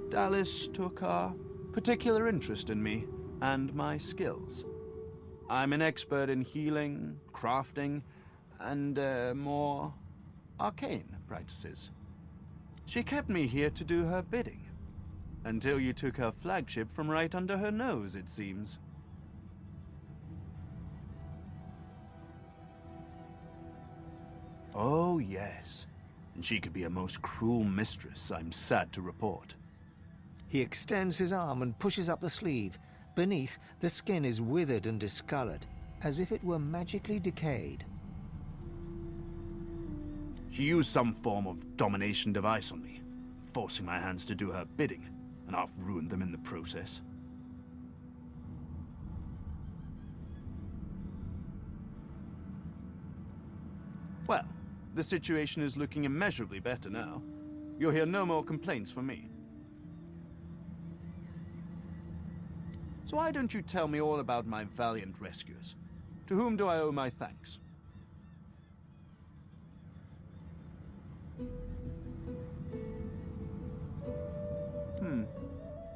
Dallas took a particular interest in me and my skills. I'm an expert in healing, crafting, and more arcane practices. She kept me here to do her bidding. Until you took her flagship from right under her nose, it seems. Oh, yes. And she could be a most cruel mistress, I'm sad to report. He extends his arm and pushes up the sleeve. Beneath, the skin is withered and discolored, as if it were magically decayed. She used some form of domination device on me, forcing my hands to do her bidding, and I've ruined them in the process. Well, the situation is looking immeasurably better now. You'll hear no more complaints from me. So why don't you tell me all about my valiant rescuers? To whom do I owe my thanks?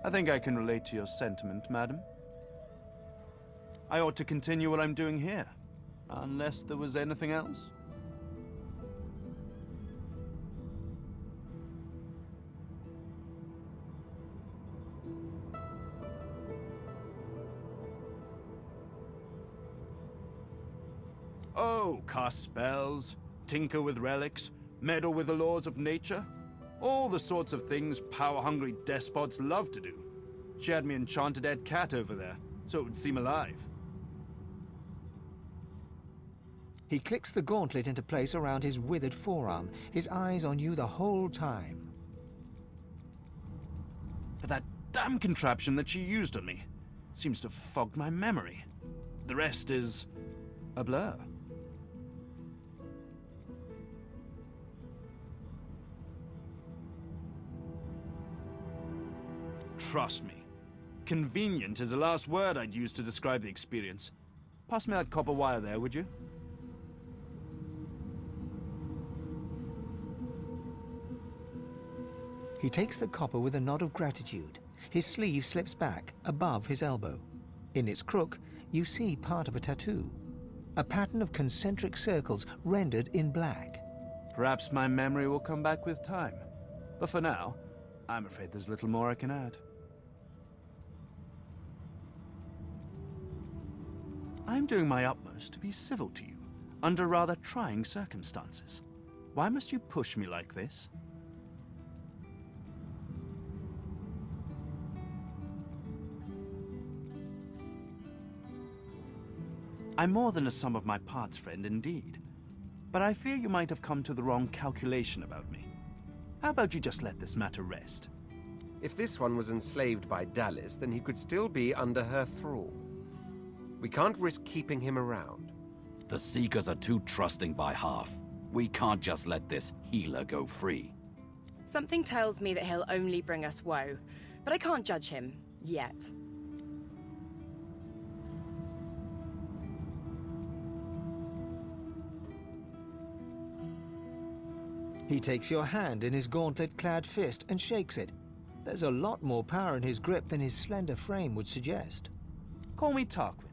I think I can relate to your sentiment, madam. I ought to continue what I'm doing here, unless there was anything else. Oh, cast spells, tinker with relics, meddle with the laws of nature. All the sorts of things power-hungry despots love to do. She had me enchanted dead cat over there, so it would seem alive. He clicks the gauntlet into place around his withered forearm, his eyes on you the whole time. But that damn contraption that she used on me seems to have fogged my memory. The rest is a blur. Trust me. Convenient is the last word I'd use to describe the experience. Pass me that copper wire there, would you? He takes the copper with a nod of gratitude. His sleeve slips back, above his elbow. In its crook, you see part of a tattoo. A pattern of concentric circles rendered in black. Perhaps my memory will come back with time. But for now, I'm afraid there's little more I can add. I'm doing my utmost to be civil to you, under rather trying circumstances. Why must you push me like this? I'm more than a sum of my parts friend indeed. But I fear you might have come to the wrong calculation about me. How about you just let this matter rest? If this one was enslaved by Dallas, then he could still be under her thrall. We can't risk keeping him around. The Seekers are too trusting by half. We can't just let this healer go free. Something tells me that he'll only bring us woe, but I can't judge him, yet. He takes your hand in his gauntlet-clad fist and shakes it. There's a lot more power in his grip than his slender frame would suggest. Call me Tarquin,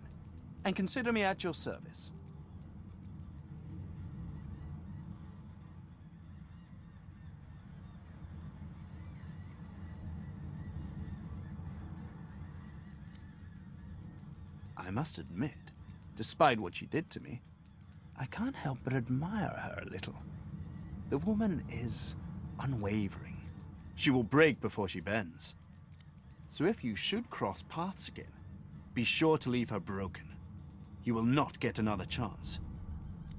and consider me at your service. I must admit, despite what she did to me, I can't help but admire her a little. The woman is unwavering. She will break before she bends. So if you should cross paths again, be sure to leave her broken. You will not get another chance.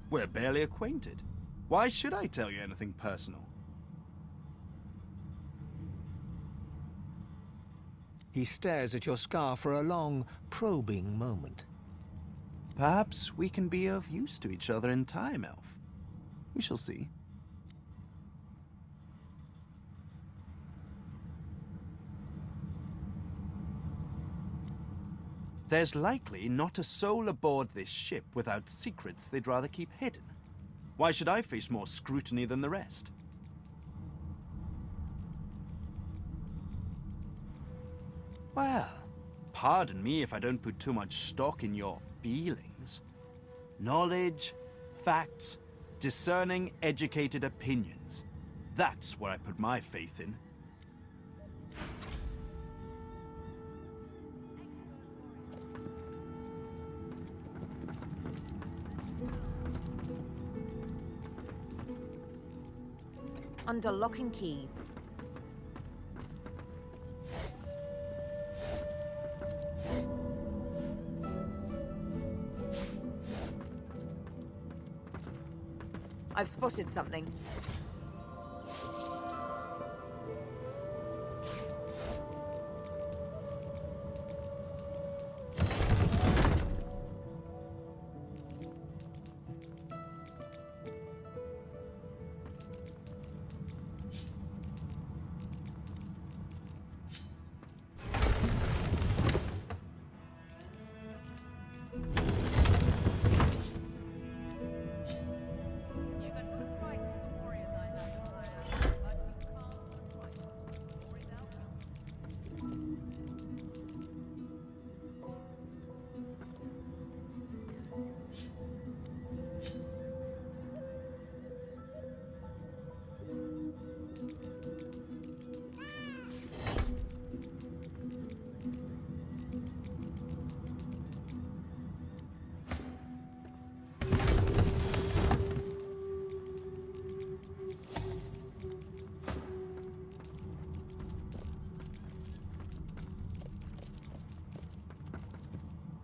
We're barely acquainted. Why should I tell you anything personal? He stares at your scar for a long, probing moment. Perhaps we can be of use to each other in time, Elf. We shall see. There's likely not a soul aboard this ship without secrets they'd rather keep hidden. Why should I face more scrutiny than the rest? Well, pardon me if I don't put too much stock in your feelings. Knowledge, facts, discerning, educated opinions. That's where I put my faith in. Under lock and key. I've spotted something.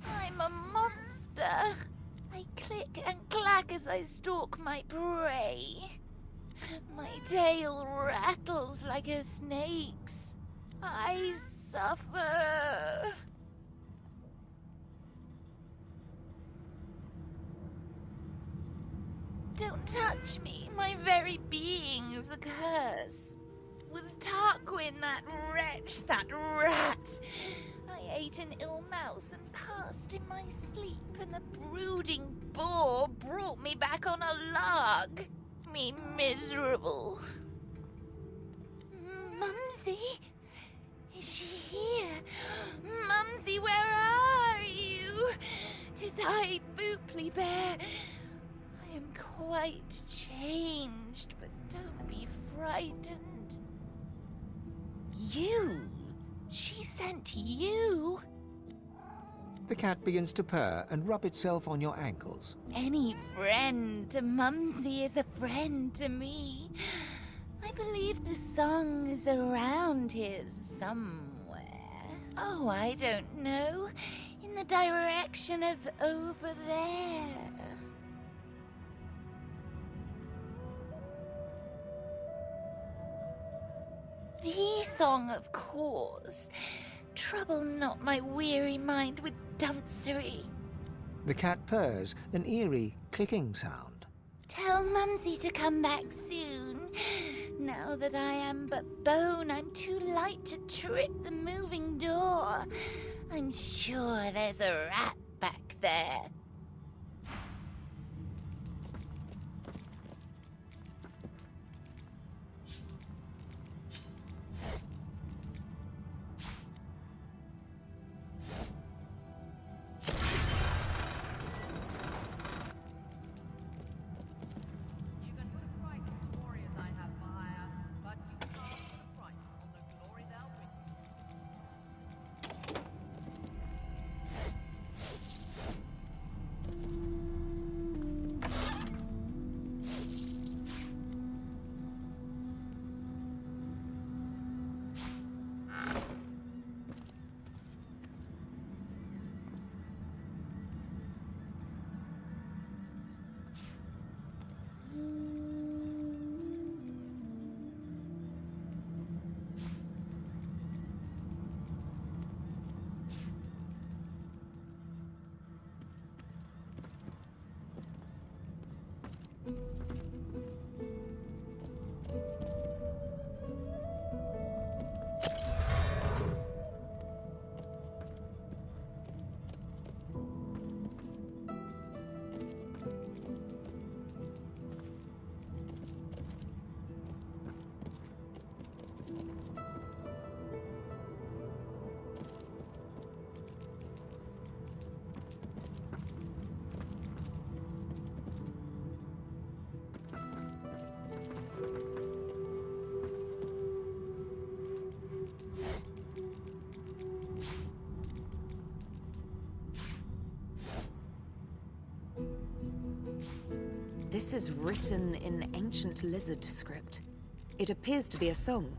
I'm a monster. I click and clack as I stalk my prey. My tail rattles like a snake's. I suffer. Don't touch me. My very being is a curse. Was Tarquin that wretch, that rat? I ate an ill mouse and passed in my sleep, and the brooding boar brought me back on a log. Me miserable. Mumsy? Is she here? Mumsy, where are you? 'Tis I, Booply Bear. I am quite changed, but don't be frightened. You? She sent you? The cat begins to purr and rub itself on your ankles. Any friend to Mumsy is a friend to me. I believe the song is around here somewhere. Oh, I don't know. In the direction of over there. The song, of course. Trouble not my weary mind with duncery. The cat purrs, an eerie clicking sound. Tell Mumsy to come back soon. Now that I am but bone, I'm too light to trip the moving door. I'm sure there's a rat back there. This is written in ancient lizard script. It appears to be a song.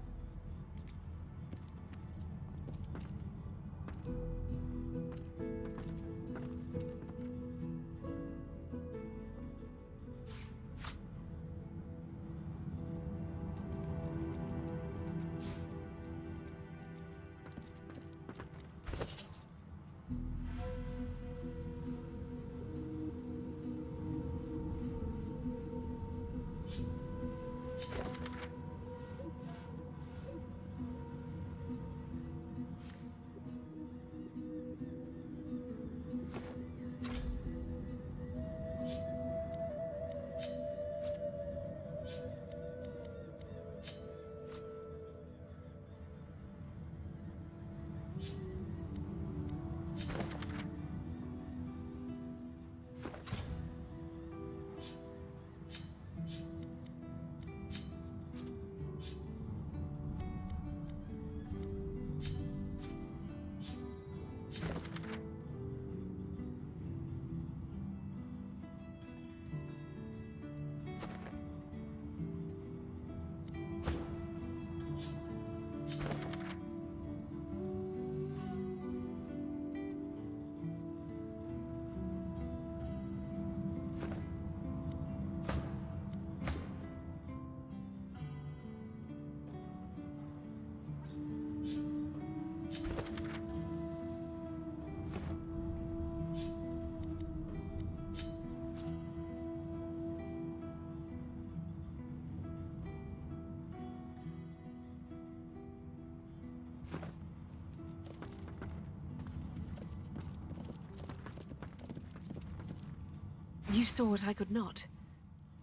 You saw what I could not.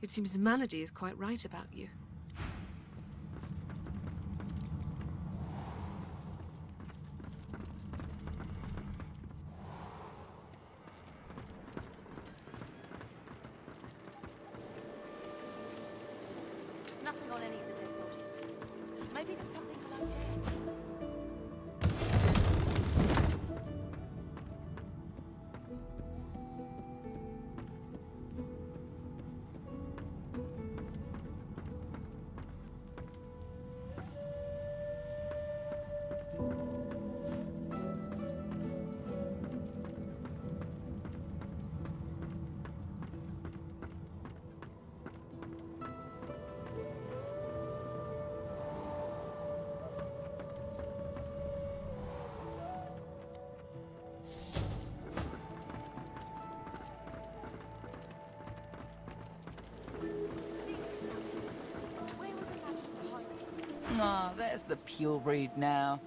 It seems Melody is quite right about you. Nothing on any of the dead bodies. Maybe there's something below deck. Ah, there's the pure breed now.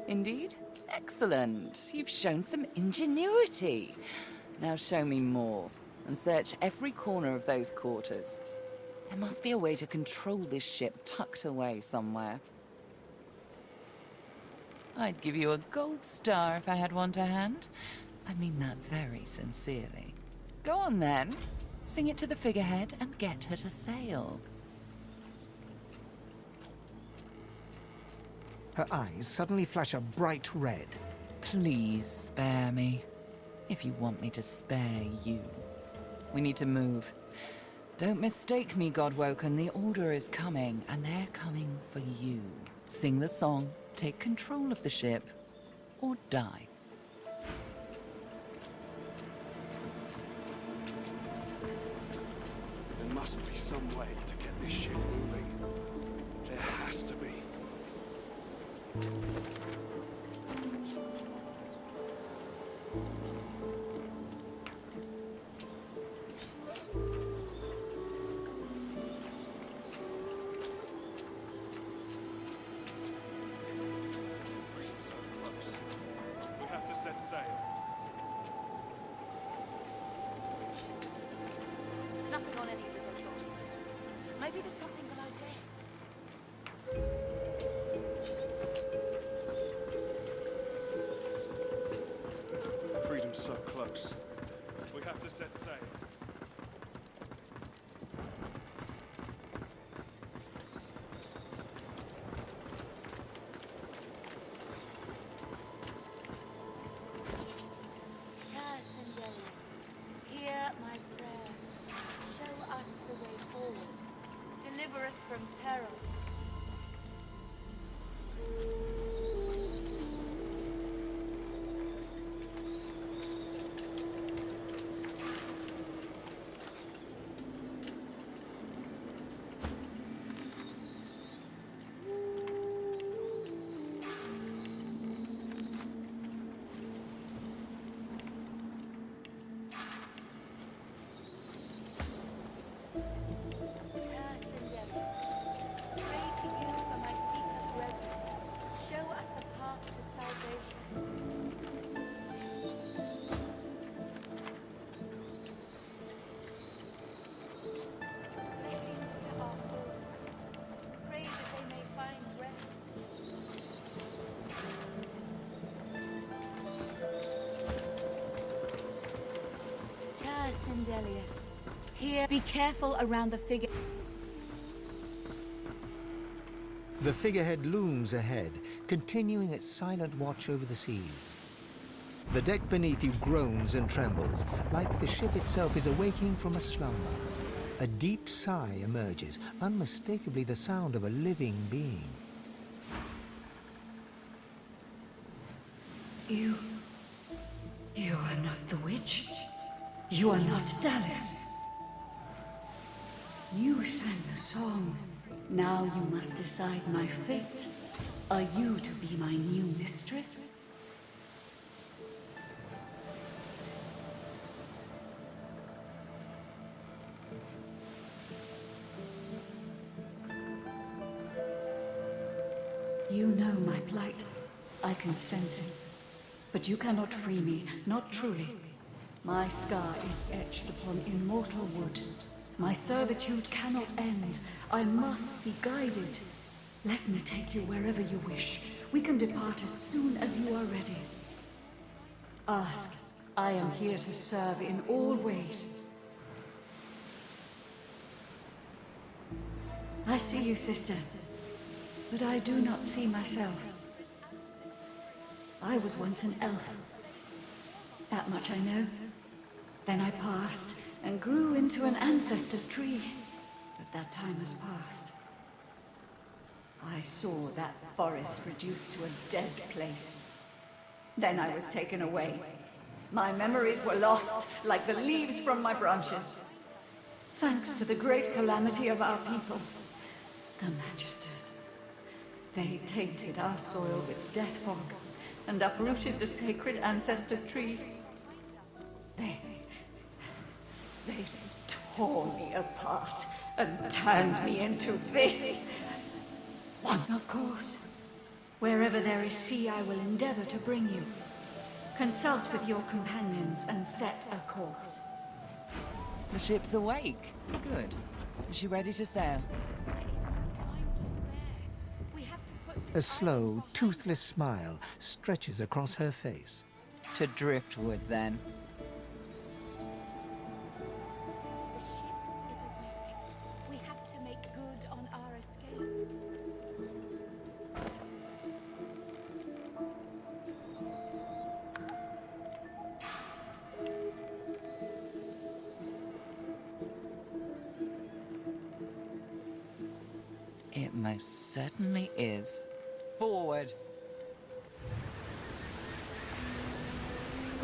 Indeed? Excellent. You've shown some ingenuity. Now show me more, and search every corner of those quarters. There must be a way to control this ship tucked away somewhere. I'd give you a gold star if I had one to hand. I mean that very sincerely. Go on then. Sing it to the figurehead and get her to sail. Her eyes suddenly flash a bright red. Please spare me. If you want me to spare you. We need to move. Don't mistake me, Godwoken. The Order is coming, and they're coming for you. Sing the song, take control of the ship, or die. There must be some way to get this ship moving. There has to be. We have to set sail. Nothing on any of the dead bodies. Maybe there's something below decks. Freedom's so close. We have to set sail. Yes, and yes. Here deliver us from peril. Sindelius. Here, be careful around the figure. The figurehead looms ahead, continuing its silent watch over the seas. The deck beneath you groans and trembles, like the ship itself is awaking from a slumber. A deep sigh emerges, unmistakably the sound of a living being. You are not the witch. You are not Dallas. You sang the song. Now you must decide my fate. Are you to be my new mistress? You know my plight. I can sense it. But you cannot free me, not truly. My scar is etched upon immortal wood. My servitude cannot end. I must be guided. Let me take you wherever you wish. We can depart as soon as you are ready. Ask. I am here to serve in all ways. I see you, sister. But I do not see myself. I was once an elf. That much I know. Then I passed and grew into an ancestor tree. But that time has passed. I saw that forest reduced to a dead place. Then I was taken away. My memories were lost, like the leaves from my branches. Thanks to the great calamity of our people, the Magisters. They tainted our soil with death fog and uprooted the sacred ancestor trees. They tore me apart and turned me into this. One, of course. Wherever there is sea, I will endeavor to bring you. Consult with your companions and set a course. The ship's awake. Good. Is she ready to sail? A slow, toothless smile stretches across her face. To driftwood, then. The ship is awake. We have to make good on our escape. It most certainly is. Forward.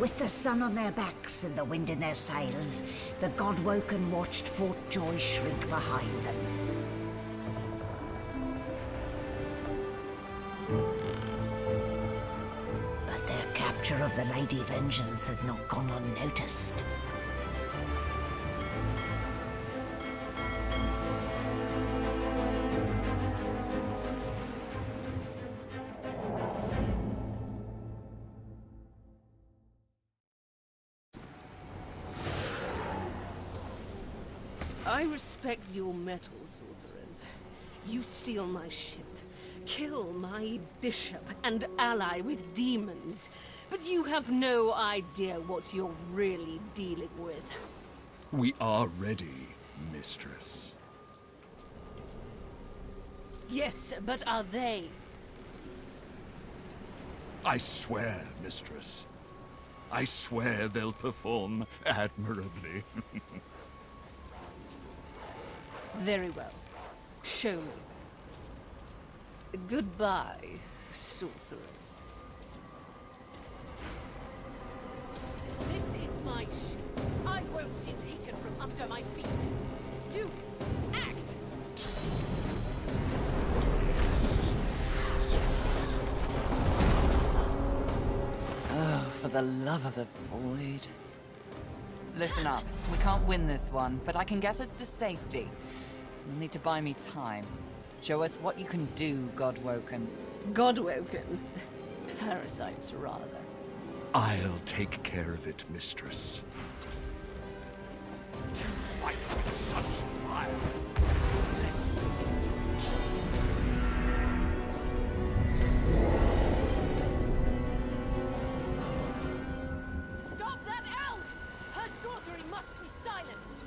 With the sun on their backs and the wind in their sails, the God-woken watched Fort Joy shrink behind them. But their capture of the Lady Vengeance had not gone unnoticed. I respect your mettle, sorcerers. You steal my ship, kill my bishop, and ally with demons. But you have no idea what you're really dealing with. We are ready, mistress. Yes, but are they? I swear, mistress. I swear they'll perform admirably. Very well. Show me. Goodbye, sorcerers. This is my ship. I won't see it taken from under my feet. You act! Oh, for the love of the void. Listen up. We can't win this one, but I can get us to safety. You'll need to buy me time. Show us what you can do, Godwoken. Godwoken? Parasites, rather. I'll take care of it, mistress. Fight with such fire. Stop that elf! Her sorcery must be silenced!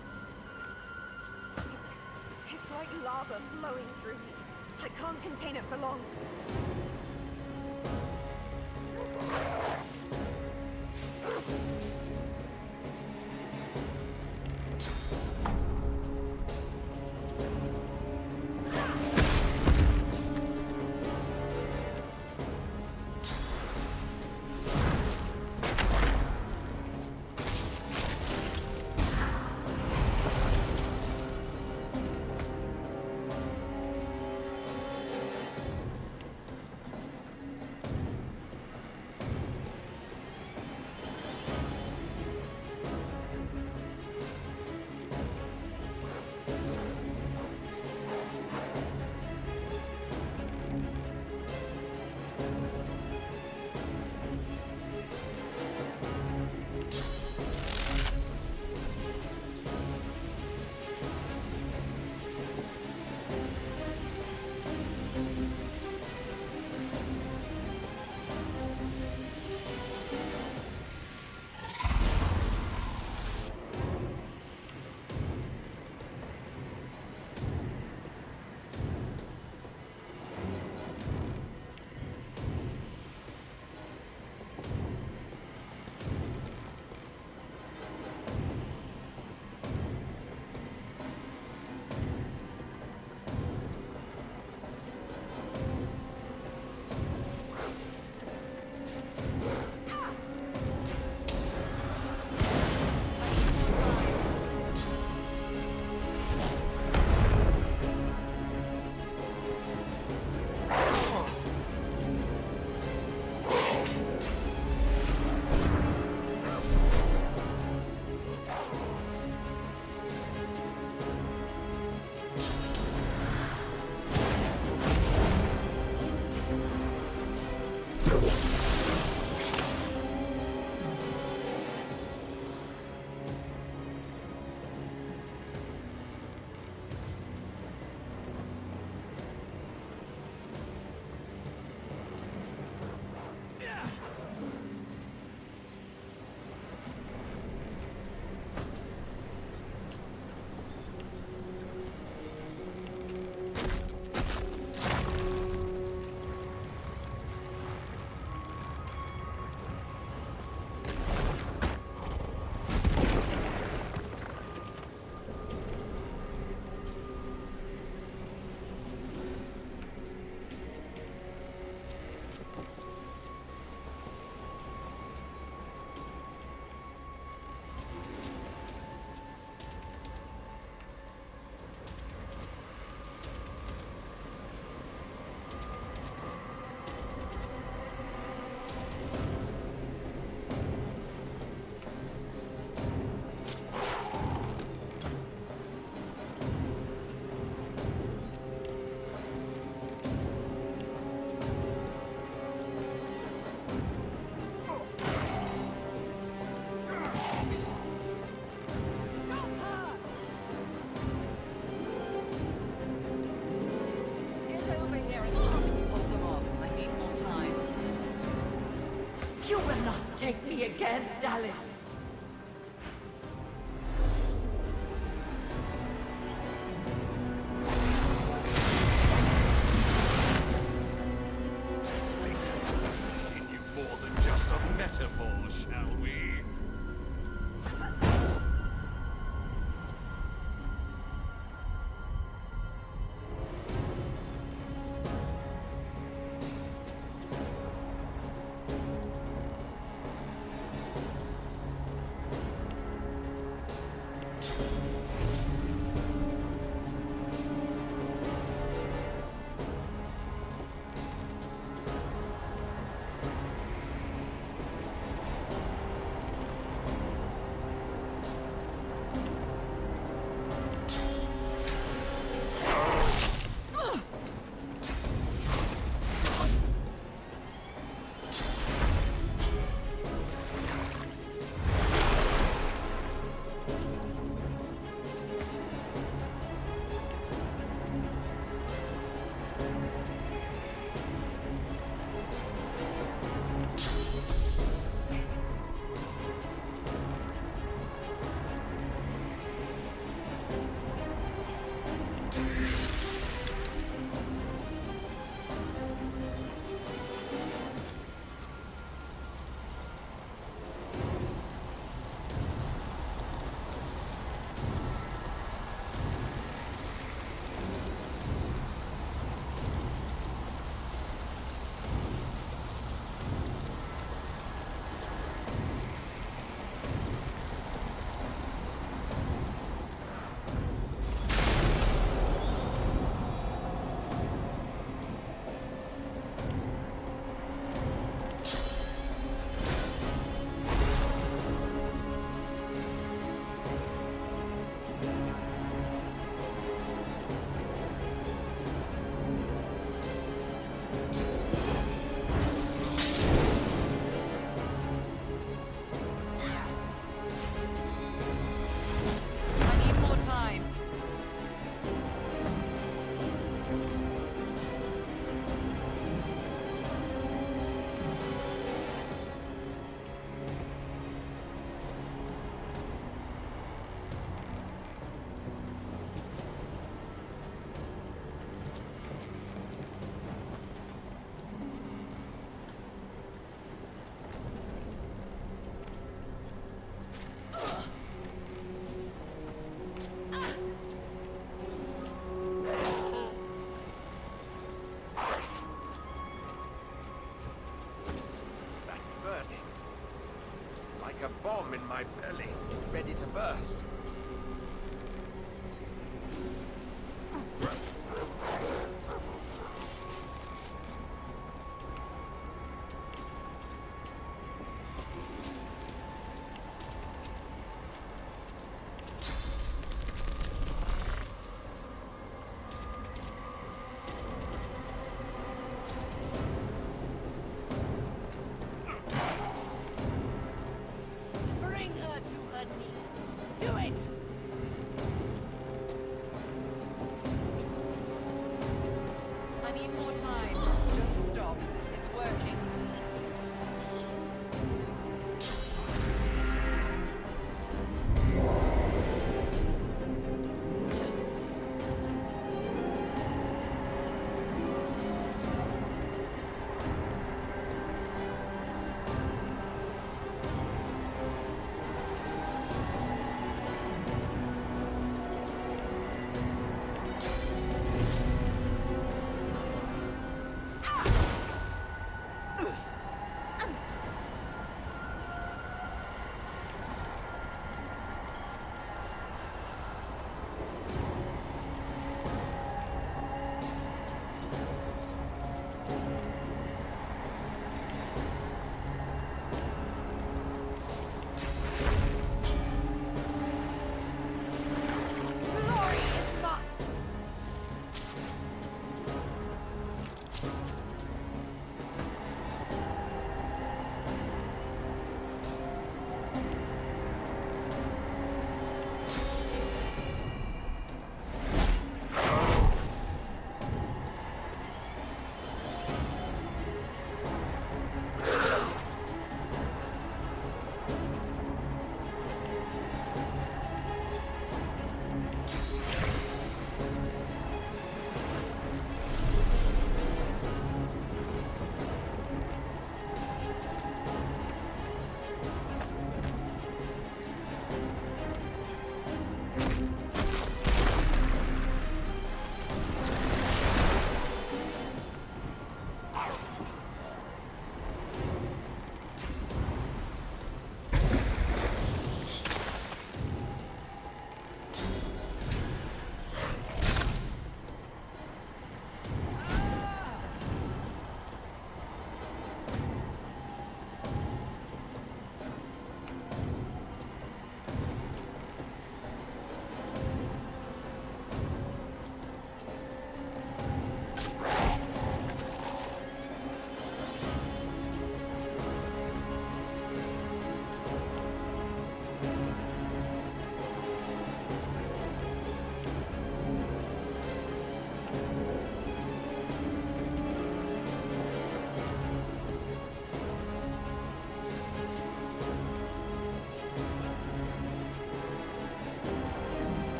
It's like lava flowing through me. I can't contain it for long. Take me again, Dallas. Continue more than just a metaphor, shall we? my belly, ready to burst. Bring her to her knees. Do it! I need more time. Don't stop. It's working. Glory is mine!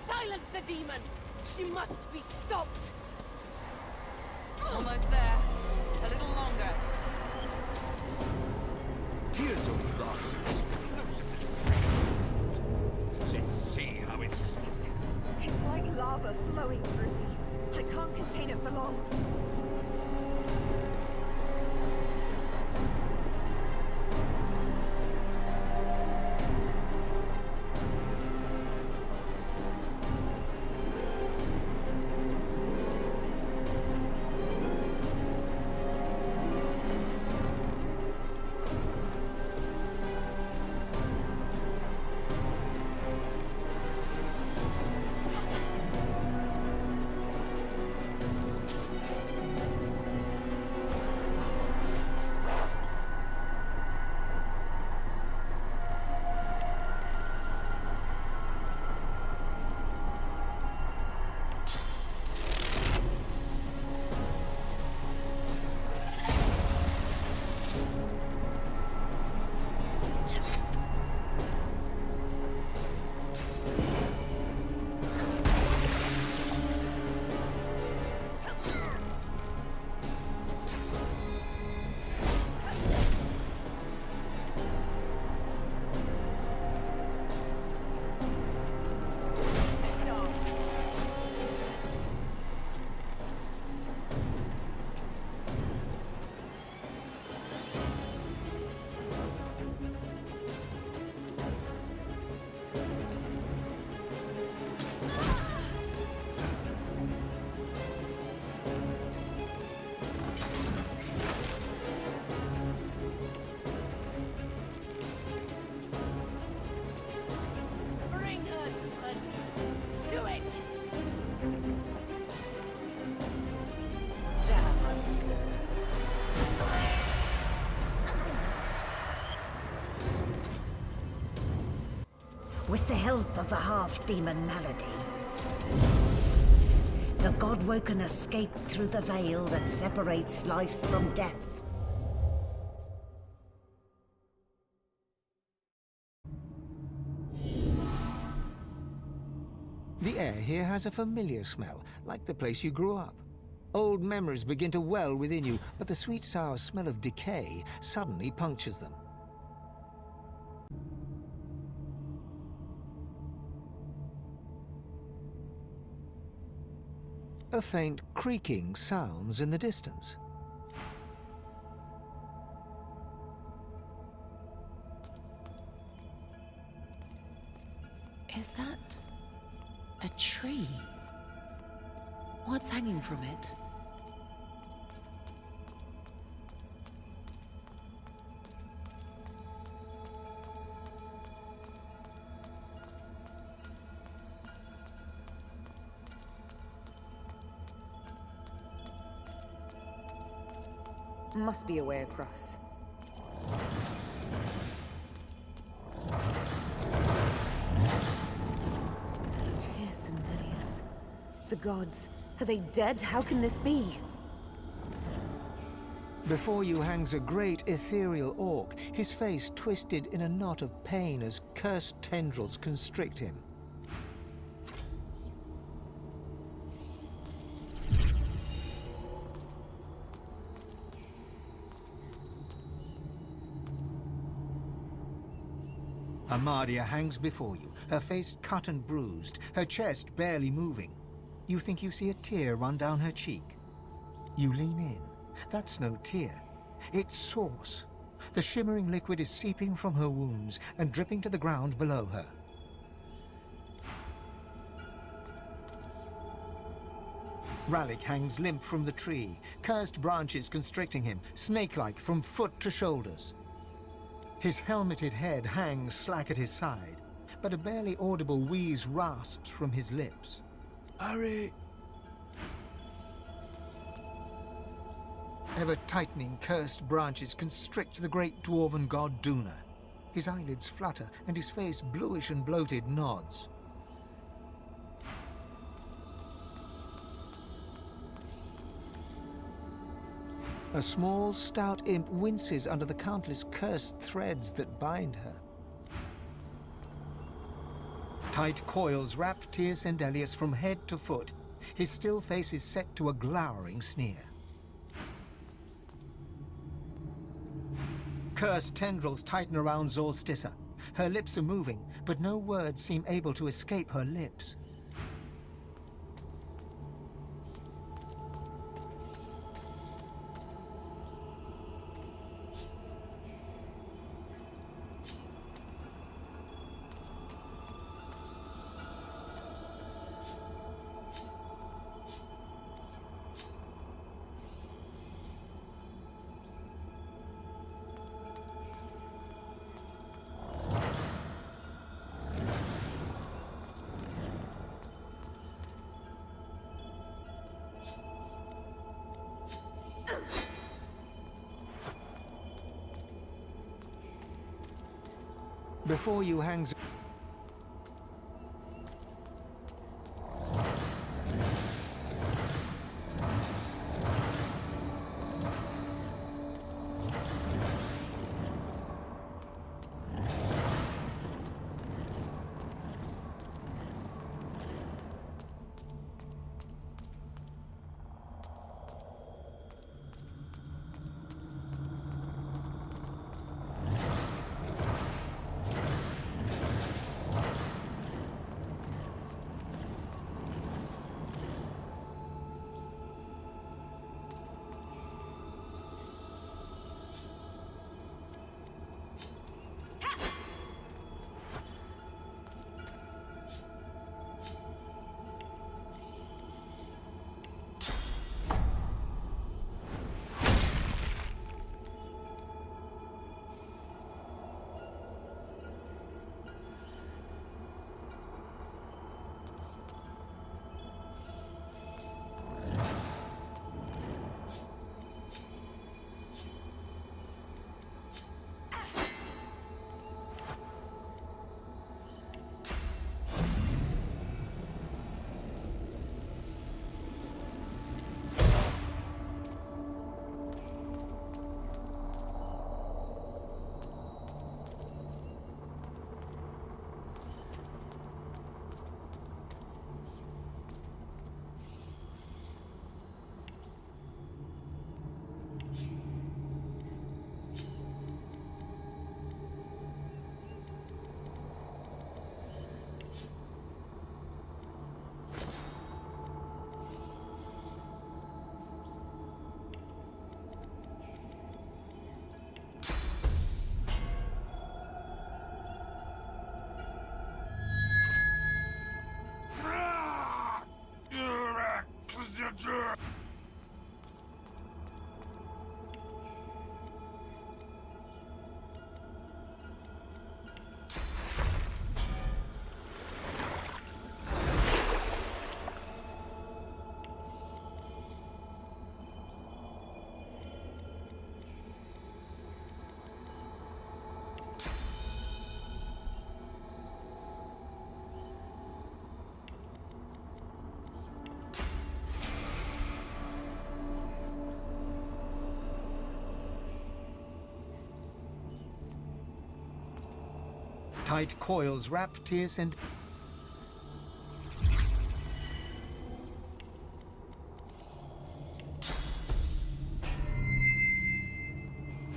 Silence the demon! She must be stopped! Almost there. A little longer. Tears of darkness. Let's see how it's... It's like lava flowing through me. I can't contain it for long. With the help of the half-demon Malady, the Godwoken escaped through the veil that separates life from death. The air here has a familiar smell, like the place you grew up. Old memories begin to well within you, but the sweet sour smell of decay suddenly punctures them. A faint creaking sounds in the distance. Is that a tree? What's hanging from it? Must be a way across. Dear Sindelius. The gods. Are they dead? How can this be? Before you hangs a great ethereal orc, his face twisted in a knot of pain as cursed tendrils constrict him. Amadia hangs before you, her face cut and bruised, her chest barely moving. You think you see a tear run down her cheek. You lean in. That's no tear. It's sauce. The shimmering liquid is seeping from her wounds and dripping to the ground below her. Ralik hangs limp from the tree, cursed branches constricting him, snake-like from foot to shoulders. His helmeted head hangs slack at his side, but a barely audible wheeze rasps from his lips. Hurry! Ever-tightening cursed branches constrict the great dwarven god Duna. His eyelids flutter, and his face, bluish and bloated, nods. A small, stout imp winces under the countless cursed threads that bind her. Tight coils wrap Tyr Sendelius from head to foot. His still face is set to a glowering sneer. Cursed tendrils tighten around Zolstissa. Her lips are moving, but no words seem able to escape her lips. Before you hangs... Tight coils wrap Tyr's and...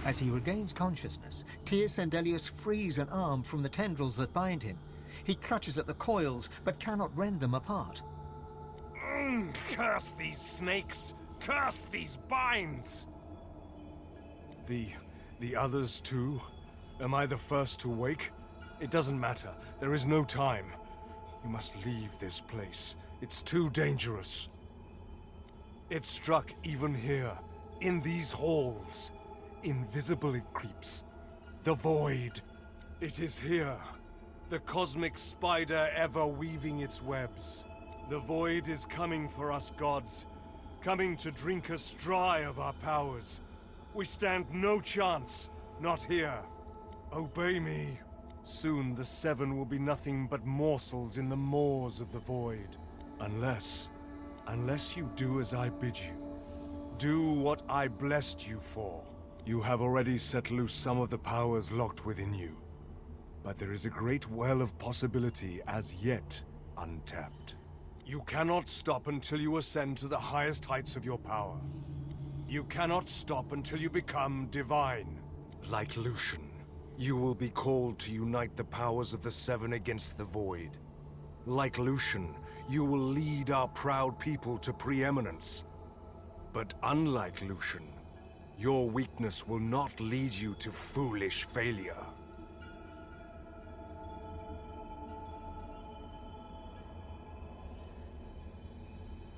As he regains consciousness, Tyr Sendelius frees an arm from the tendrils that bind him. He clutches at the coils, but cannot rend them apart. Curse these snakes! Curse these binds! The others too? Am I the first to wake? It doesn't matter. There is no time. You must leave this place. It's too dangerous. It struck even here, in these halls. Invisible it creeps. The void. It is here. The cosmic spider ever weaving its webs. The void is coming for us gods. Coming to drink us dry of our powers. We stand no chance. Not here. Obey me. Soon the Seven will be nothing but morsels in the maws of the void. Unless you do as I bid you. Do what I blessed you for. You have already set loose some of the powers locked within you. But there is a great well of possibility as yet untapped. You cannot stop until you ascend to the highest heights of your power. You cannot stop until you become divine. Like Lucian, you will be called to unite the powers of the Seven against the Void. Like Lucian, you will lead our proud people to preeminence. But unlike Lucian, your weakness will not lead you to foolish failure.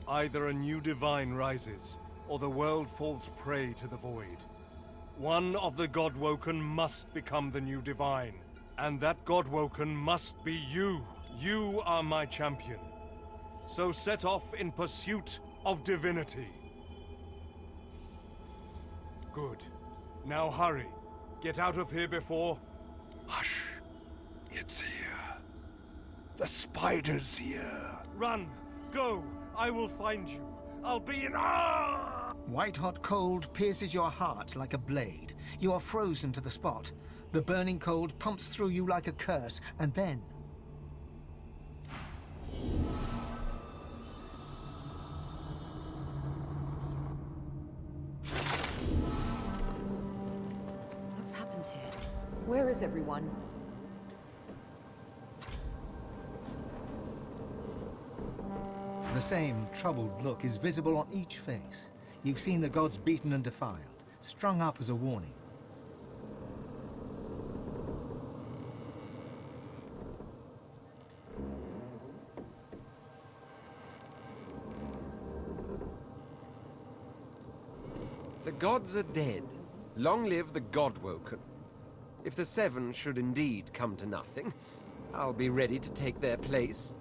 Either a new divine rises, or the world falls prey to the void. One of the Godwoken must become the new divine, and that Godwoken must be you. You are my champion. So set off in pursuit of divinity. Good. Now hurry. Get out of here before... Hush. It's here. The spider's here. Run! Go! I will find you. I'll be in... White-hot cold pierces your heart like a blade. You are frozen to the spot. The burning cold pumps through you like a curse, and then... What's happened here? Where is everyone? The same troubled look is visible on each face. You've seen the gods beaten and defiled, strung up as a warning. The gods are dead. Long live the Godwoken. If the Seven should indeed come to nothing, I'll be ready to take their place.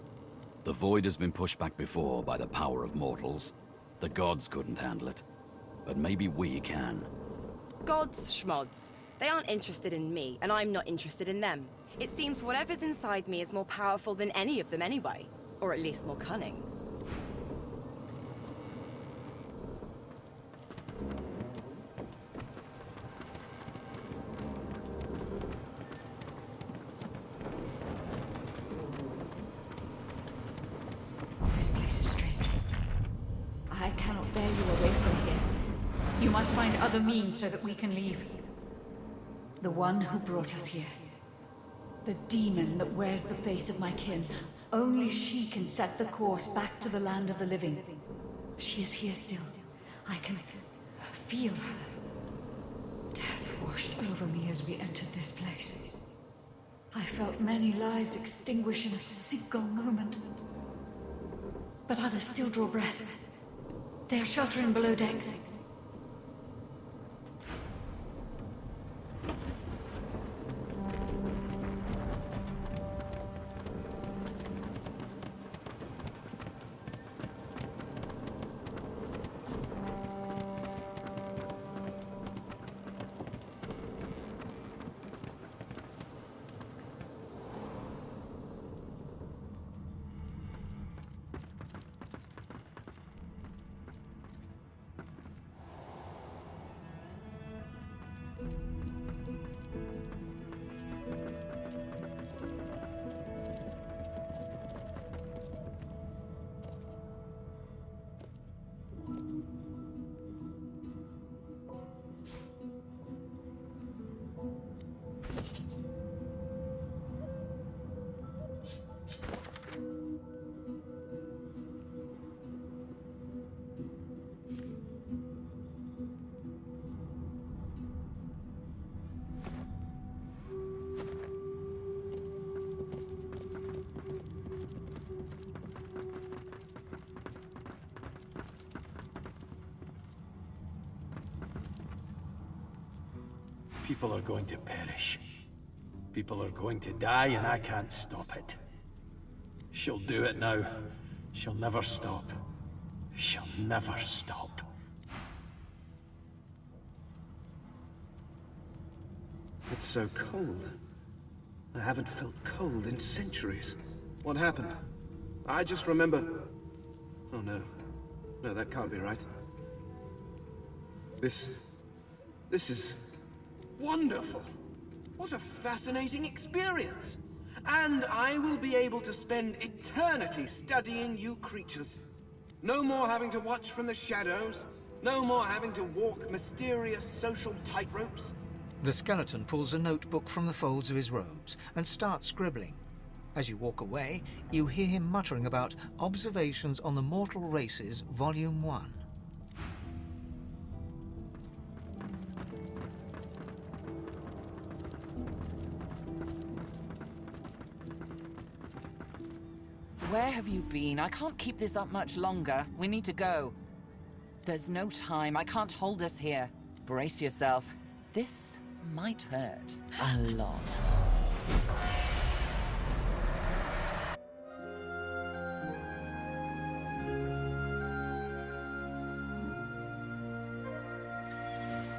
The void has been pushed back before by the power of mortals. The gods couldn't handle it. But maybe we can. Gods, schmods. They aren't interested in me, and I'm not interested in them. It seems whatever's inside me is more powerful than any of them anyway. Or at least more cunning. This place is strange. I cannot bear you away from here. You must find other means so that we can leave. The one who brought us here. The demon that wears the face of my kin. Only she can set the course back to the land of the living. She is here still. I can feel her. Death washed over me as we entered this place. I felt many lives extinguish in a single moment. But others still draw breath. They are sheltering below decks. People are going to perish. People are going to die, and I can't stop it. She'll do it now. She'll never stop. She'll never stop. It's so cold. I haven't felt cold in centuries. What happened? I just remember... Oh no. No, that can't be right. This is... wonderful. What a fascinating experience. And I will be able to spend eternity studying you creatures. No more having to watch from the shadows. No more having to walk mysterious social tightropes. The skeleton pulls a notebook from the folds of his robes and starts scribbling. As you walk away, you hear him muttering about Observations on the Mortal Races, Volume 1. Where have you been? I can't keep this up much longer. We need to go. There's no time. I can't hold us here. Brace yourself. This might hurt a lot.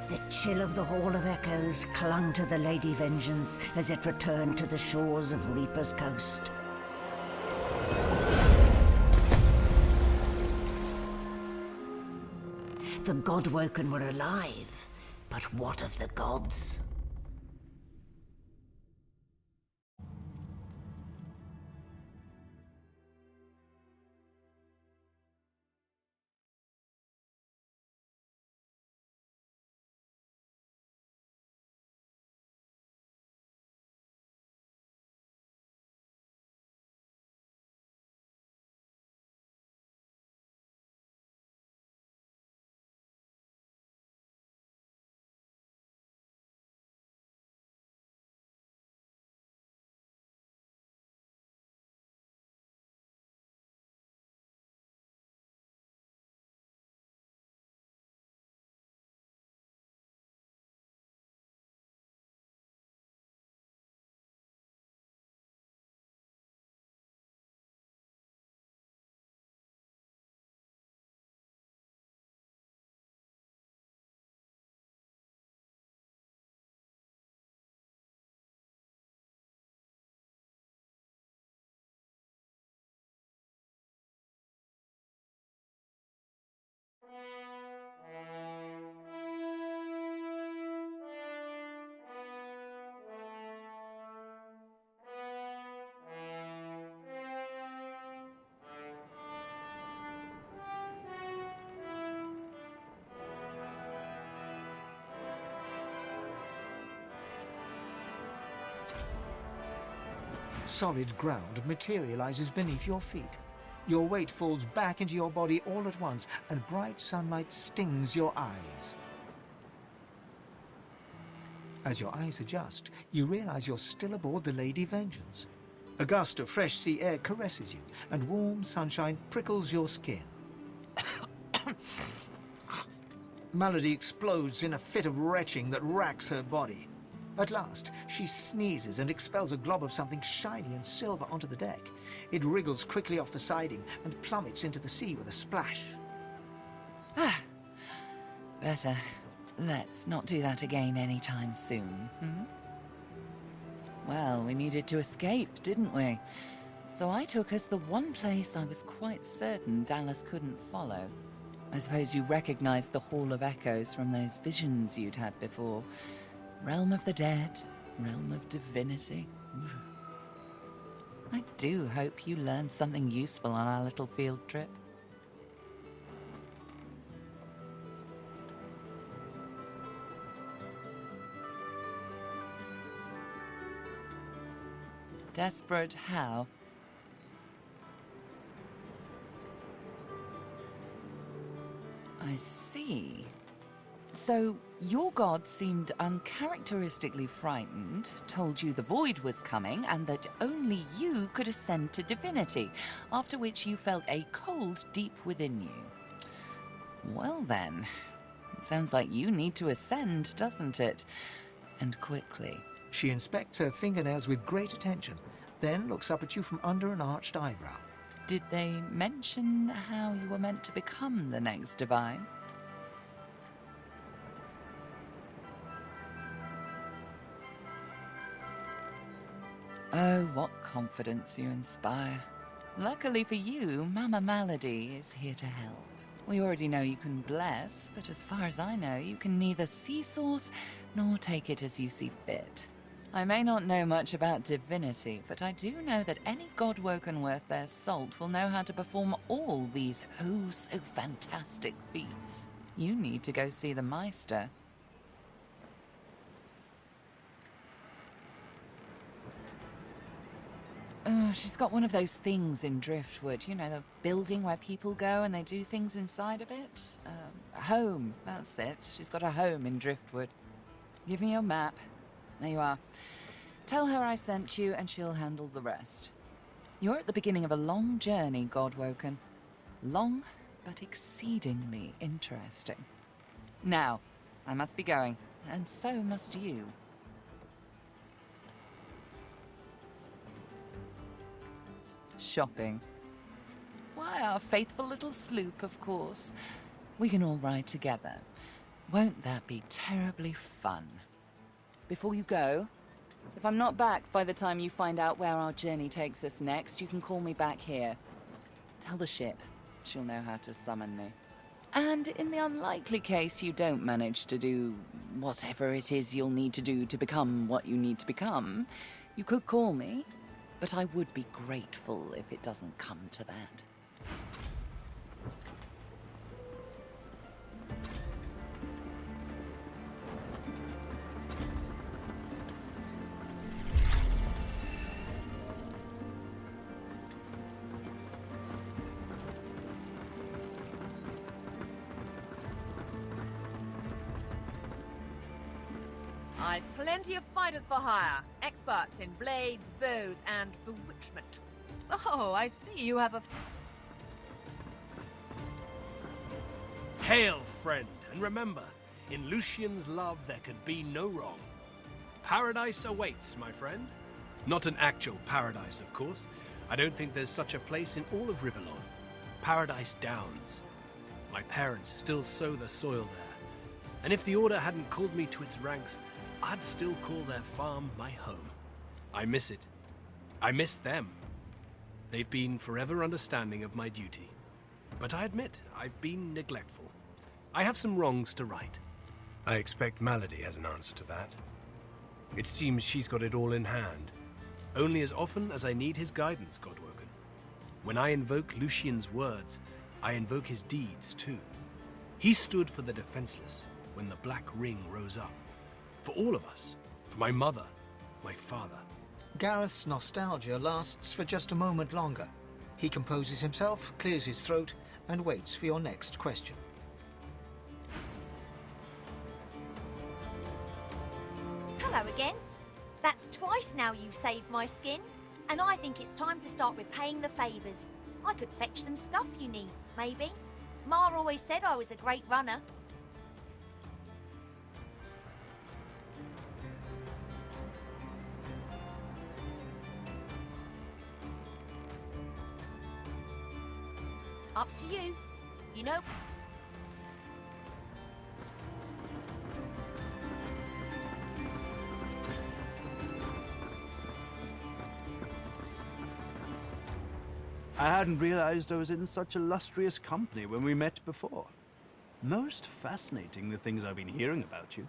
The chill of the Hall of Echoes clung to the Lady Vengeance as it returned to the shores of Reaper's Coast. The Godwoken were alive, but what of the gods? Solid ground materializes beneath your feet. Your weight falls back into your body all at once, and bright sunlight stings your eyes. As your eyes adjust, you realize you're still aboard the Lady Vengeance. A gust of fresh sea air caresses you, and warm sunshine prickles your skin. Melody explodes in a fit of retching that racks her body. At last, she sneezes and expels a glob of something shiny and silver onto the deck. It wriggles quickly off the siding and plummets into the sea with a splash. Ah, better. Let's not do that again anytime soon, hmm? Well, we needed to escape, didn't we? So I took us the one place I was quite certain Dallas couldn't follow. I suppose you recognized the Hall of Echoes from those visions you'd had before. Realm of the dead, realm of divinity. I do hope you learned something useful on our little field trip. Desperate how? I see. So, your god seemed uncharacteristically frightened, told you the void was coming, and that only you could ascend to divinity, after which you felt a cold deep within you. Well then, it sounds like you need to ascend, doesn't it? and quickly. She inspects her fingernails with great attention, then looks up at you from under an arched eyebrow. Did they mention how you were meant to become the next divine? Oh, what confidence you inspire. Luckily for you, Mama Malady is here to help. We already know you can bless, but as far as I know, you can neither see source nor take it as you see fit. I may not know much about divinity, but I do know that any godwoken worth their salt will know how to perform all these so fantastic feats. You need to go see the Meister. She's got one of those things in Driftwood, you know, the building where people go and they do things inside of it. Home, that's it. She's got a home in Driftwood. Give me your map. There you are. Tell her I sent you and she'll handle the rest. You're at the beginning of a long journey, Godwoken. Long, but exceedingly interesting. Now, I must be going, and so must you. Shopping. Why, our faithful little sloop, of course. We can all ride together. Won't that be terribly fun? Before you go, if I'm not back by the time you find out where our journey takes us next, you can call me back here. Tell the ship. She'll know how to summon me. And in the unlikely case you don't manage to do whatever it is you'll need to do to become what you need to become, you could call me. But I would be grateful if it doesn't come to that. I've plenty of fighters for hire, experts in blades, bows, and bewitchment. Oh, I see you have a... Hail, friend, and remember, in Lucian's love there can be no wrong. Paradise awaits, my friend. Not an actual paradise, of course. I don't think there's such a place in all of Rivellon. Paradise Downs. My parents still sow the soil there. And if the Order hadn't called me to its ranks, I'd still call their farm my home. I miss it. I miss them. They've been forever understanding of my duty. But I admit, I've been neglectful. I have some wrongs to right. I expect Malady has an answer to that. It seems she's got it all in hand. Only as often as I need his guidance, Godwoken. When I invoke Lucian's words, I invoke his deeds too. He stood for the defenseless when the Black Ring rose up. For all of us. For my mother, my father. Gareth's nostalgia lasts for just a moment longer. He composes himself, clears his throat, and waits for your next question. Hello again. That's twice now you've saved my skin, and I think it's time to start repaying the favours. I could fetch some stuff you need, maybe. Ma always said I was a great runner. Up to you. You know... I hadn't realized I was in such illustrious company when we met before. Most fascinating, the things I've been hearing about you.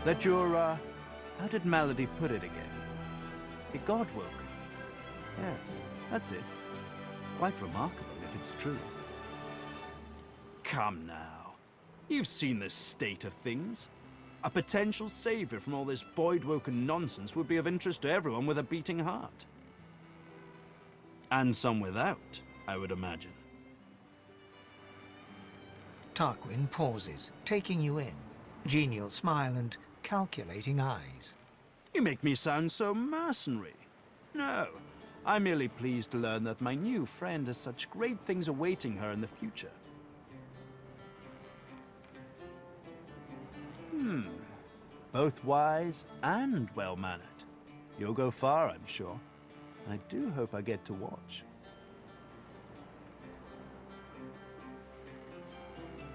That you're, how did Malady put it again? A God-woken. Yes, that's it. Quite remarkable if it's true. Come now. You've seen the state of things. A potential savior from all this void-woken nonsense would be of interest to everyone with a beating heart. And some without, I would imagine. Tarquin pauses, taking you in. Genial smile and calculating eyes. You make me sound so mercenary. No, I'm merely pleased to learn that my new friend has such great things awaiting her in the future. Both wise and well-mannered. You'll go far, I'm sure. I do hope I get to watch.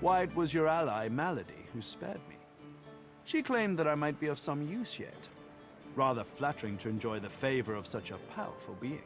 Why, it was your ally, Malady, who spared me. She claimed that I might be of some use yet. Rather flattering to enjoy the favor of such a powerful being.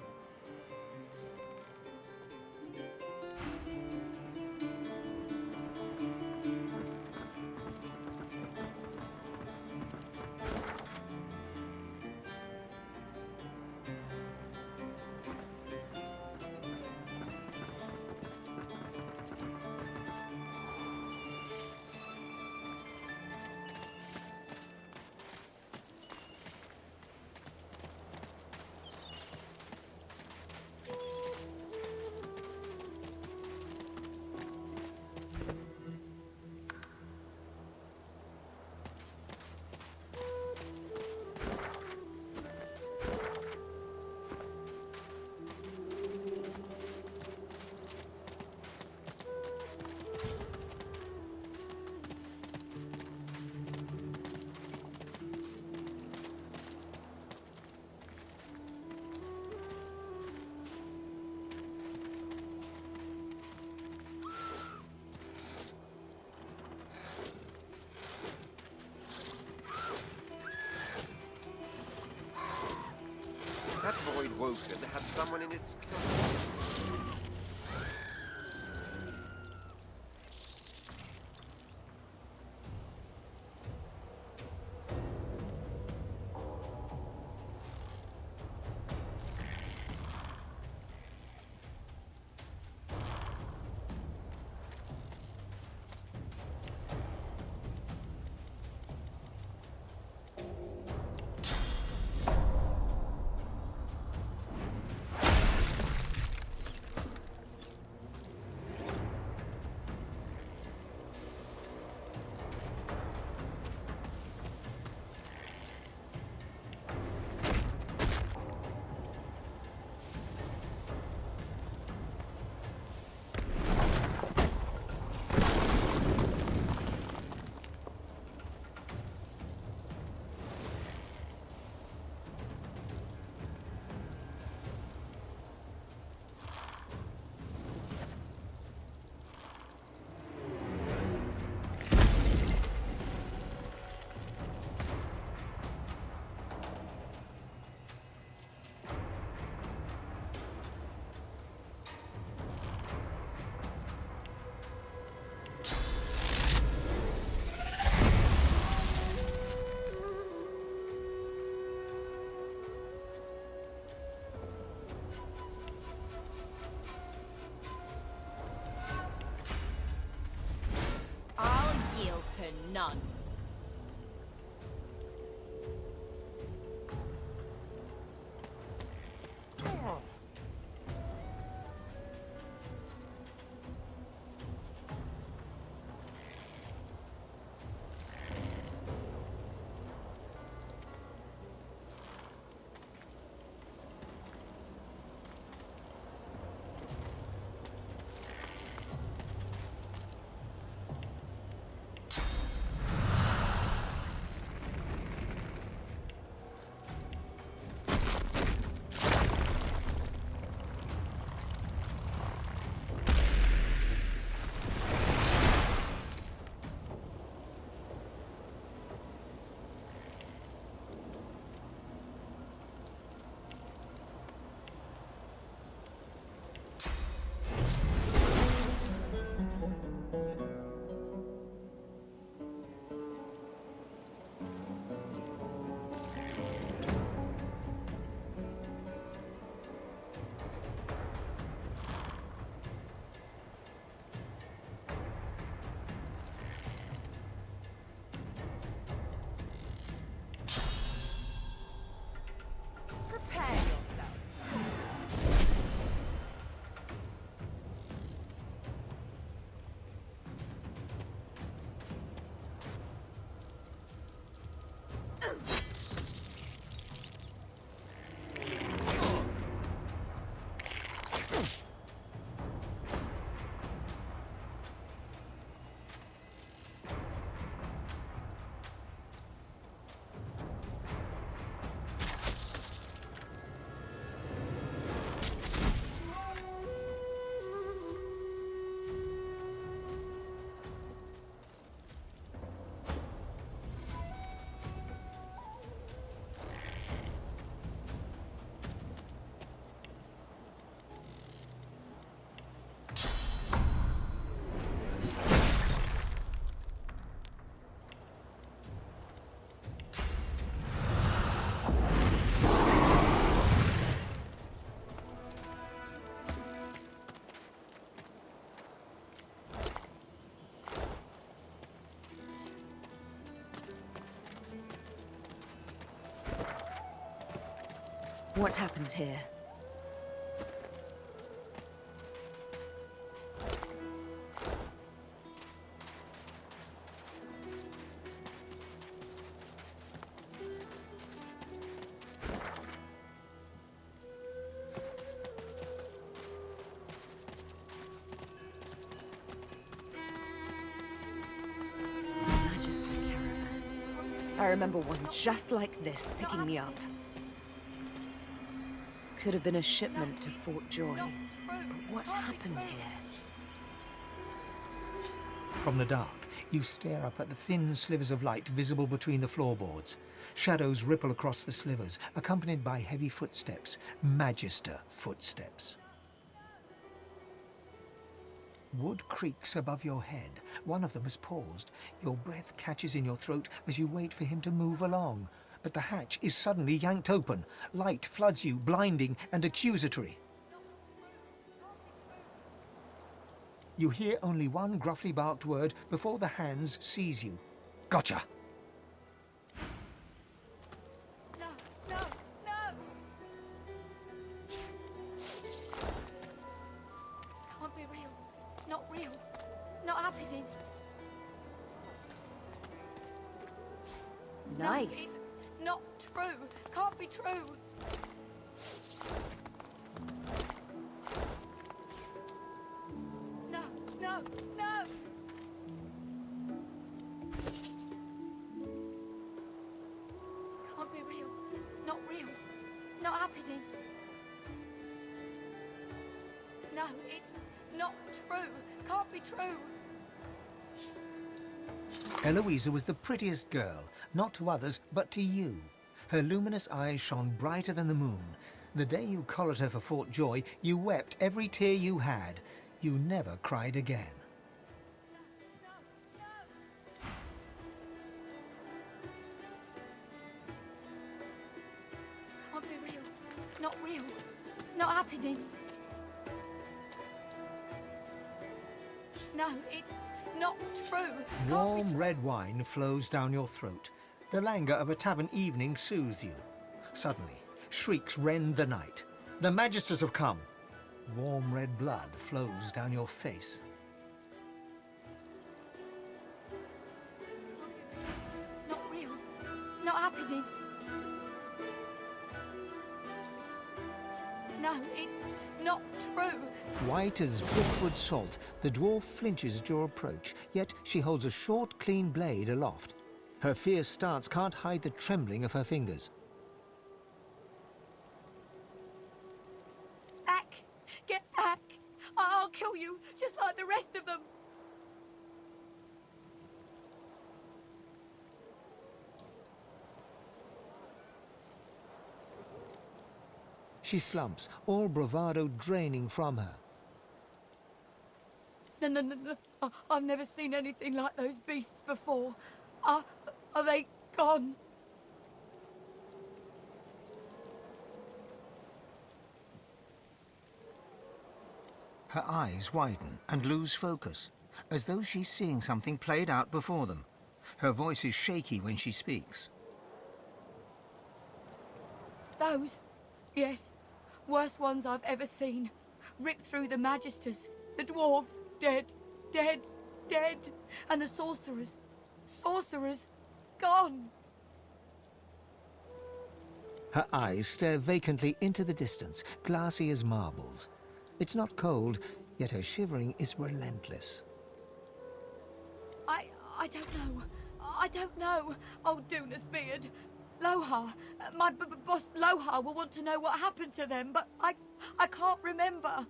That void woken had someone in its clutches. to none. What happened here? I remember one just like this picking me up. Could have been a shipment to Fort Joy. But what happened here? From the dark, you stare up at the thin slivers of light visible between the floorboards. Shadows ripple across the slivers, accompanied by heavy footsteps, Magister footsteps. Wood creaks above your head. One of them has paused. Your breath catches in your throat as you wait for him to move along. But the hatch is suddenly yanked open. Light floods you, blinding and accusatory. You hear only one gruffly barked word before the hands seize you. Gotcha! No, no, no! Can't be real. Not real. Not happening. Nice. No, not true. Can't be true. No, no, no! Can't be real. Not real. Not happening. No, it's not true. Can't be true. Eloisa was the prettiest girl, not to others, but to you. Her luminous eyes shone brighter than the moon. The day you collared her for Fort Joy, you wept every tear you had. You never cried again. Can't be real. Not real. Not happening. No, it's not true. Warm red wine flows down your throat. The languor of a tavern evening soothes you. Suddenly, shrieks rend the night. The Magisters have come. Warm red blood flows down your face. Not real. Not happening. No, it's not true. White as driftwood salt, the dwarf flinches at your approach, yet she holds a short, clean blade aloft. Her fierce stance can't hide the trembling of her fingers. Back! Get back! I'll kill you, just like the rest of them! She slumps, all bravado draining from her. No. I've never seen anything like those beasts before. Are they gone? Her eyes widen and lose focus, as though she's seeing something played out before them. Her voice is shaky when she speaks. Those? Yes. Worst ones I've ever seen. Ripped through the Magisters. The dwarves. Dead. Dead. Dead. And the sorcerers. Sorcerers. Gone. Her eyes stare vacantly into the distance, glassy as marbles. It's not cold, yet her shivering is relentless. I don't know. I don't know. Old Duna's beard. Lohar. My boss Lohar will want to know what happened to them, but I can't remember.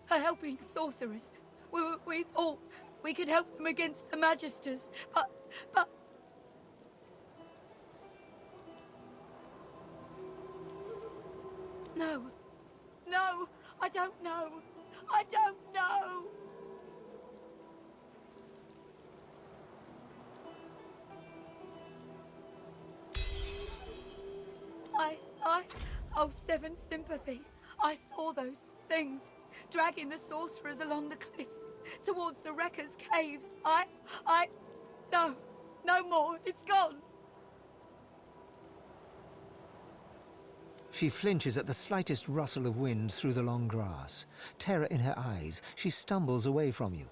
Helping sorcerers. We thought we could help them against the Magisters, but... No, I don't know. I don't know. Oh, Seven sympathy. I saw those things. dragging the sorcerers along the cliffs, towards the Wrecker's caves. No more. It's gone. She flinches at the slightest rustle of wind through the long grass. Terror in her eyes, she stumbles away from you.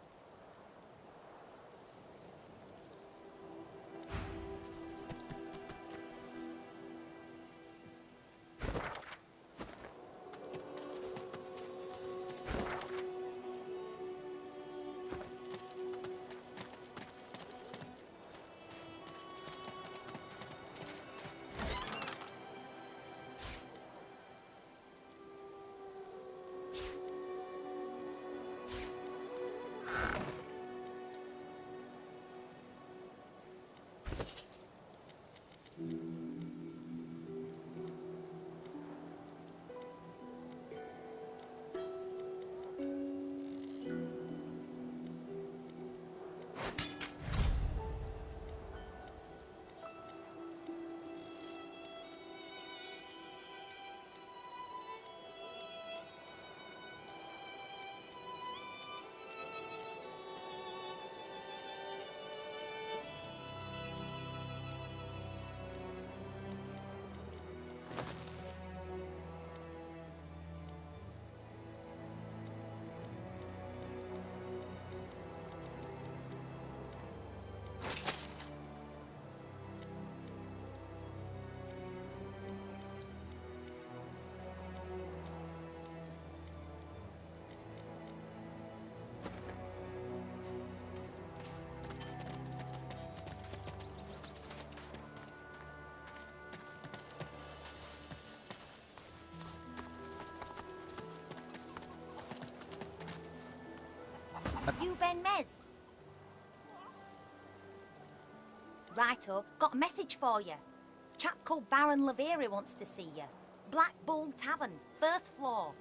You Ben Mezd? Righto, got a message for you. Chap called Baron Laveri wants to see you. Black Bull Tavern, first floor.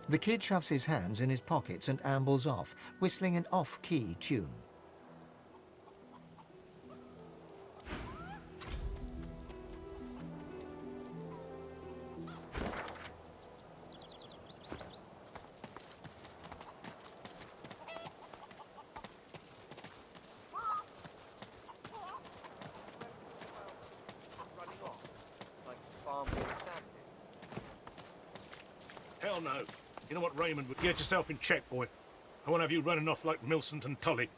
The kid shoves his hands in his pockets and ambles off, whistling an off-key tune. Hell no. You know what, Raymond? Get yourself in check, boy. I won't have you running off like Millicent and Tully.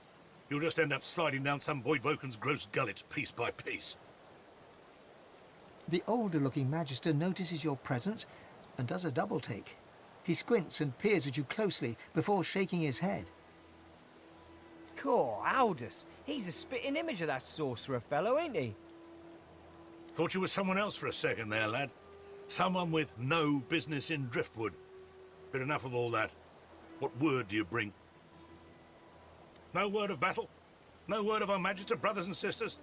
You'll just end up sliding down some Voidwoken's gross gullet, piece by piece. The older-looking Magister notices your presence and does a double-take. He squints and peers at you closely before shaking his head. Cool, Aldous. He's a spitting image of that sorcerer fellow, ain't he? Thought you were someone else for a second there, lad. Someone with no business in Driftwood. But enough of all that. What word do you bring? No word of battle? No word of our Magister brothers and sisters?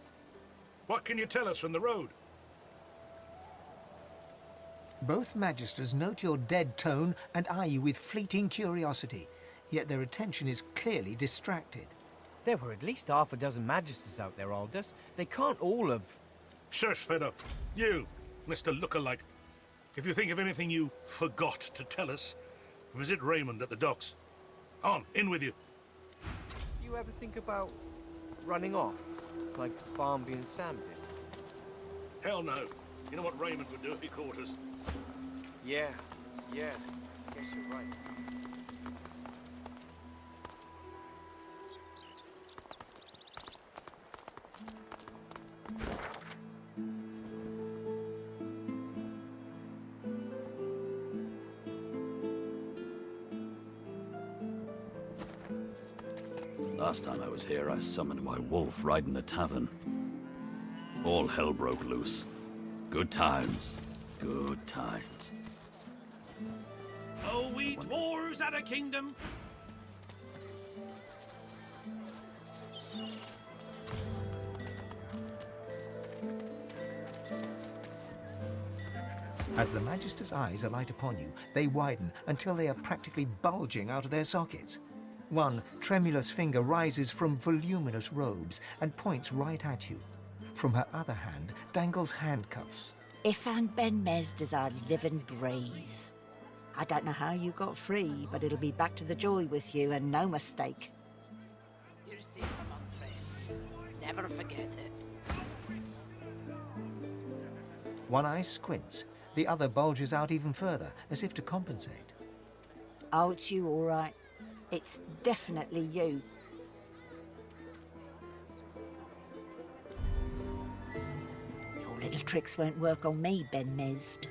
What can you tell us from the road? Both Magisters note your dead tone and eye you with fleeting curiosity, yet their attention is clearly distracted. There were at least half a dozen Magisters out there, Aldous. They can't all have... Shush, Fedder. You, Mr. Lookalike. If you think of anything you forgot to tell us, visit Raymond at the docks. On, in with you. You ever think about running off, like Barnby and Sam did? Hell no. You know what Raymond would do if he caught us? Yeah. Guess you're right. Last time I was here, I summoned my wolf right in the tavern. All hell broke loose. Good times. Good times. Oh, we dwarves had a kingdom. As the Magister's eyes alight upon you, they widen until they are practically bulging out of their sockets. One tremulous finger rises from voluminous robes and points right at you. From her other hand dangles handcuffs. Ifan Ben Mezd is our living braze. I don't know how you got free, but it'll be back to the joy with you, and no mistake. You're safe among friends. Never forget it. One eye squints, the other bulges out even further, as if to compensate. Oh, it's you, all right. It's definitely you. Your little tricks won't work on me, Ben Mezd.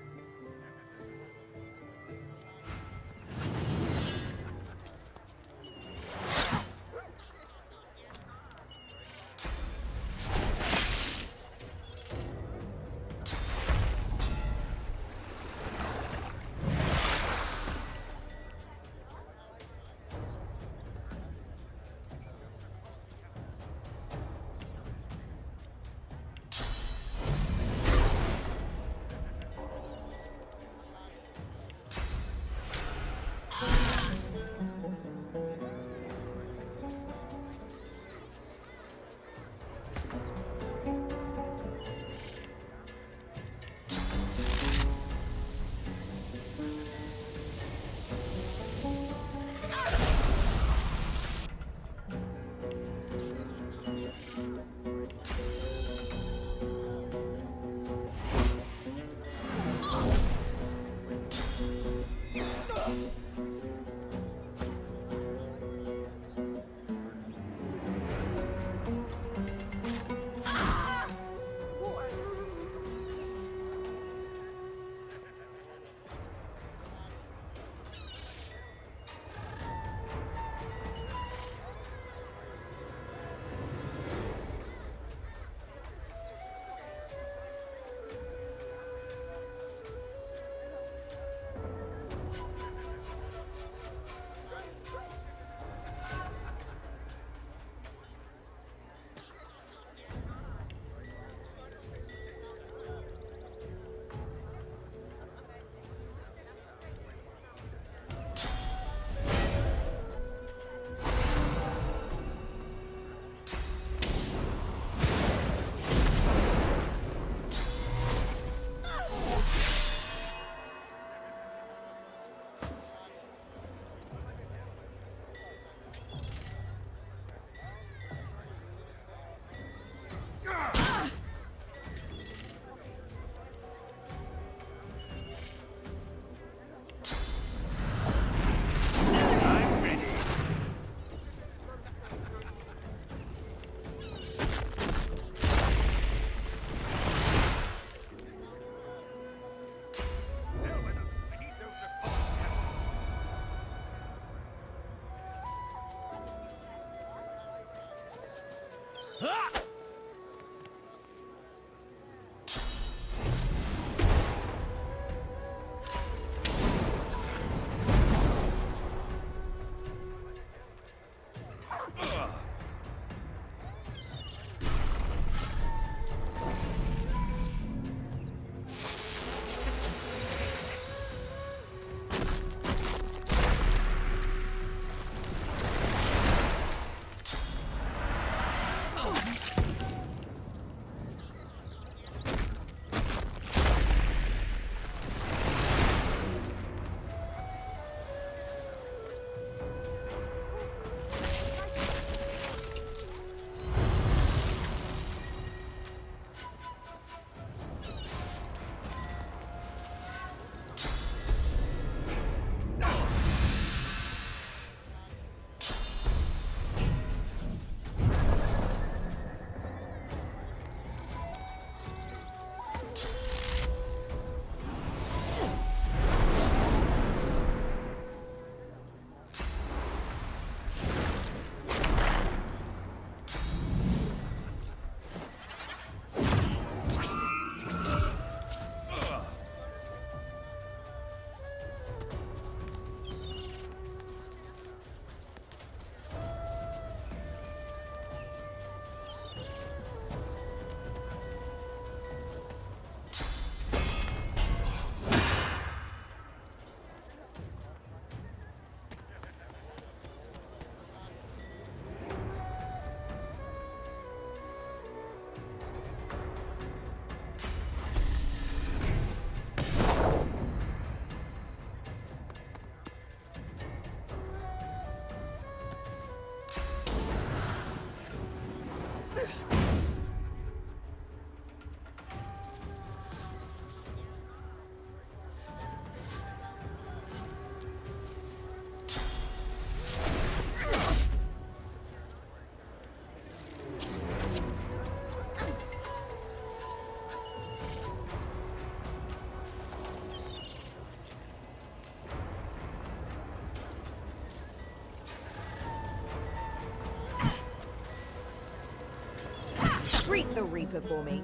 Greet the Reaper for me.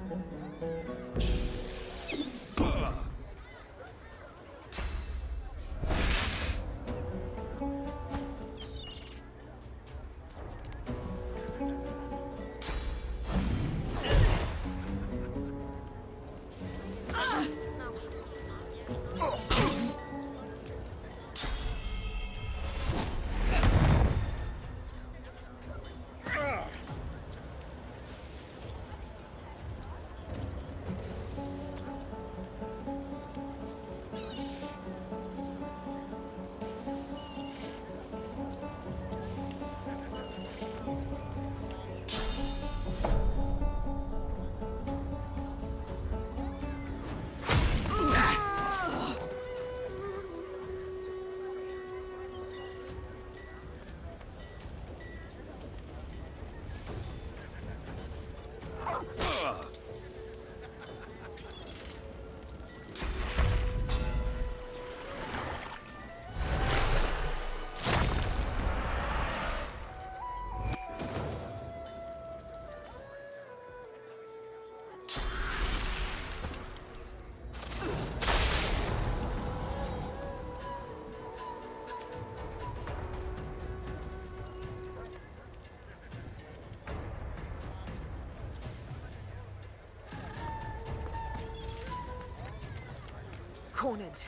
Cornered.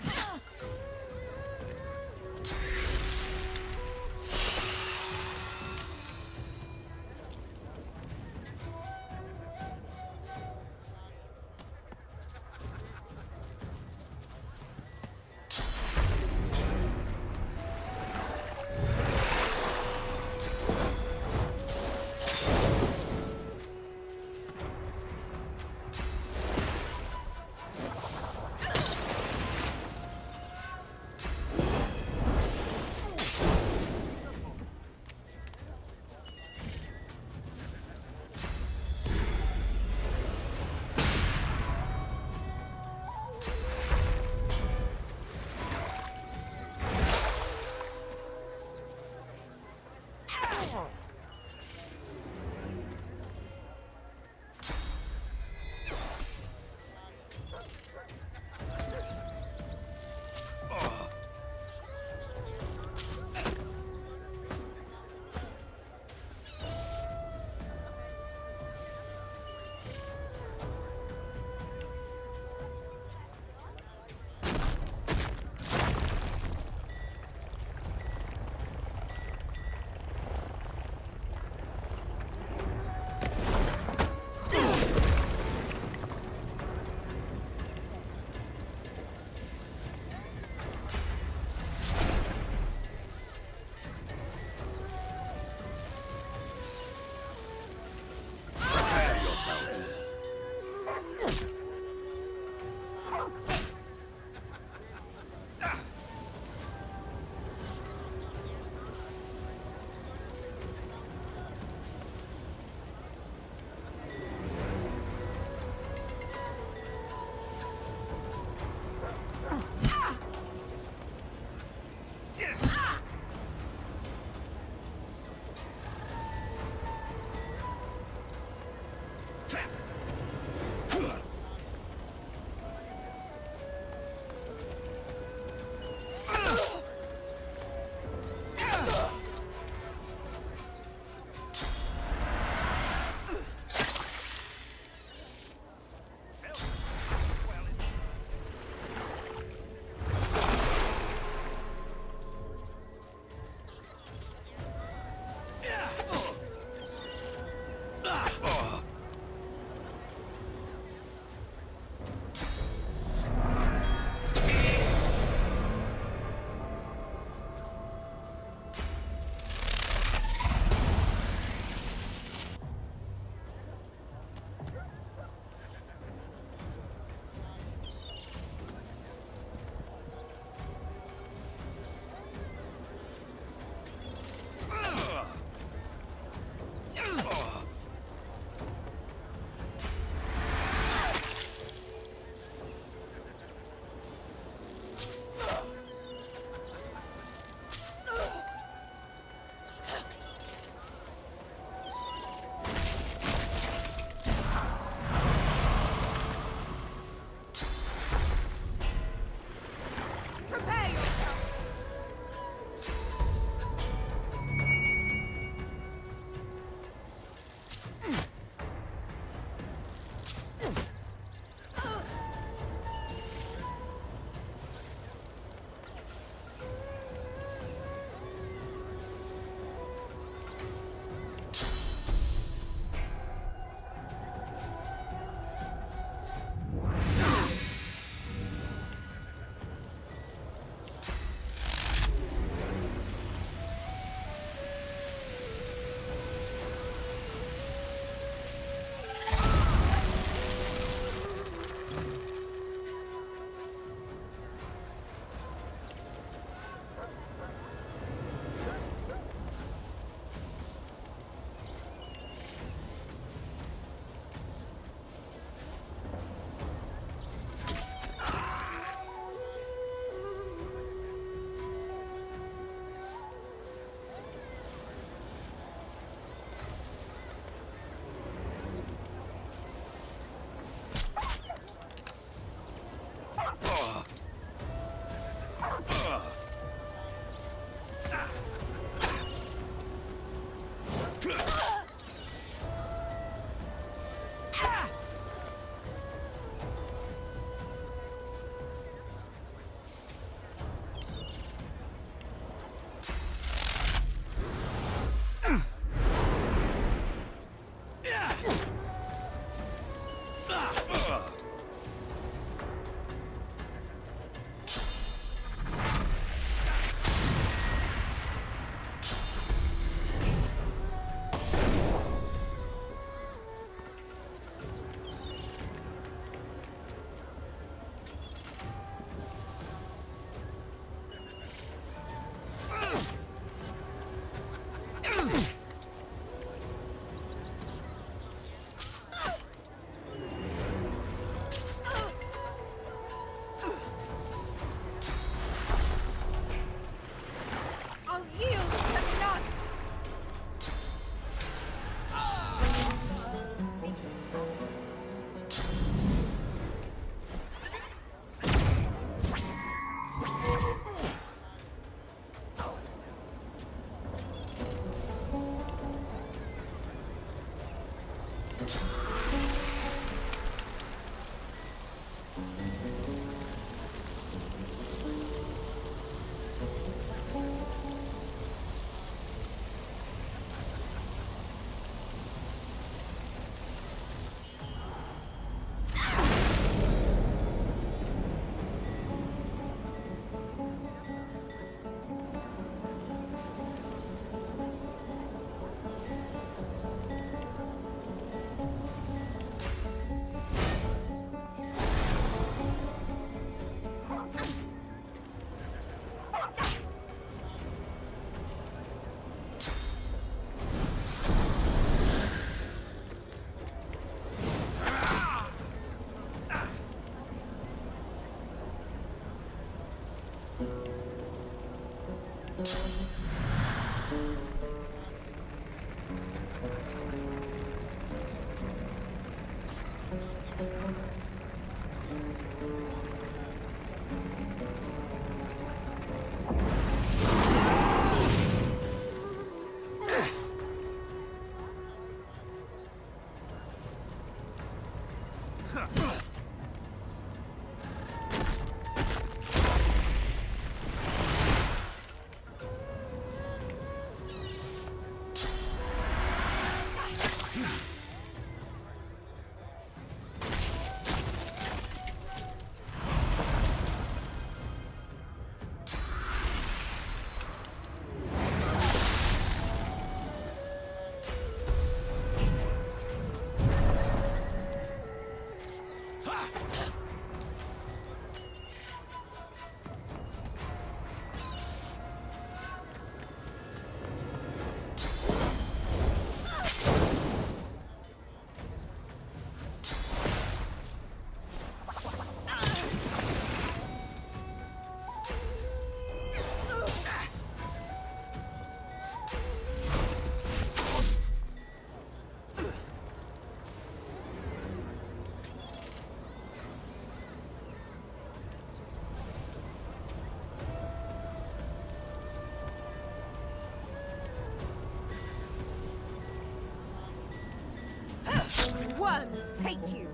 Worms take you!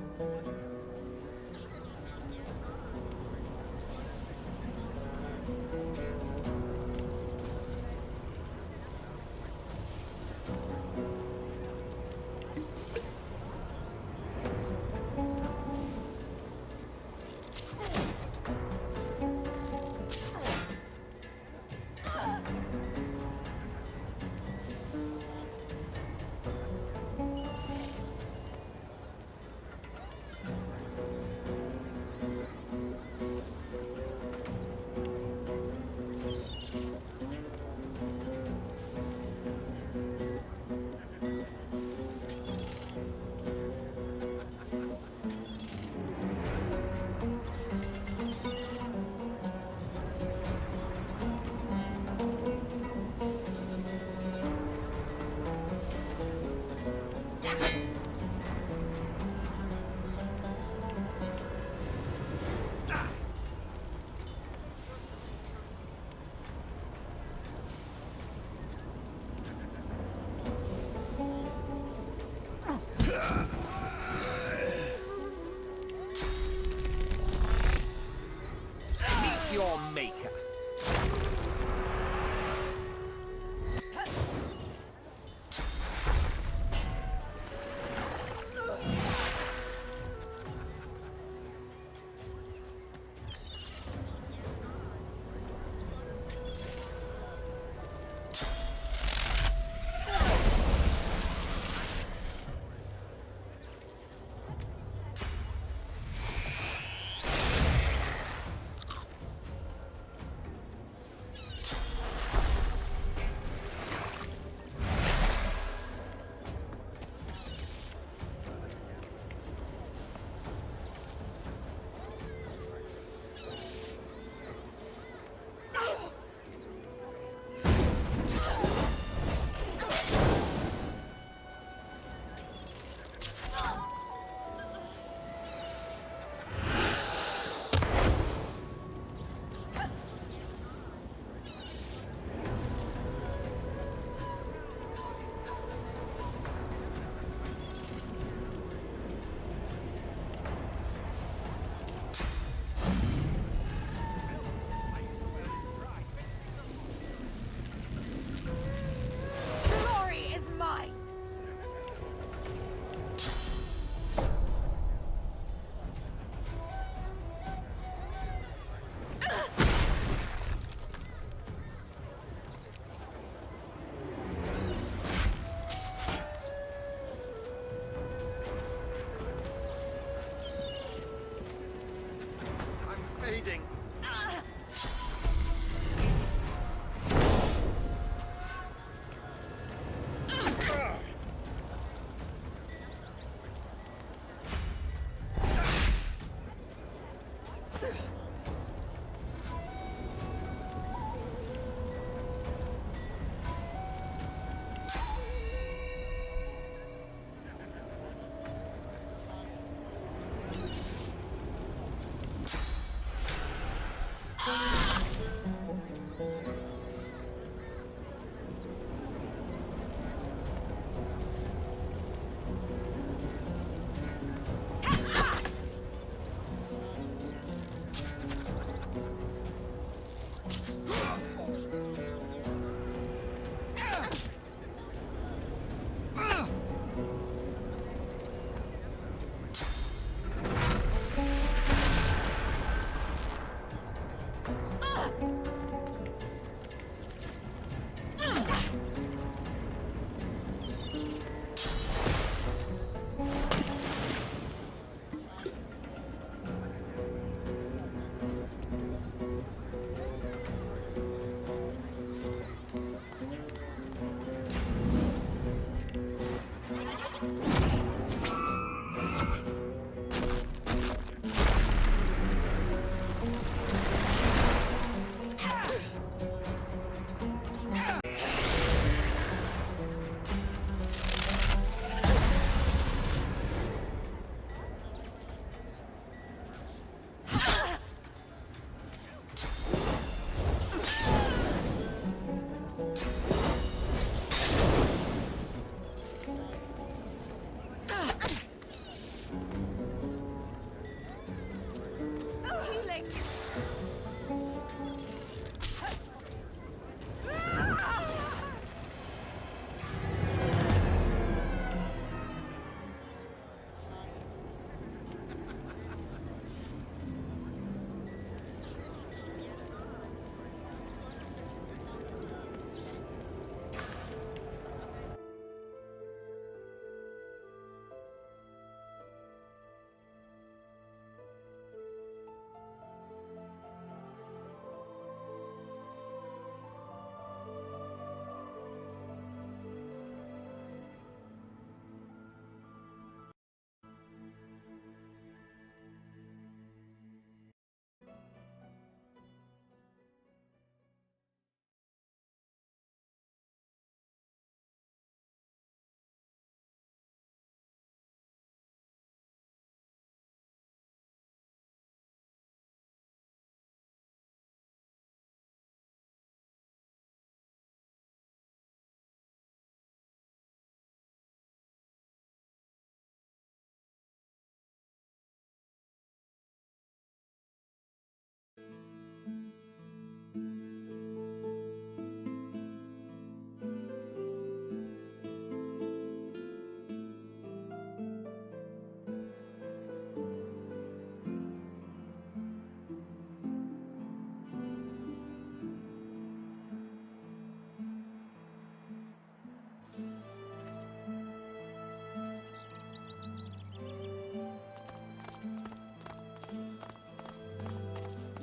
Your maker.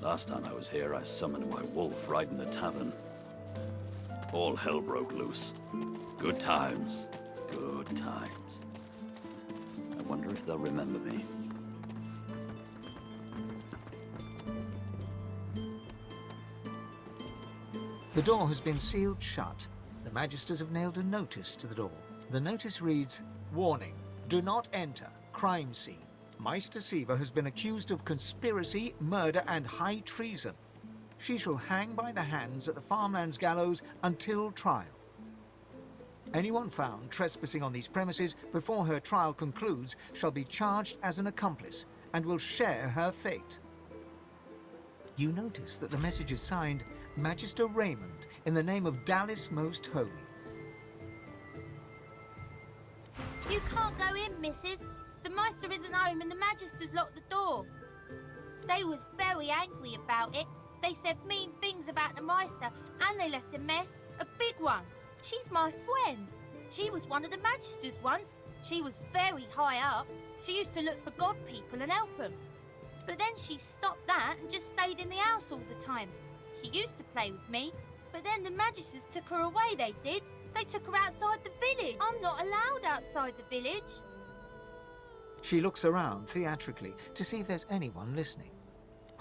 Last time I was here, I summoned my wolf right in the tavern. All hell broke loose. Good times. Good times. I wonder if they'll remember me. The door has been sealed shut. The Magisters have nailed a notice to the door. The notice reads, "Warning, do not enter. Crime scene. Meister Siva has been accused of conspiracy, murder and high treason. She shall hang by the hands at the farmlands gallows until trial. Anyone found trespassing on these premises before her trial concludes shall be charged as an accomplice and will share her fate." You notice that the message is signed Magister Raymond in the name of Dallas Most Holy. You can't go in, missus. The Meister isn't home and the Magisters locked the door. They was very angry about it. They said mean things about the Meister and they left a mess, a big one. She's my friend. She was one of the Magisters once. She was very high up. She used to look for God people and help them. But then she stopped that and just stayed in the house all the time. She used to play with me, but then the Magisters took her away, they did. They took her outside the village. I'm not allowed outside the village. She looks around theatrically to see if there's anyone listening.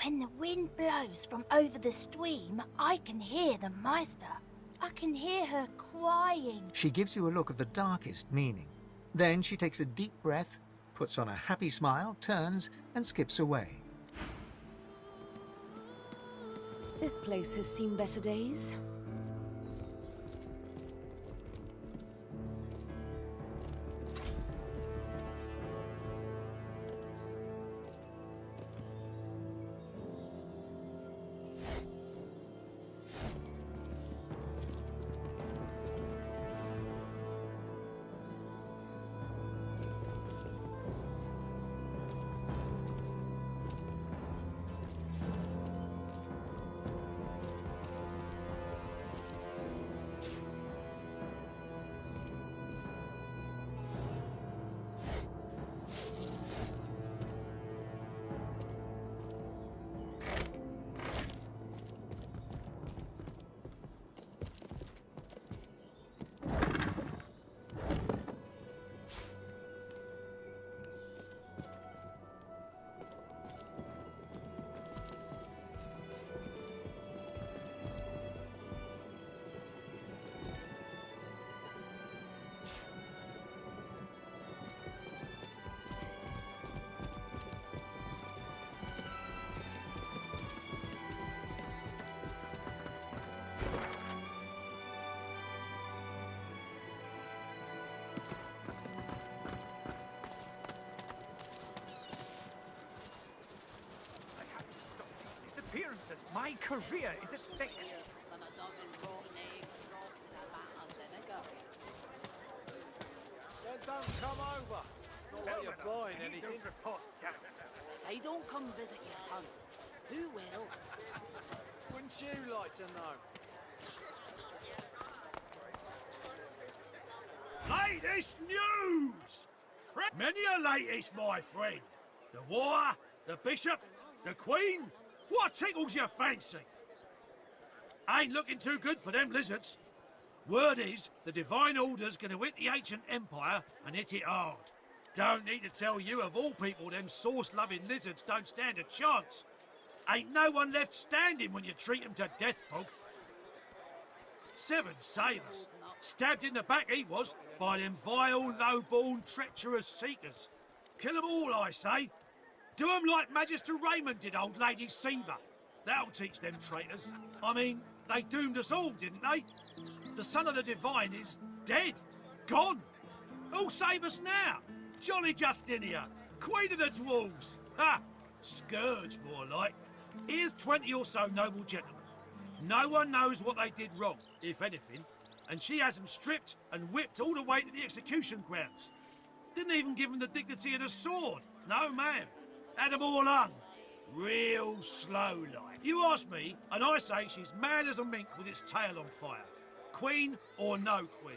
When the wind blows from over the stream, I can hear the Meister. I can hear her crying. She gives you a look of the darkest meaning. Then she takes a deep breath, puts on a happy smile, turns and skips away. This place has seen better days. My career is at stake. Then don't come over. Not like you're buying anything. They don't come visit your tongue. Who will? Wouldn't you like to know? Latest news! Many a latest, my friend. The war, the bishop, the queen. What tickles your fancy? Ain't looking too good for them lizards. Word is, the Divine Order's gonna hit the ancient empire and hit it hard. Don't need to tell you, of all people, them sauce-loving lizards don't stand a chance. Ain't no one left standing when you treat them to death, folk. 7 save us. Stabbed in the back he was, by them vile, low-born, treacherous seekers. Kill 'em all, I say. Do 'em like Magister Raymond did old Lady Siva. That'll teach them traitors. I mean, they doomed us all, didn't they? The son of the Divine is dead. Gone. Who'll save us now? Jolly Justinia, Queen of the Dwarves. Ha! Scourge, more like. Here's 20 or so noble gentlemen. No one knows what they did wrong, if anything, and she has them stripped and whipped all the way to the execution grounds. Didn't even give them the dignity of a sword. No, ma'am. Had them all hung. Real slow like. You ask me, and I say she's mad as a mink with its tail on fire. Queen or no queen.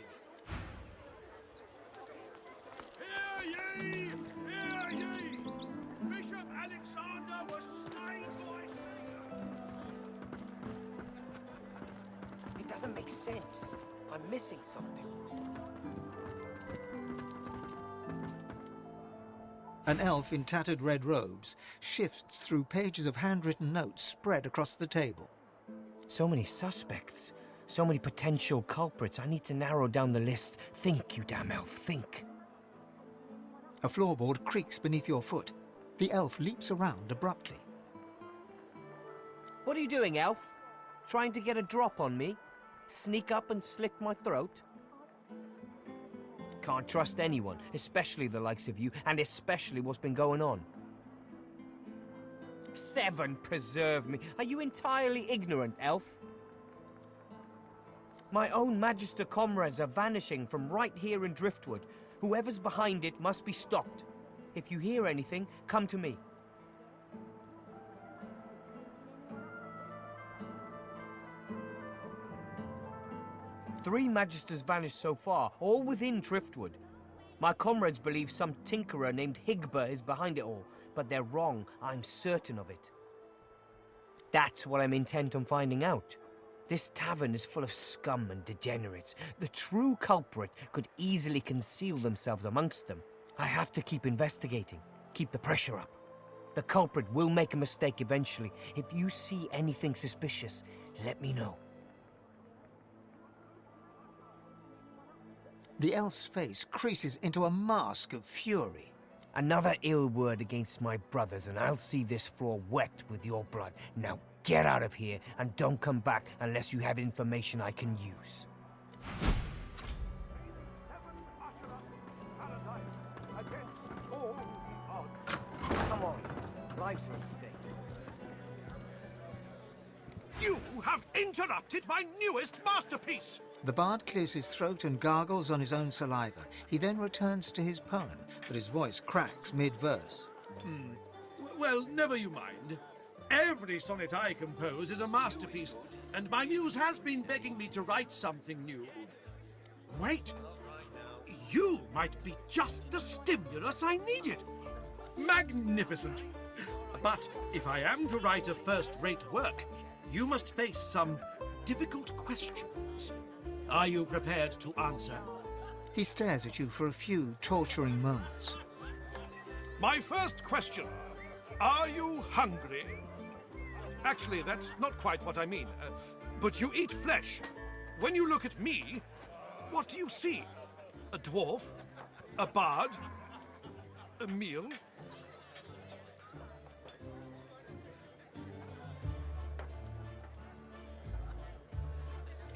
Hear ye! Hear ye! Bishop Alexander was slain by... doesn't make sense. I'm missing something. An elf in tattered red robes shifts through pages of handwritten notes spread across the table. So many suspects. So many potential culprits. I need to narrow down the list. Think, you damn elf, think. A floorboard creaks beneath your foot. The elf leaps around abruptly. What are you doing, elf? Trying to get a drop on me? Sneak up and slit my throat? Can't trust anyone, especially the likes of you, and especially what's been going on. 7, preserve me. Are you entirely ignorant, elf? My own Magister comrades are vanishing from right here in Driftwood. Whoever's behind it must be stopped. If you hear anything, come to me. Three Magisters vanished so far, all within Driftwood. My comrades believe some tinkerer named Higba is behind it all, but they're wrong. I'm certain of it. That's what I'm intent on finding out. This tavern is full of scum and degenerates. The true culprit could easily conceal themselves amongst them. I have to keep investigating, keep the pressure up. The culprit will make a mistake eventually. If you see anything suspicious, let me know. The elf's face creases into a mask of fury. Another ill word against my brothers, and I'll see this floor wet with your blood. Now get out of here, and don't come back unless you have information I can use. Come on, lives are at stake. You have interrupted my newest masterpiece! The bard clears his throat and gargles on his own saliva. He then returns to his poem, but his voice cracks mid-verse. Well, never you mind. Every sonnet I compose is a masterpiece, and my muse has been begging me to write something new. Wait! You might be just the stimulus I needed! Magnificent! But if I am to write a first-rate work, you must face some difficult questions. Are you prepared to answer? He stares at you for a few torturing moments. My first question. Are you hungry? Actually, that's not quite what I mean. But you eat flesh. When you look at me, what do you see? A dwarf? A bard? A meal?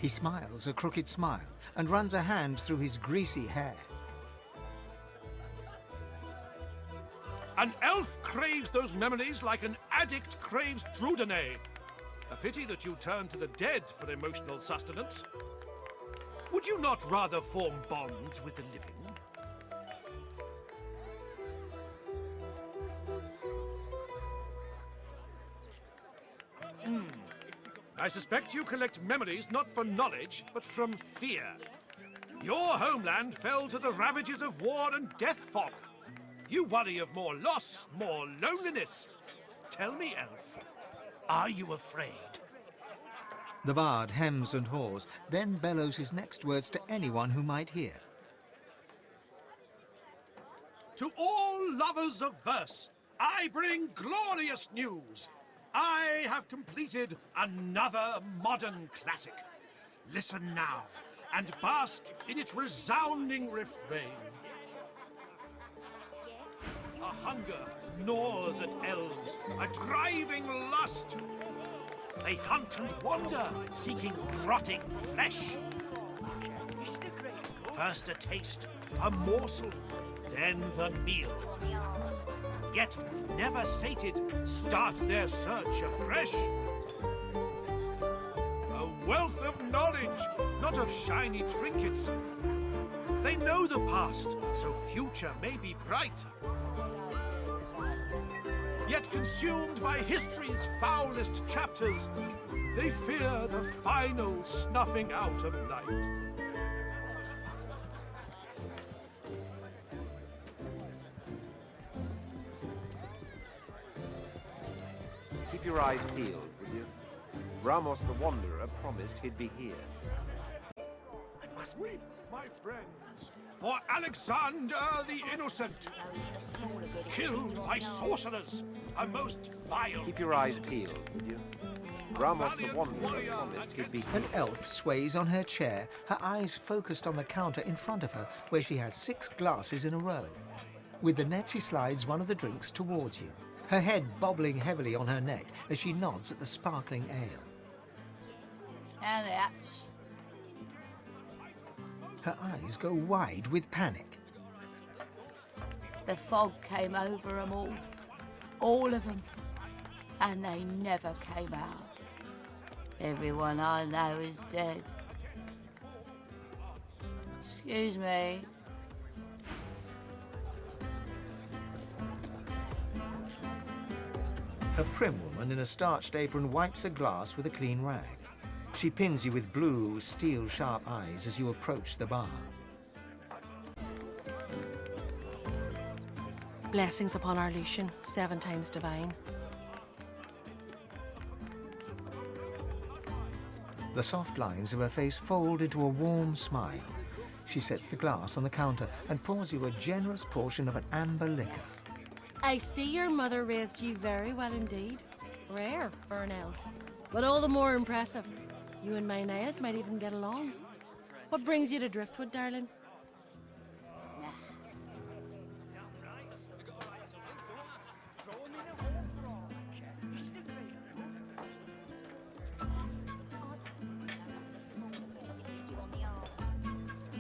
He smiles a crooked smile and runs a hand through his greasy hair. An elf craves those memories like an addict craves Drudanay. A pity that you turn to the dead for emotional sustenance. Would you not rather form bonds with the living? I suspect you collect memories not from knowledge, but from fear. Your homeland fell to the ravages of war and death fog. You worry of more loss, more loneliness. Tell me, elf, are you afraid? The bard hems and haws, then bellows his next words to anyone who might hear. To all lovers of verse, I bring glorious news. I have completed another modern classic. Listen now, and bask in its resounding refrain. A hunger gnaws at elves, a driving lust. They hunt and wander, seeking rotting flesh. First a taste, a morsel, then the meal. Yet, never sated, start their search afresh. A wealth of knowledge, not of shiny trinkets. They know the past, so future may be bright. Yet consumed by history's foulest chapters, they fear the final snuffing out of light. Keep your eyes peeled, will you? Ramos the Wanderer promised he'd be here. Weep, my friends, for Alexander the Innocent, killed by sorcerers, a most vile... Keep your eyes peeled, would you? Ramos the Wanderer promised he'd be... An elf sways on her chair, her eyes focused on the counter in front of her, where she has 6 glasses in a row. With the net, she slides one of the drinks towards you, her head bobbling heavily on her neck as she nods at the sparkling ale. And that's... Her eyes go wide with panic. The fog came over them all of them, and they never came out. Everyone I know is dead. Excuse me. A prim woman in a starched apron wipes a glass with a clean rag. She pins you with blue, steel-sharp eyes as you approach the bar. Blessings upon our Lucian, 7 times divine. The soft lines of her face fold into a warm smile. She sets the glass on the counter and pours you a generous portion of an amber liquor. I see your mother raised you very well indeed. Rare for an elf, but all the more impressive. You and my Niles might even get along. What brings you to Driftwood, darling?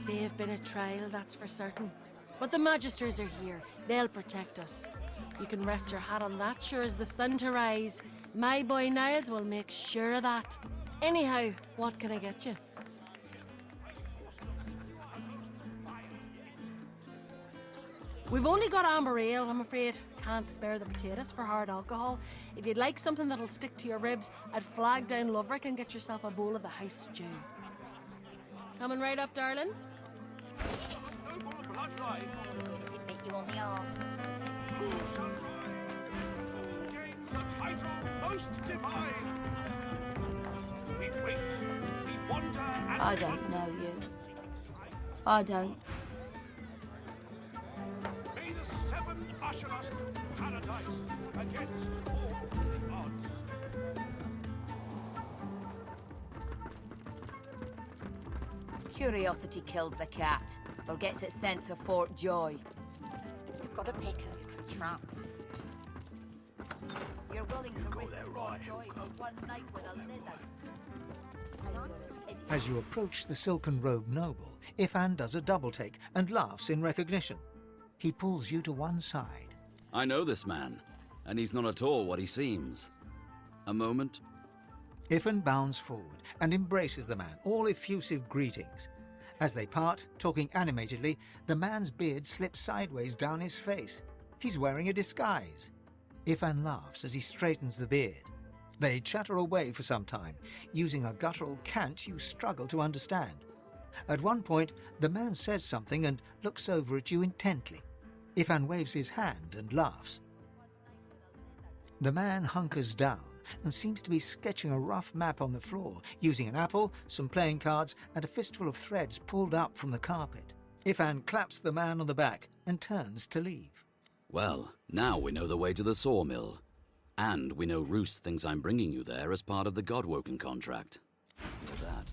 They've been a trial, that's for certain. But the Magisters are here. They'll protect us. You can rest your hat on that, sure as the sun to rise. My boy Niles will make sure of that. Anyhow, what can I get you? We've only got amber ale, I'm afraid. Can't spare the potatoes for hard alcohol. If you'd like something that'll stick to your ribs, I'd flag down Loverick and get yourself a bowl of the house stew. Coming right up, darling. Bit you on the arse. Who gains the title Most Divine? We wait, we wonder and... I don't know you. I don't. May the 7 usher us to paradise against all the odds. Curiosity kills the cat, or gets it sent to Fort Joy. You've got to pick a trust. You're willing to risk Fort Joy for one night with a lizard. As you approach the silken-robed noble, Ifan does a double-take and laughs in recognition. He pulls you to one side. I know this man, and he's not at all what he seems. A moment. Ifan bounds forward and embraces the man, all effusive greetings. As they part, talking animatedly, the man's beard slips sideways down his face. He's wearing a disguise. Ifan laughs as he straightens the beard. They chatter away for some time, using a guttural cant you struggle to understand. At one point, the man says something and looks over at you intently. Ifan waves his hand and laughs. The man hunkers down and seems to be sketching a rough map on the floor, using an apple, some playing cards, and a fistful of threads pulled up from the carpet. Ifan claps the man on the back and turns to leave. Well, now we know the way to the sawmill. And we know Roos thinks I'm bringing you there as part of the Godwoken contract. Hear that?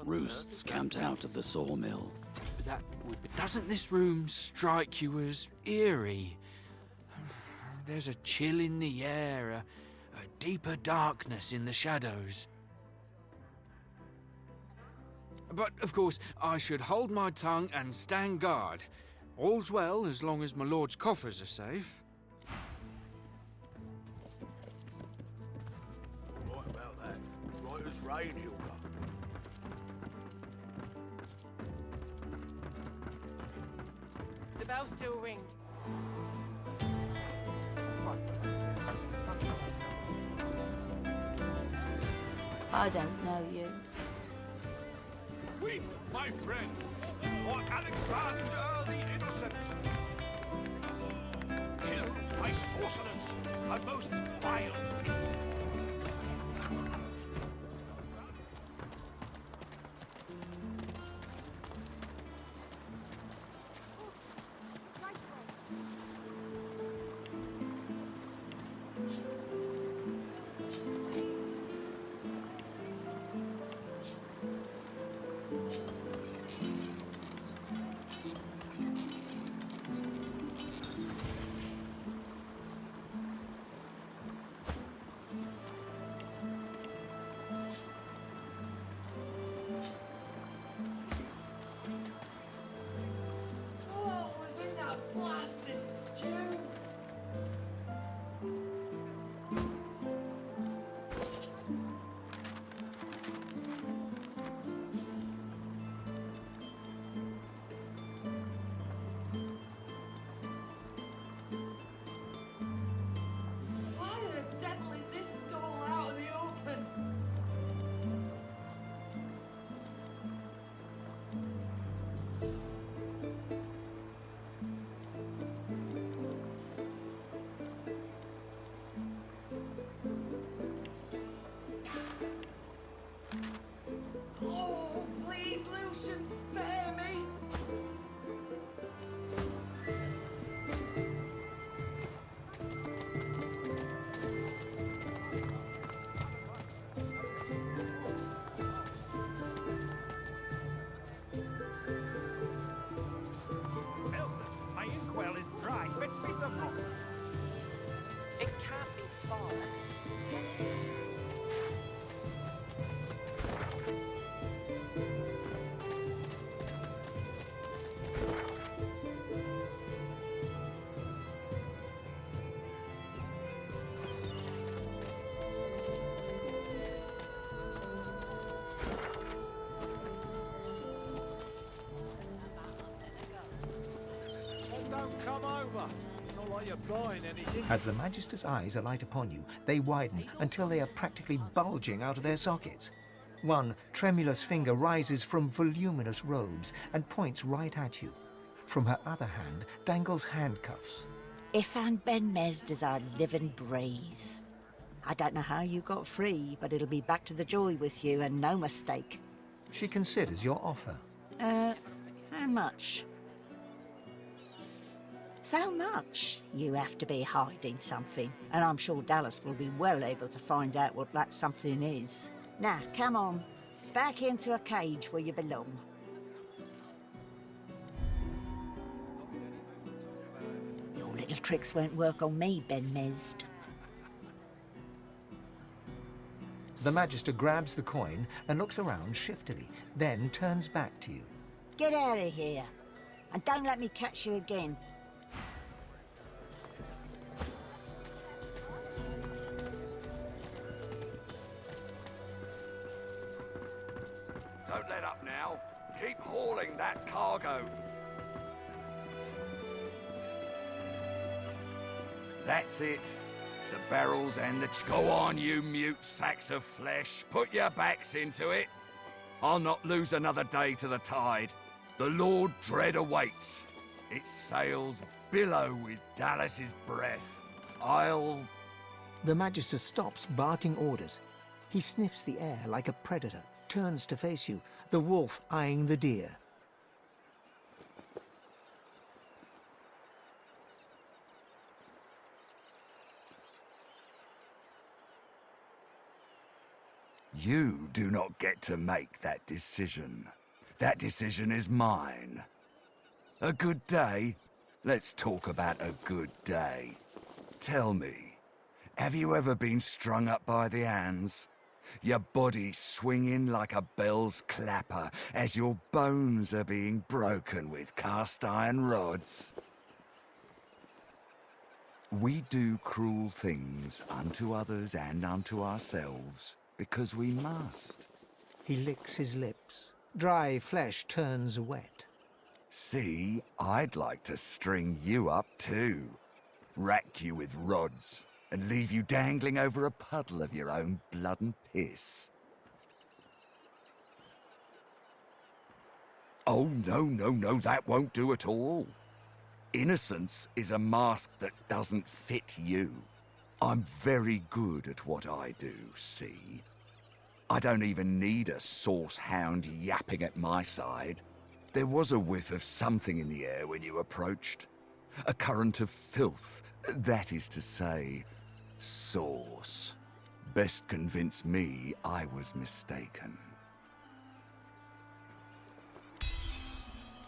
Roosts camped out at the sawmill. Doesn't this room strike you as eerie? There's a chill in the air, a deeper darkness in the shadows. But, of course, I should hold my tongue and stand guard. All's well as long as my lord's coffers are safe. Right about that. Right as rain, Hilda. The bell still rings. I don't know you. Weep, my friends, for Alexander the Innocent, killed by sorcerers, a most vile. Please, Lucian, spare me. My inkwell is dry. Fetch me some more. It can't be far. Don't come over. Not like you're buying anything. As the Magister's eyes alight upon you, they widen until they are practically bulging out of their sockets. One tremulous finger rises from voluminous robes and points right at you. From her other hand dangles handcuffs. Ifan Ben Mesd is our living breeze. I don't know how you got free, but it'll be back to the joy with you, and no mistake. She considers your offer. How much? So much? You have to be hiding something, and I'm sure Dallas will be well able to find out what that something is. Now, come on. Back into a cage where you belong. Your little tricks won't work on me, Ben Mesd. The Magister grabs the coin and looks around shiftily, then turns back to you. Get out of here, and don't let me catch you again. Don't let up now. Keep hauling that cargo. That's it. The barrels and the... Go on, you mute sacks of flesh. Put your backs into it. I'll not lose another day to the tide. The Lord Dread awaits. Its sails billow with Dallas's breath. I'll... The Magister stops barking orders. He sniffs the air like a predator, turns to face you, the wolf eyeing the deer. You do not get to make that decision. That decision is mine. A good day? Let's talk about a good day. Tell me, have you ever been strung up by the hands? Your body swinging like a bell's clapper as your bones are being broken with cast iron rods? We do cruel things unto others and unto ourselves because we must. He licks his lips. Dry flesh turns wet. See, I'd like to string you up too. Rack you with rods and leave you dangling over a puddle of your own blood and piss. Oh, no, that won't do at all. Innocence is a mask that doesn't fit you. I'm very good at what I do, see? I don't even need a sauce hound yapping at my side. There was a whiff of something in the air when you approached. A current of filth, that is to say, sauce. Best convince me I was mistaken.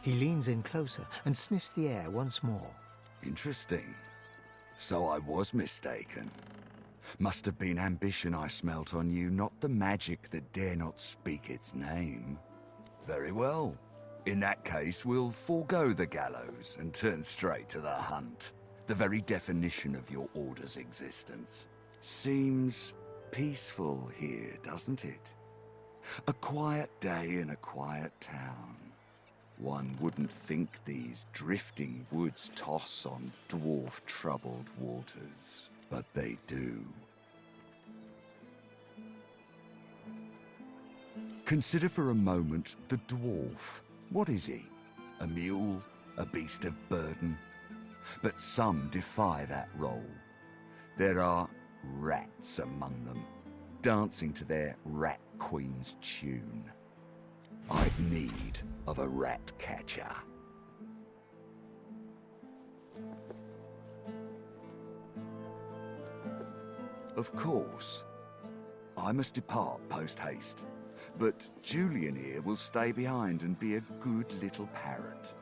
He leans in closer and sniffs the air once more. Interesting. So I was mistaken. Must have been ambition I smelt on you, not the magic that dare not speak its name. Very well. In that case, we'll forego the gallows and turn straight to the hunt. The very definition of your order's existence. Seems peaceful here, doesn't it? A quiet day in a quiet town. One wouldn't think these drifting woods toss on dwarf-troubled waters, but they do. Consider for a moment the dwarf. What is he? A mule? A beast of burden? But some defy that role. There are rats among them, dancing to their rat queen's tune. I've need of a rat catcher. Of course, I must depart post-haste, but Julian here will stay behind and be a good little parrot.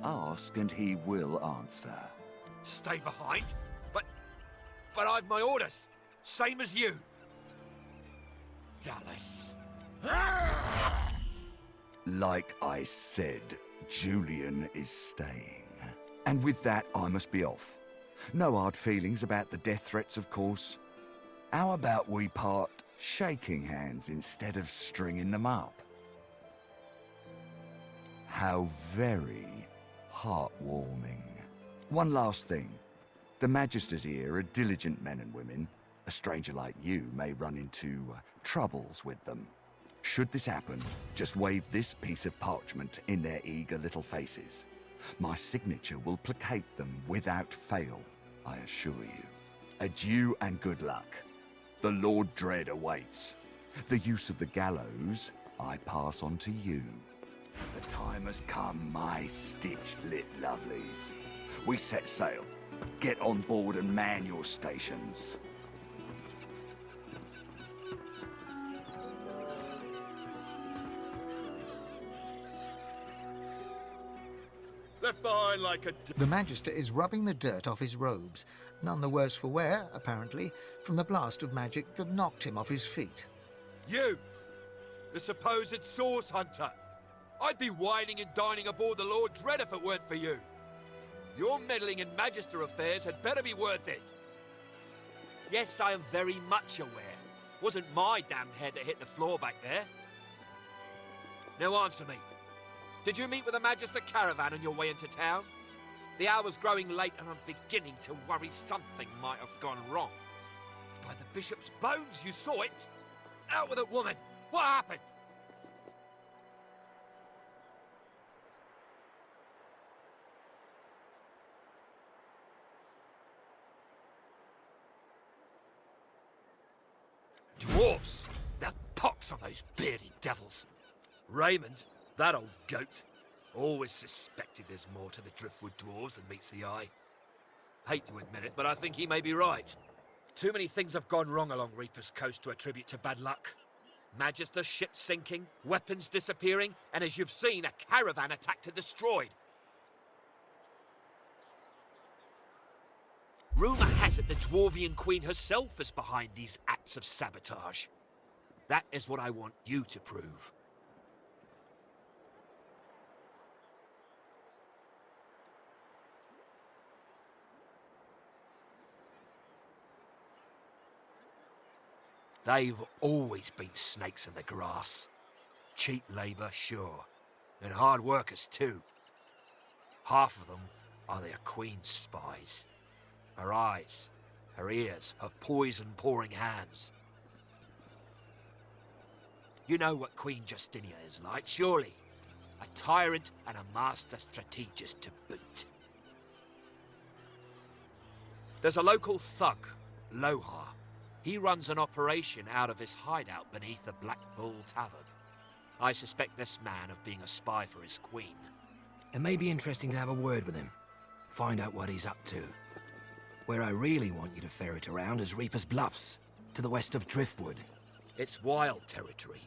Ask and he will answer. Stay behind? But I've my orders. Same as you. Dallas. Like I said, Julian is staying. And with that, I must be off. No hard feelings about the death threats, of course. How about we part shaking hands instead of stringing them up? How very heartwarming. One last thing. The Magisters here are diligent men and women. A stranger like you may run into troubles with them. Should this happen, just wave this piece of parchment in their eager little faces. My signature will placate them without fail, I assure you. Adieu and good luck. The Lord Dread awaits. The use of the gallows I pass on to you. The time has come, my stitched-lit lovelies. We set sail. Get on board and man your stations. Left behind like a... The Magister is rubbing the dirt off his robes, none the worse for wear, apparently, from the blast of magic that knocked him off his feet. You! The supposed source hunter! I'd be whining and dining aboard the Lord Dread if it weren't for you. Your meddling in Magister affairs had better be worth it. Yes, I am very much aware. Wasn't my damned head that hit the floor back there. Now answer me. Did you meet with a Magister caravan on your way into town? The hour's growing late and I'm beginning to worry something might have gone wrong. By the Bishop's bones, you saw it! Out with it, woman! What happened? Dwarves! Now pox on those bearded devils! Raymond, that old goat, always suspected there's more to the Driftwood dwarves than meets the eye. Hate to admit it, but I think he may be right. Too many things have gone wrong along Reaper's Coast to attribute to bad luck. Magister ships sinking, weapons disappearing, and as you've seen, a caravan attacked and destroyed. Rumour has it the Dwarvian Queen herself is behind these acts of sabotage. That is what I want you to prove. They've always been snakes in the grass. Cheap labour, sure, and hard workers too. Half of them are their queen's spies. Her eyes, her ears, her poison-pouring hands. You know what Queen Justinia is like, surely? A tyrant and a master strategist to boot. There's a local thug, Lohar. He runs an operation out of his hideout beneath the Black Bull Tavern. I suspect this man of being a spy for his queen. It may be interesting to have a word with him. Find out what he's up to. Where I really want you to ferret around is Reaper's Bluffs, to the west of Driftwood. It's wild territory,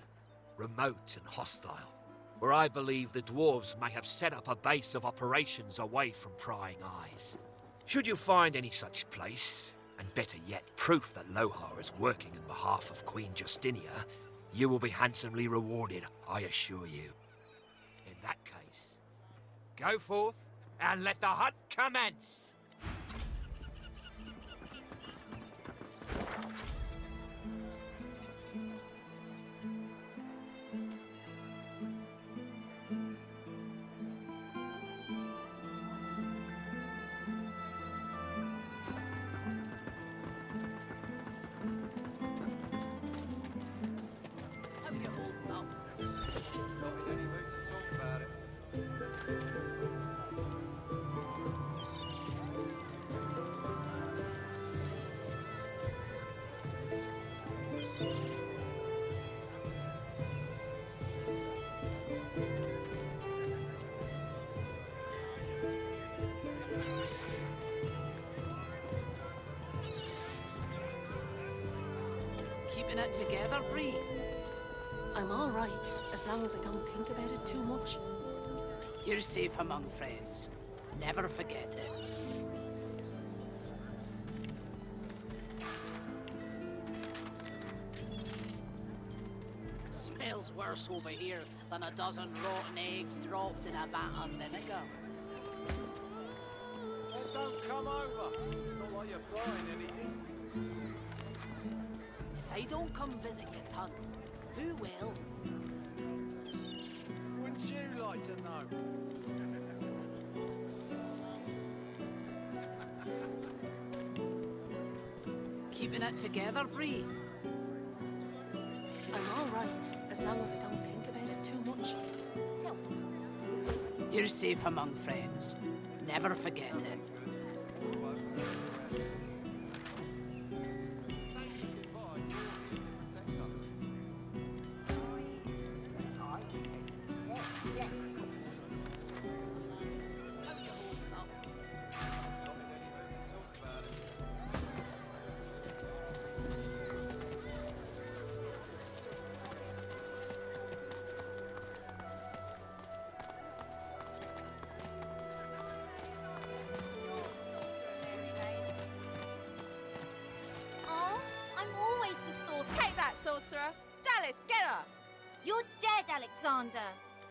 remote and hostile, where I believe the dwarves may have set up a base of operations away from prying eyes. Should you find any such place, and better yet, proof that Lohar is working on behalf of Queen Justinia, you will be handsomely rewarded, I assure you. In that case, go forth and let the hunt commence! Keeping it together, Bree? I'm all right, as long as I don't think about it too much. You're safe among friends. Never forget it. Smells worse over here than a dozen rotten eggs dropped in a vat of vinegar. Well, don't come over. Not like you're buying anything. If I don't come visit you, Ton, who will? Wouldn't you like to know? Keeping it together, Bree? I'm all right, as long as I don't think about it too much. You're safe among friends. Never forget it. Oh, I'm always the sort. Take that, sorcerer. Dallas, get her. You're dead, Alexander.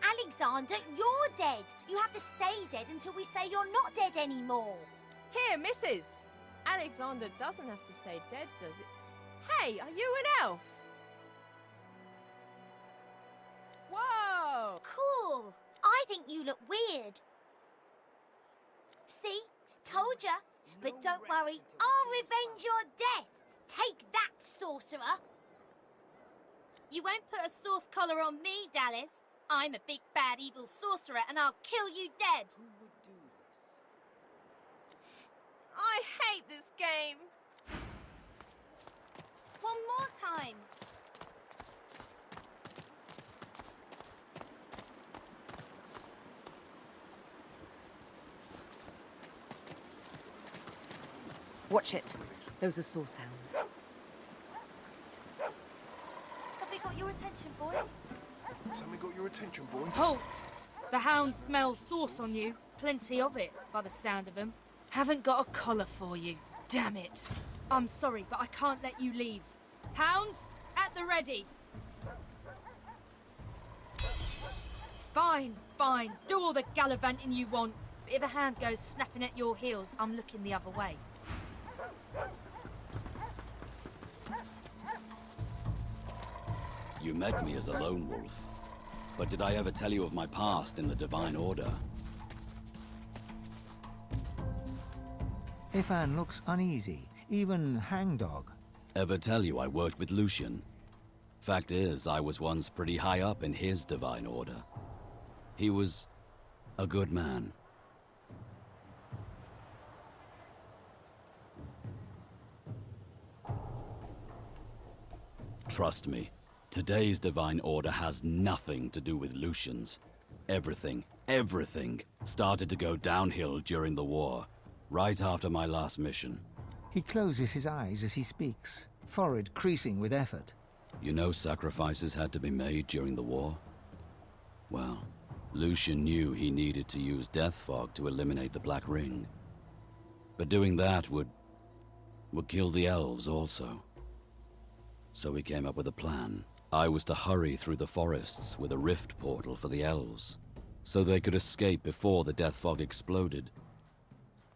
Alexander, you're dead. You have to stay dead until we say you're not dead anymore. Here, missus. Alexander doesn't have to stay dead, does it? Hey, are you an elf? Whoa! Cool. I think you look weird. See? Told ya. But don't worry, I'll revenge your death. Take that, sorcerer. You won't put a sauce collar on me, Dallas. I'm a big, bad, evil sorcerer, and I'll kill you dead. I hate this game. One more time. Watch it. Those are saw sounds. Something got your attention, boy? Something got your attention, boy? Halt! The hound smells sauce on you. Plenty of it, by the sound of 'em. Haven't got a collar for you. Damn it. I'm sorry, but I can't let you leave. Hounds, at the ready. Fine, fine. Do all the gallivanting you want. But if a hound goes snapping at your heels, I'm looking the other way. You met me as a lone wolf. But did I ever tell you of my past in the Divine Order? Ifan looks uneasy, even hangdog. Ever tell you I worked with Lucian? Fact is, I was once pretty high up in his Divine Order. He was a good man. Trust me, today's Divine Order has nothing to do with Lucian's. Everything started to go downhill during the war, right after my last mission. He closes his eyes as he speaks, forehead creasing with effort. You know sacrifices had to be made during the war? Well, Lucian knew he needed to use death fog to eliminate the Black Ring. But doing that would kill the elves also. So he came up with a plan. I was to hurry through the forests with a rift portal for the elves, so they could escape before the death fog exploded.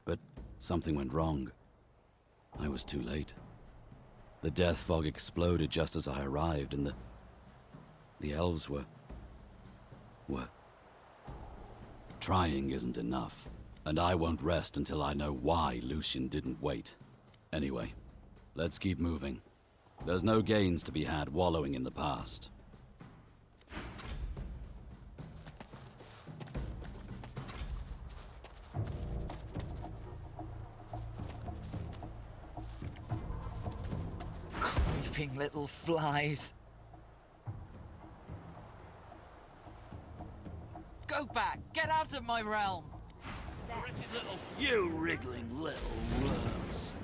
But something went wrong. I was too late. The death fog exploded just as I arrived, and the elves were... Trying isn't enough, and I won't rest until I know why Lucian didn't wait. Anyway, let's keep moving. There's no gains to be had wallowing in the past. Creeping little flies. Go back! Get out of my realm! You wriggling little worms.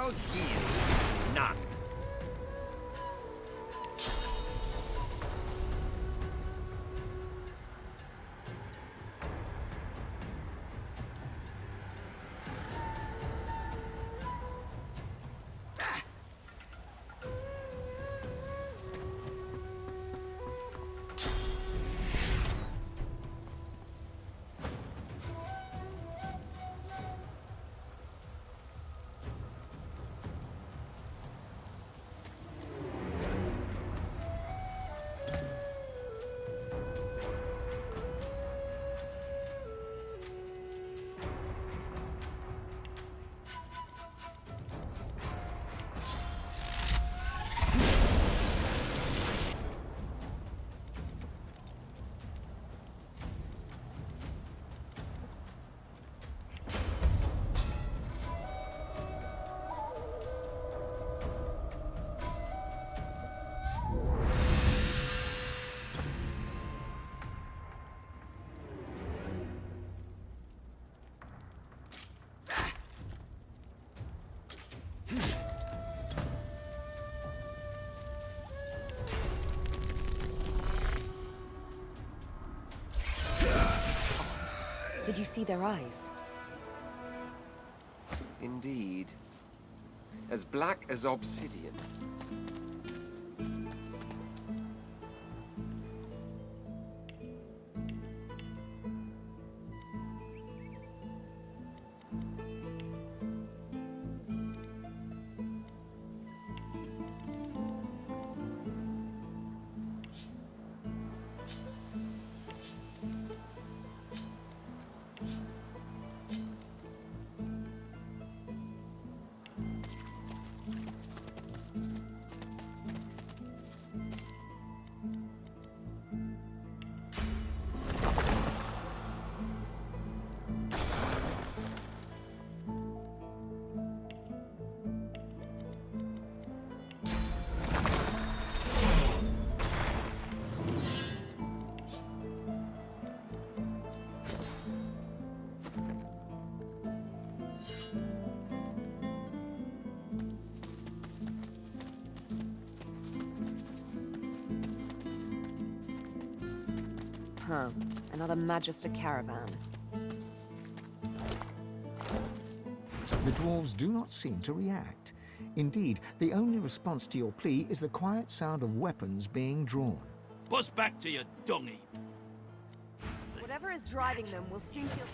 I'll yield none. Did you see their eyes? Indeed. As black as obsidian. Huh. Another Magister caravan. The dwarves do not seem to react. Indeed, the only response to your plea is the quiet sound of weapons being drawn. Buzz back to your dung heap. Whatever is driving them will soon feel...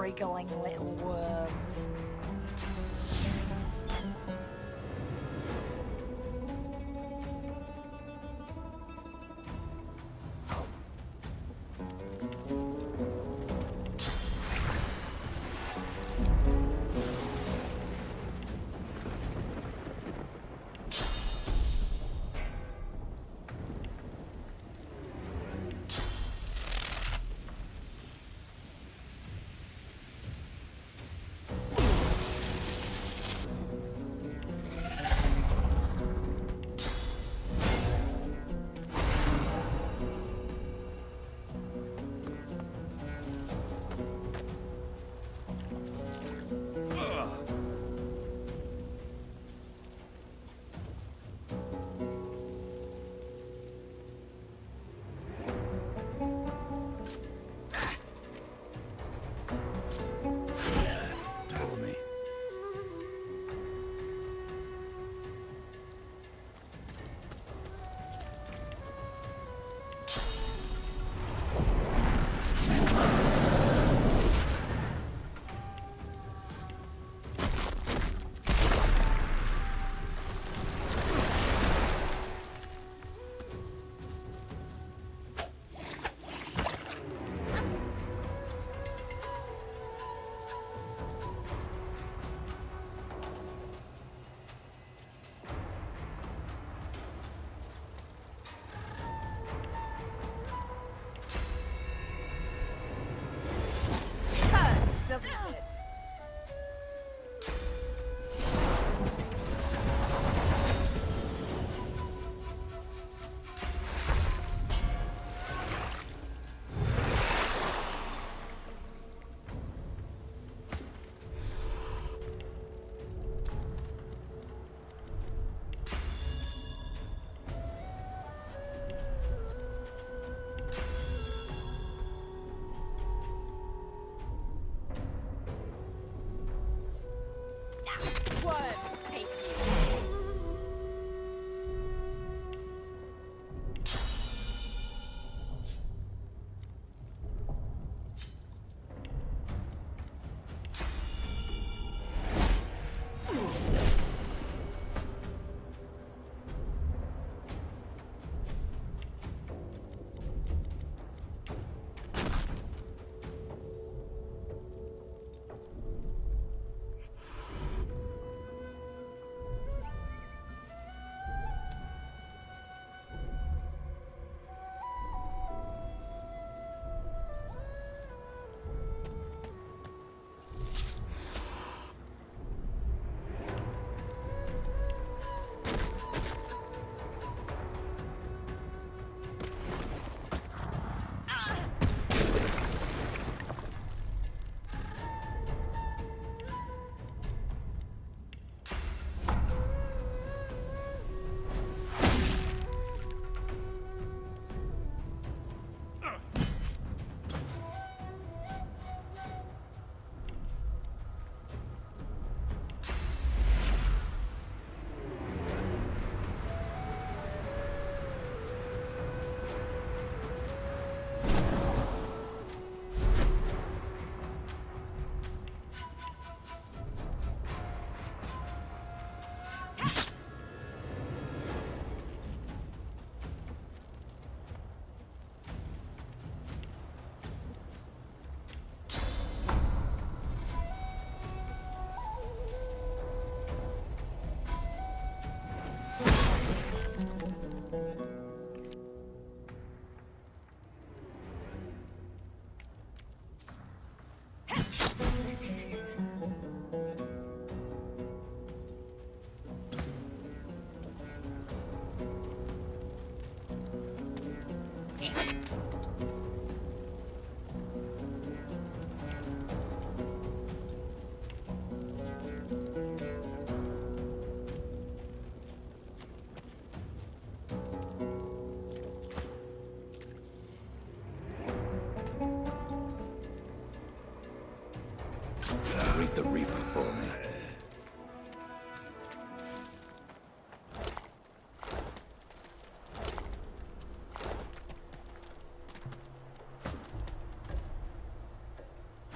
wriggling little worms.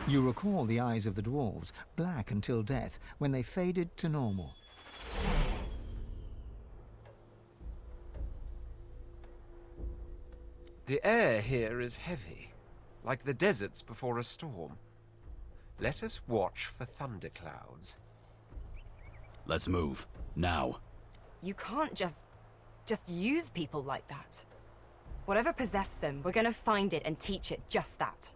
You recall the eyes of the dwarves, black until death, when they faded to normal. The air here is heavy, like the deserts before a storm. Let us watch for thunderclouds. Let's move. Now. You can't just use people like that. Whatever possessed them, we're gonna find it and teach it just that.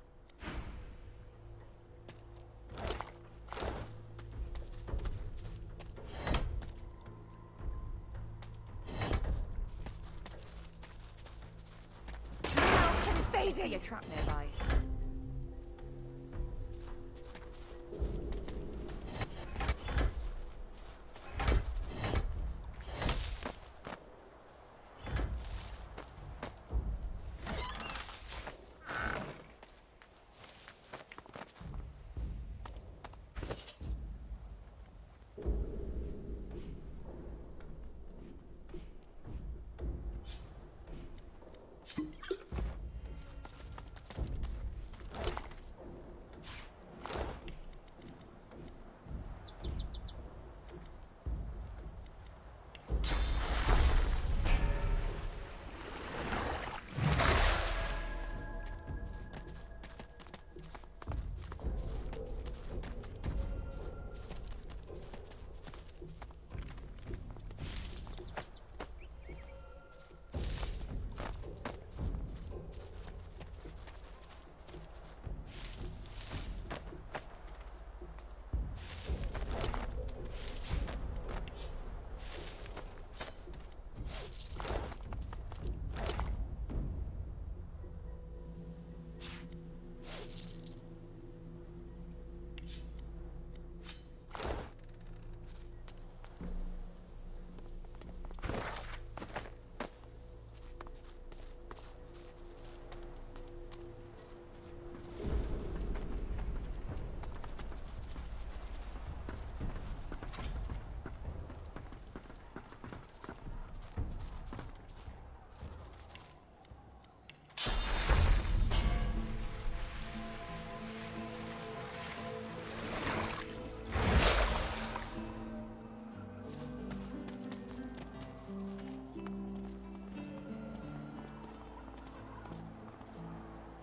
See a trap nearby.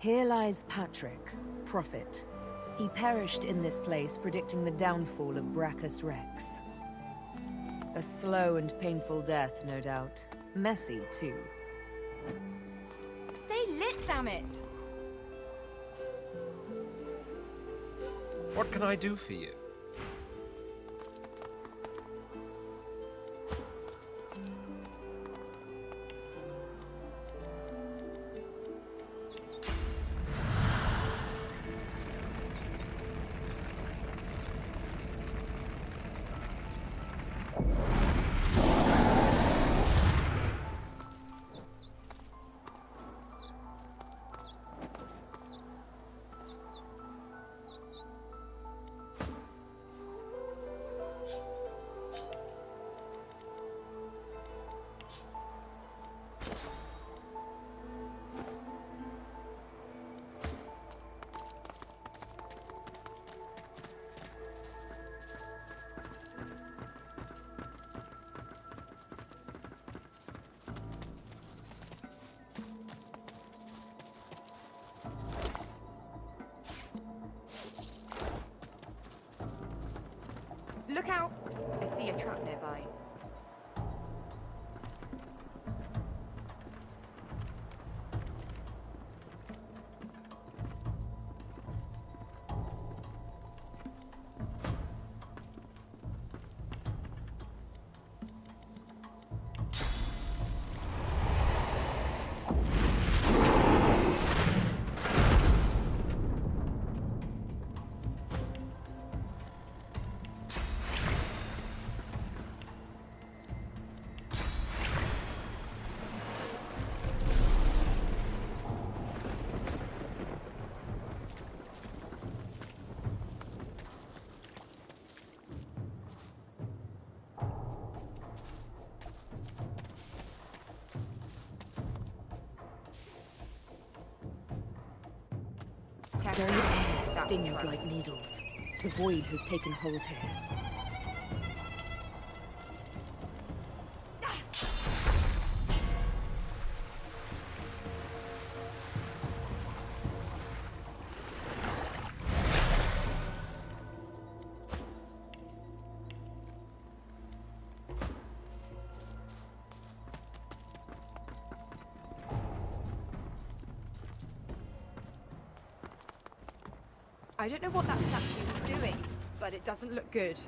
Here lies Patrick, prophet. He perished in this place, predicting the downfall of Brachus Rex. A slow and painful death, no doubt. Messy, too. Stay lit, damn it! What can I do for you? Look out! I see a trap nearby. Very fast. stings like needles. The void has taken hold here. I don't know what that statue is doing, but it doesn't look good.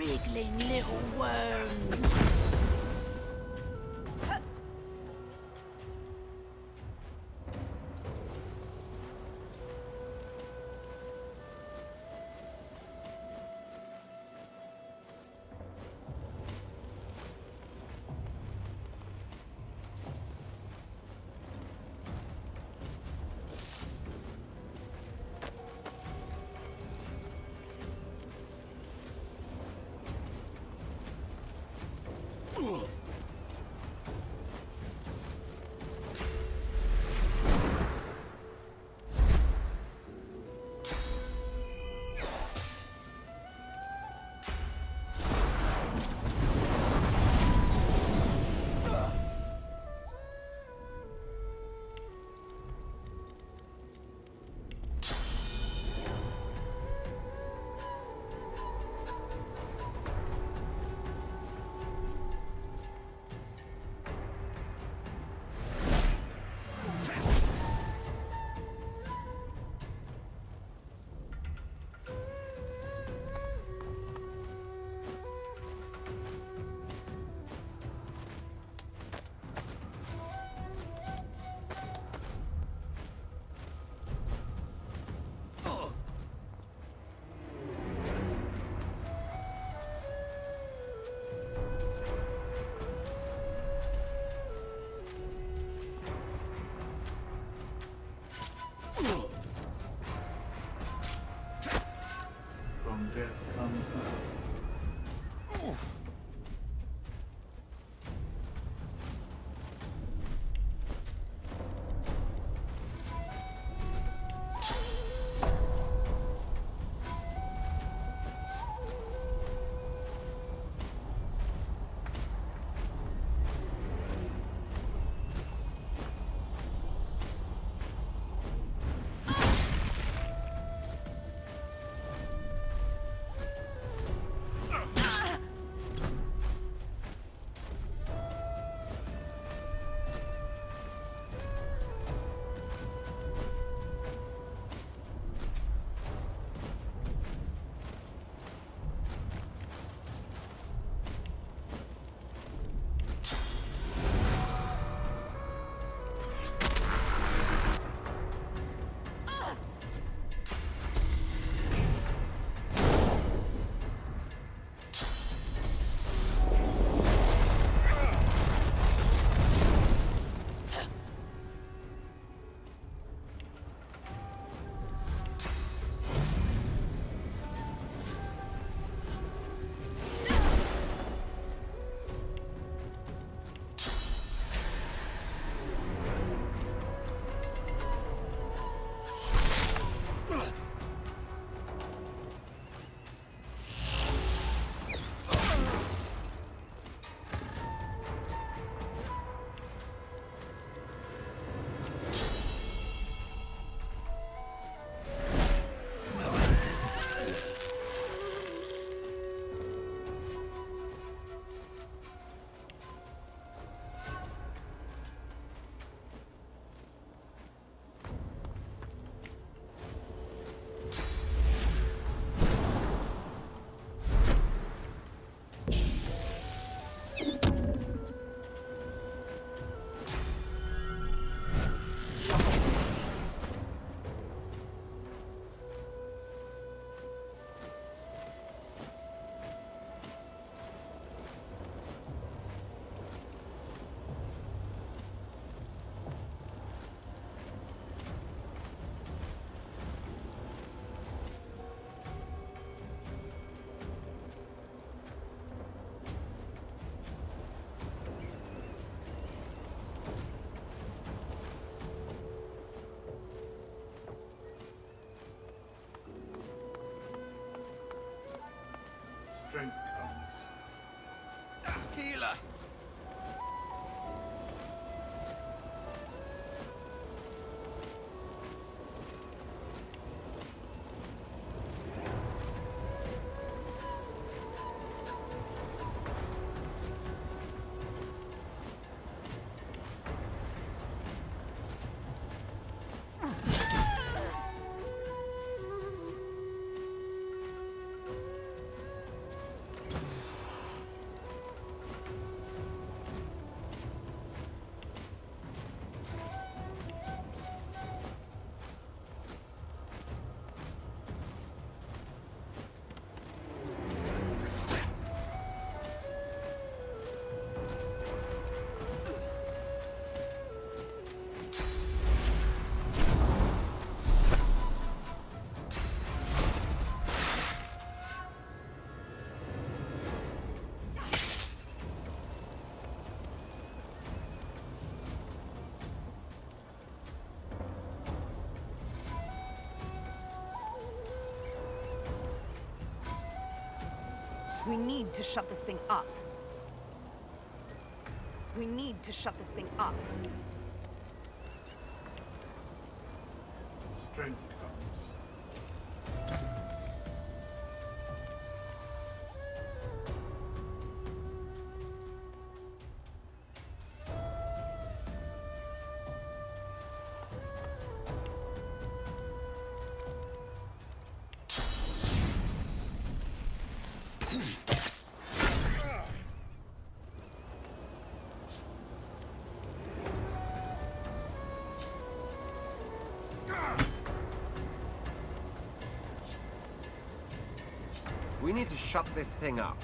wriggling little worms. From death comes life. Strength comes. Healer! We need to shut this thing up. We need to shut this thing up. Strength comes. We need to shut this thing up.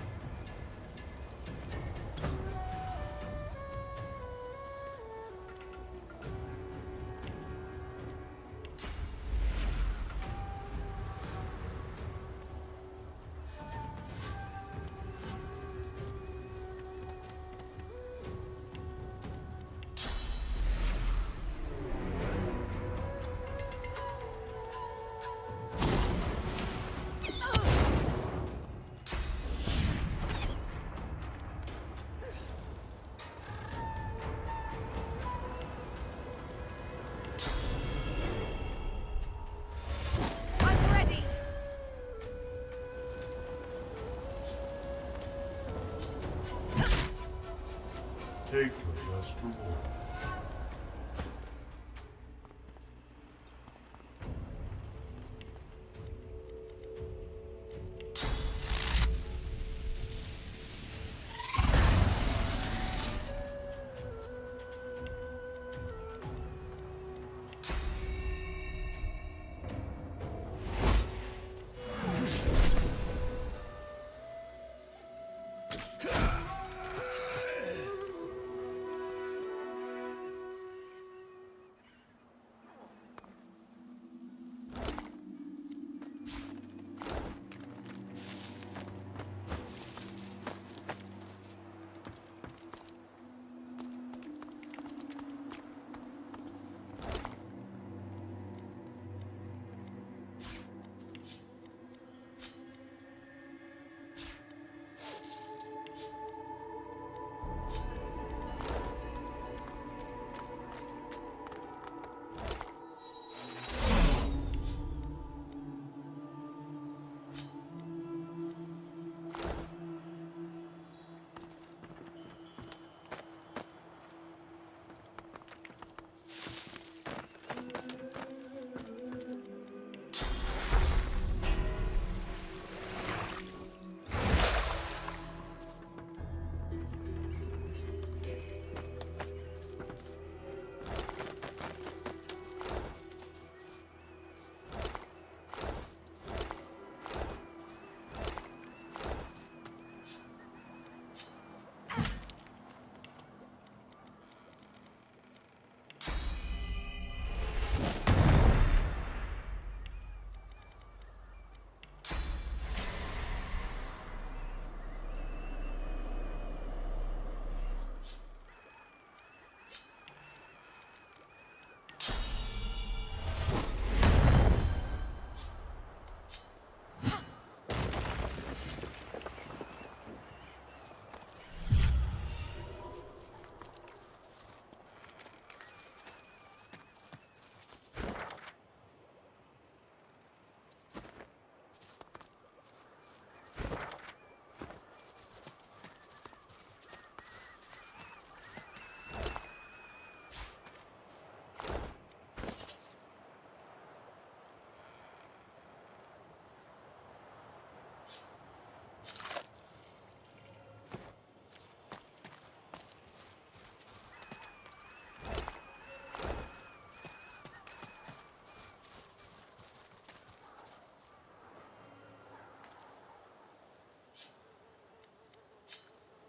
I'm ready! Take your last reward.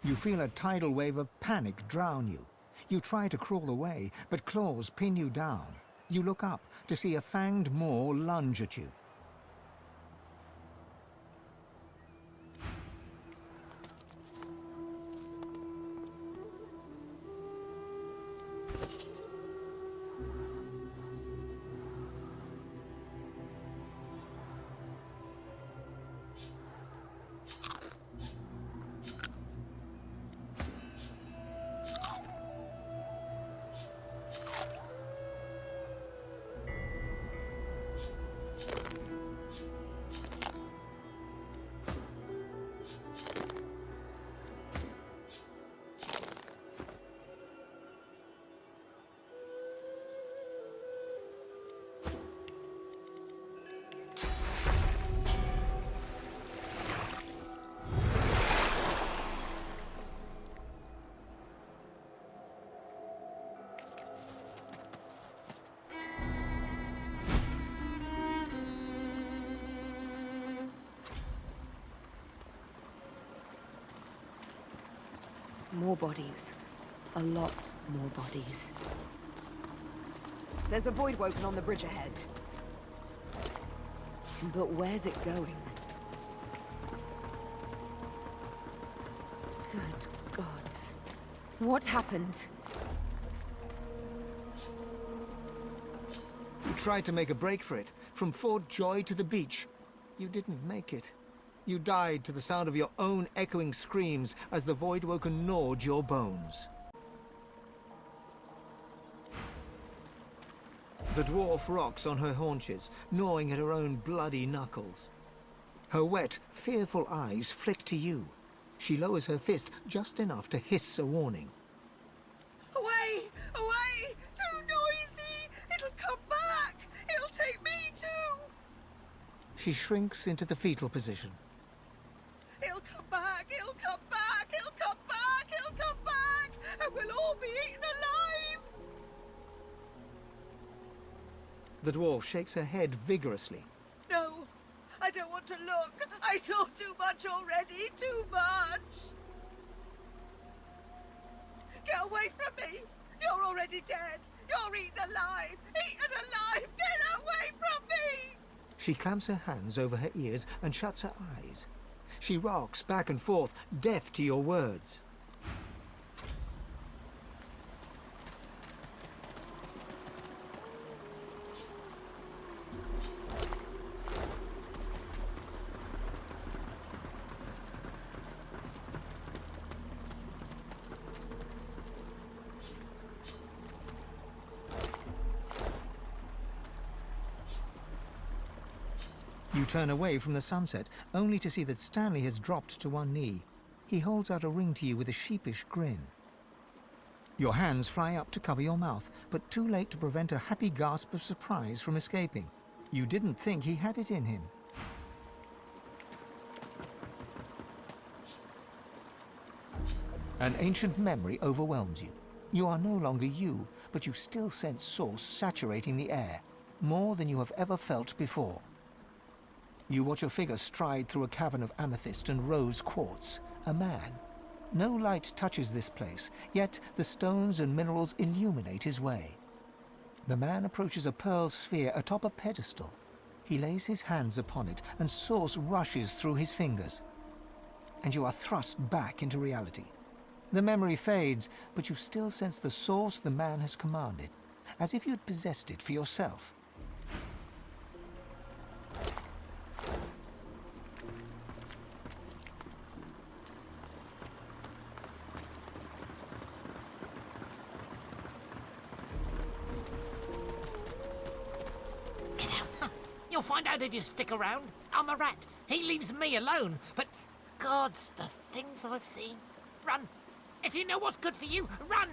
You feel a tidal wave of panic drown you. You try to crawl away, but claws pin you down. You look up to see a fanged maw lunge at you. More bodies. A lot more bodies. There's a void woken on the bridge ahead. But where's it going? Good gods. What happened? You tried to make a break for it, from Fort Joy to the beach. You didn't make it. You died to the sound of your own echoing screams as the void woken gnawed your bones. The dwarf rocks on her haunches, gnawing at her own bloody knuckles. Her wet, fearful eyes flick to you. She lowers her fist just enough to hiss a warning. Away! Away! Too noisy! It'll come back! It'll take me too! She shrinks into the fetal position. It'll come back! It'll come back! It'll come back! It'll come back! And we'll all be eaten alive! The dwarf shakes her head vigorously. No! I don't want to look! I saw too much already! Too much! Get away from me! You're already dead! You're eaten alive! Eaten alive! Get away from me! She clamps her hands over her ears and shuts her eyes. She rocks back and forth, deaf to your words. You turn away from the sunset, only to see that Stanley has dropped to one knee. He holds out a ring to you with a sheepish grin. Your hands fly up to cover your mouth, but too late to prevent a happy gasp of surprise from escaping. You didn't think he had it in him. An ancient memory overwhelms you. You are no longer you, but you still sense source saturating the air, more than you have ever felt before. You watch a figure stride through a cavern of amethyst and rose quartz. A man. No light touches this place, yet the stones and minerals illuminate his way. The man approaches a pearl sphere atop a pedestal. He lays his hands upon it, and source rushes through his fingers. And you are thrust back into reality. The memory fades, but you still sense the source the man has commanded, as if you'd possessed it for yourself. You'll find out if you stick around. I'm a rat. He leaves me alone. But, gods, the things I've seen. Run. If you know what's good for you, run.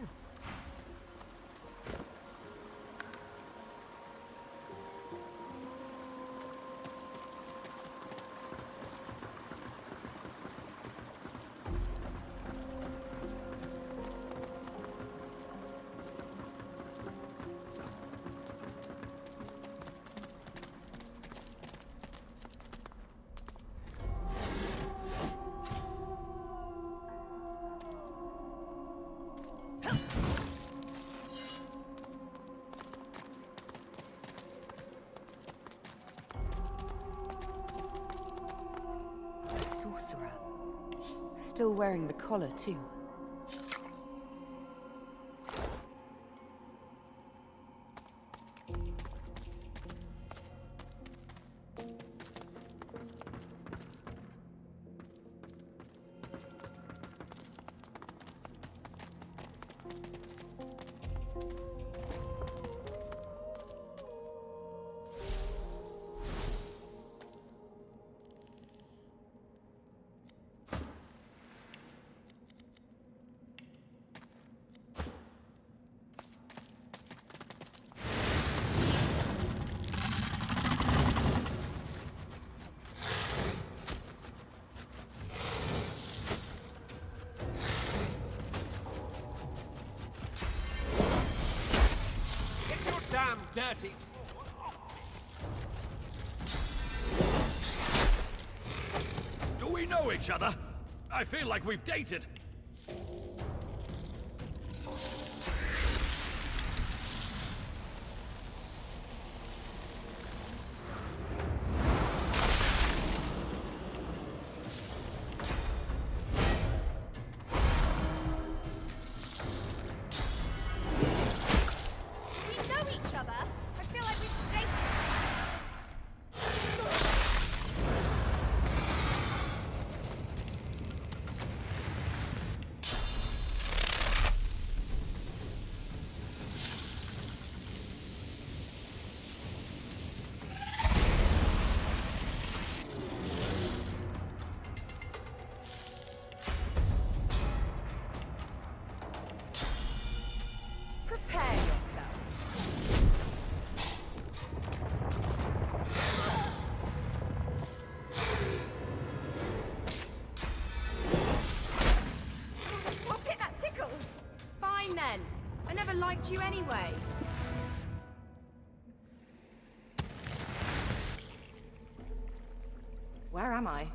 A sorcerer. Still wearing the collar, too. Damn dirty. Do we know each other? I feel like we've dated. liked you anyway. Where am I?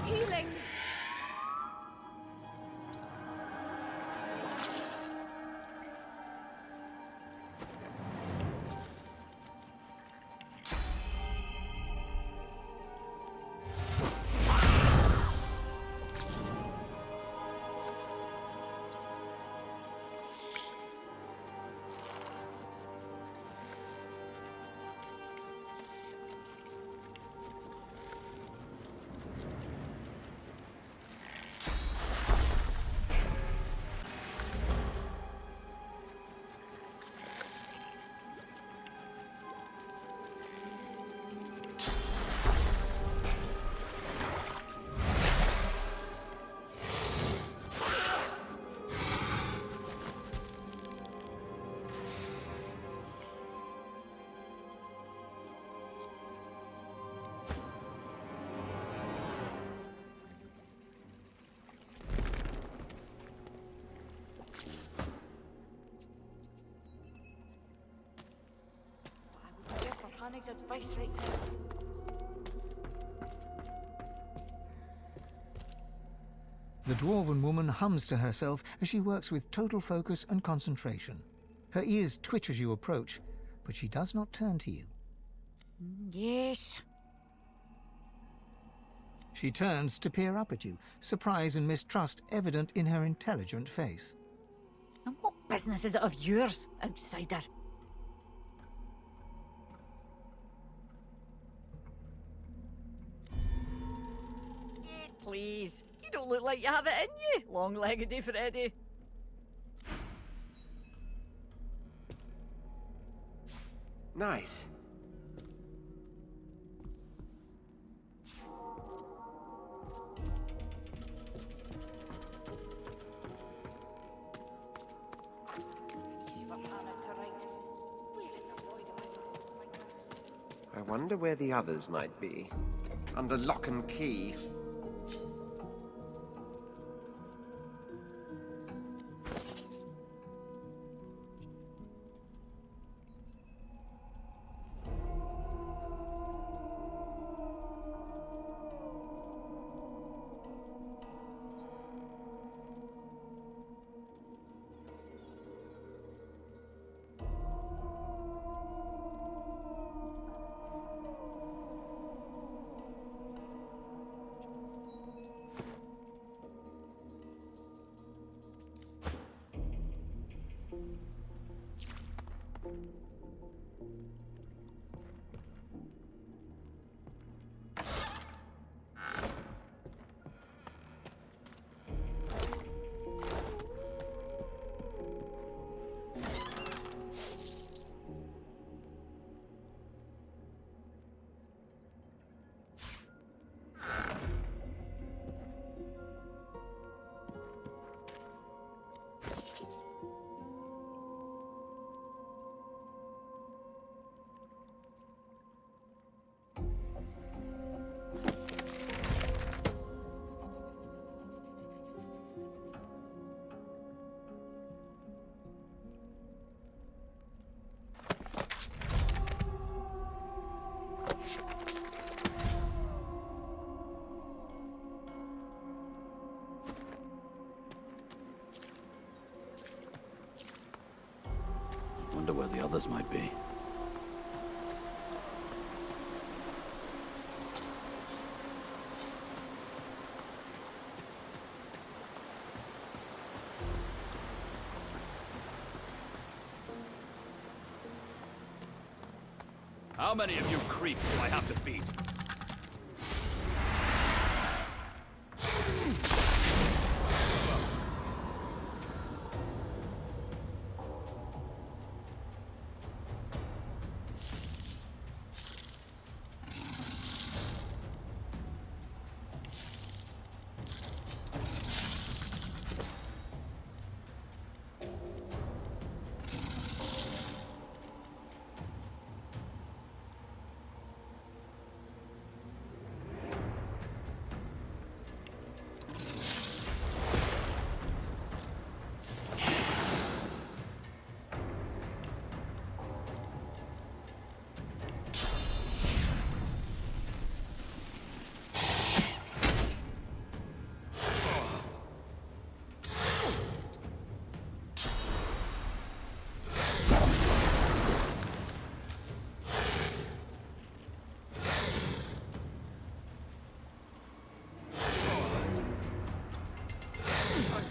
Healing! Hanig's advice right now. The dwarven woman hums to herself as she works with total focus and concentration. Her ears twitch as you approach, but she does not turn to you. Yes. She turns to peer up at you, surprise and mistrust evident in her intelligent face. And what business is it of yours, outsider? Please, you don't look like you have it in you, long-leggedy Freddy. Nice. I wonder where the others might be. Under lock and key. where the others might be. How many of you creeps do I have to beat?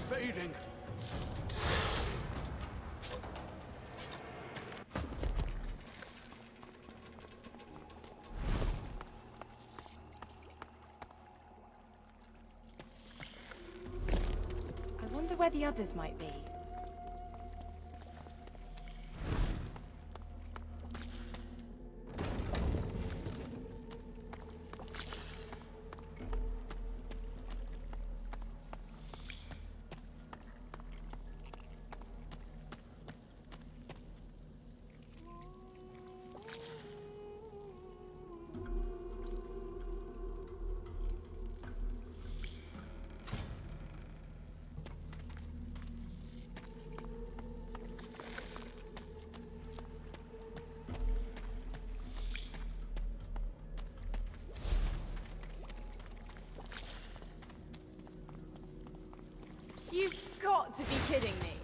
Fading. I wonder where the others might be. You've got to be kidding me.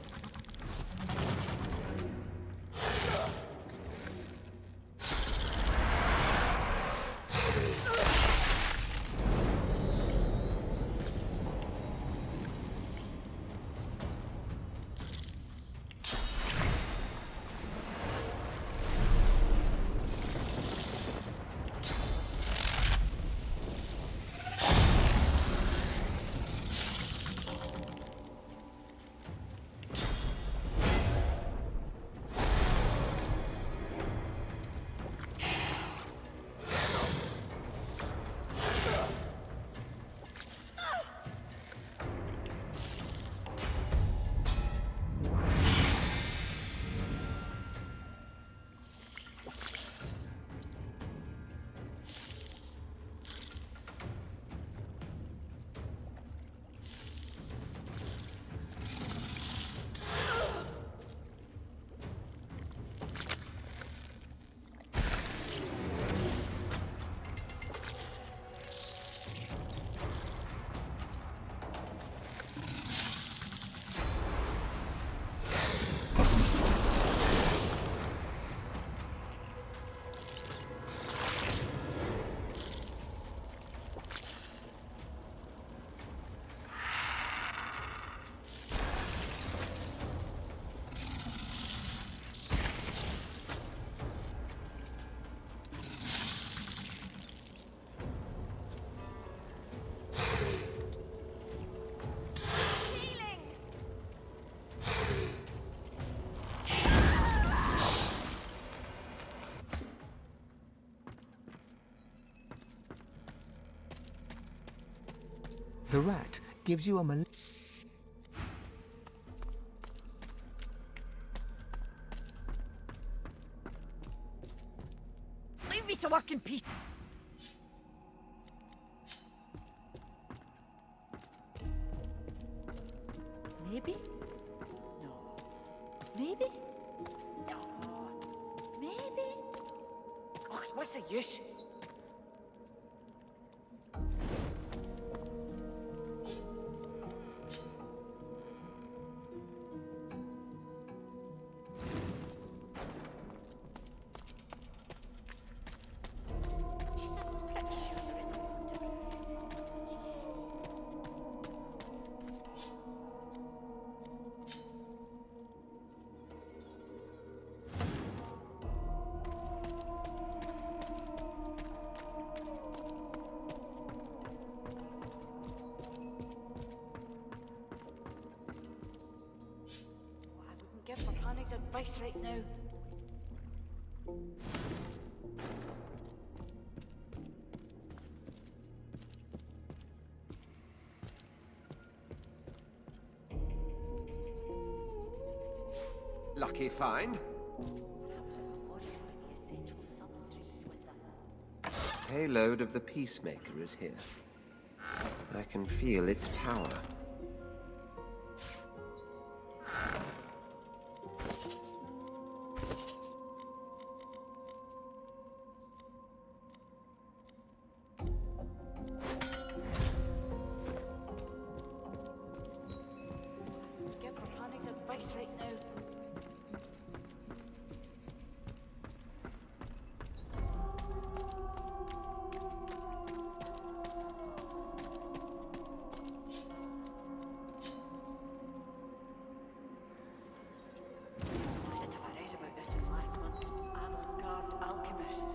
The rat gives you a Leave me to work in peace. Maybe? No. Maybe? No. Maybe? Oh, what's the use? give Verhanig's advice right now. Lucky find. Payload of the Peacemaker is here. I can feel its power. Give Verhanig's advice right now. Positive I read about this in last month's Avant-Garde Alchemist.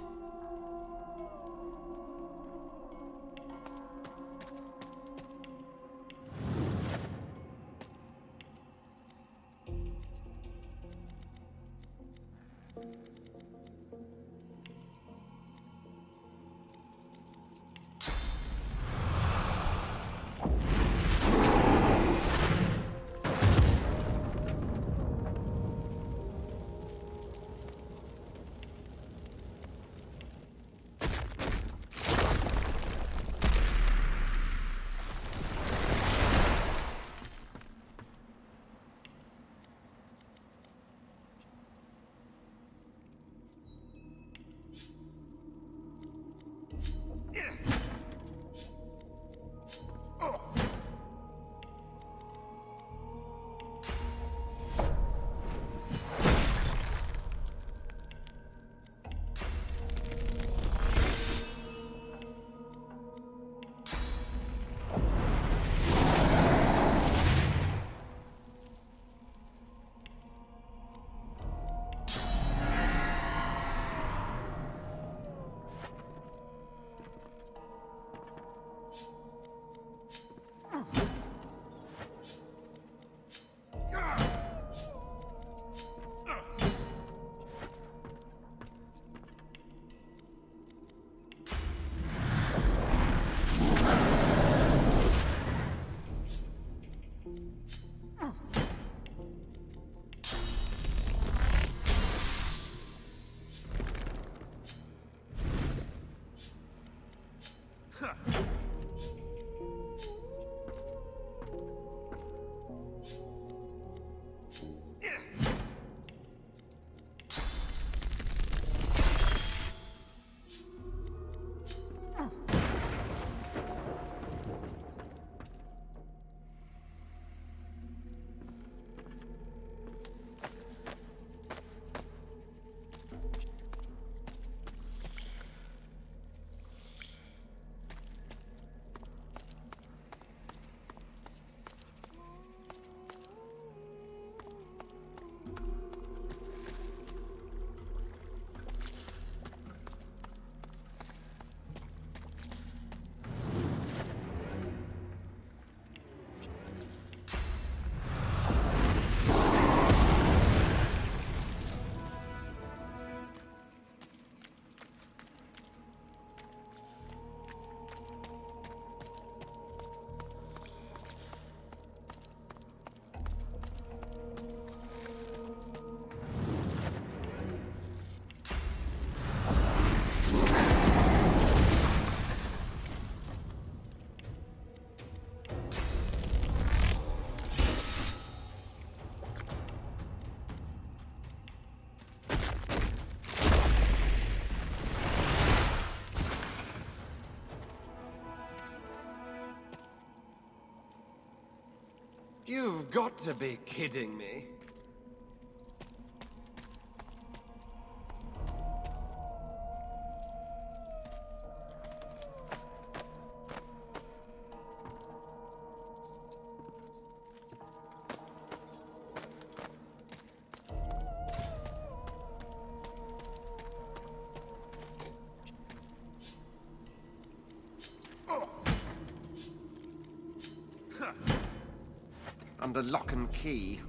You've got to be kidding me. Under lock and key.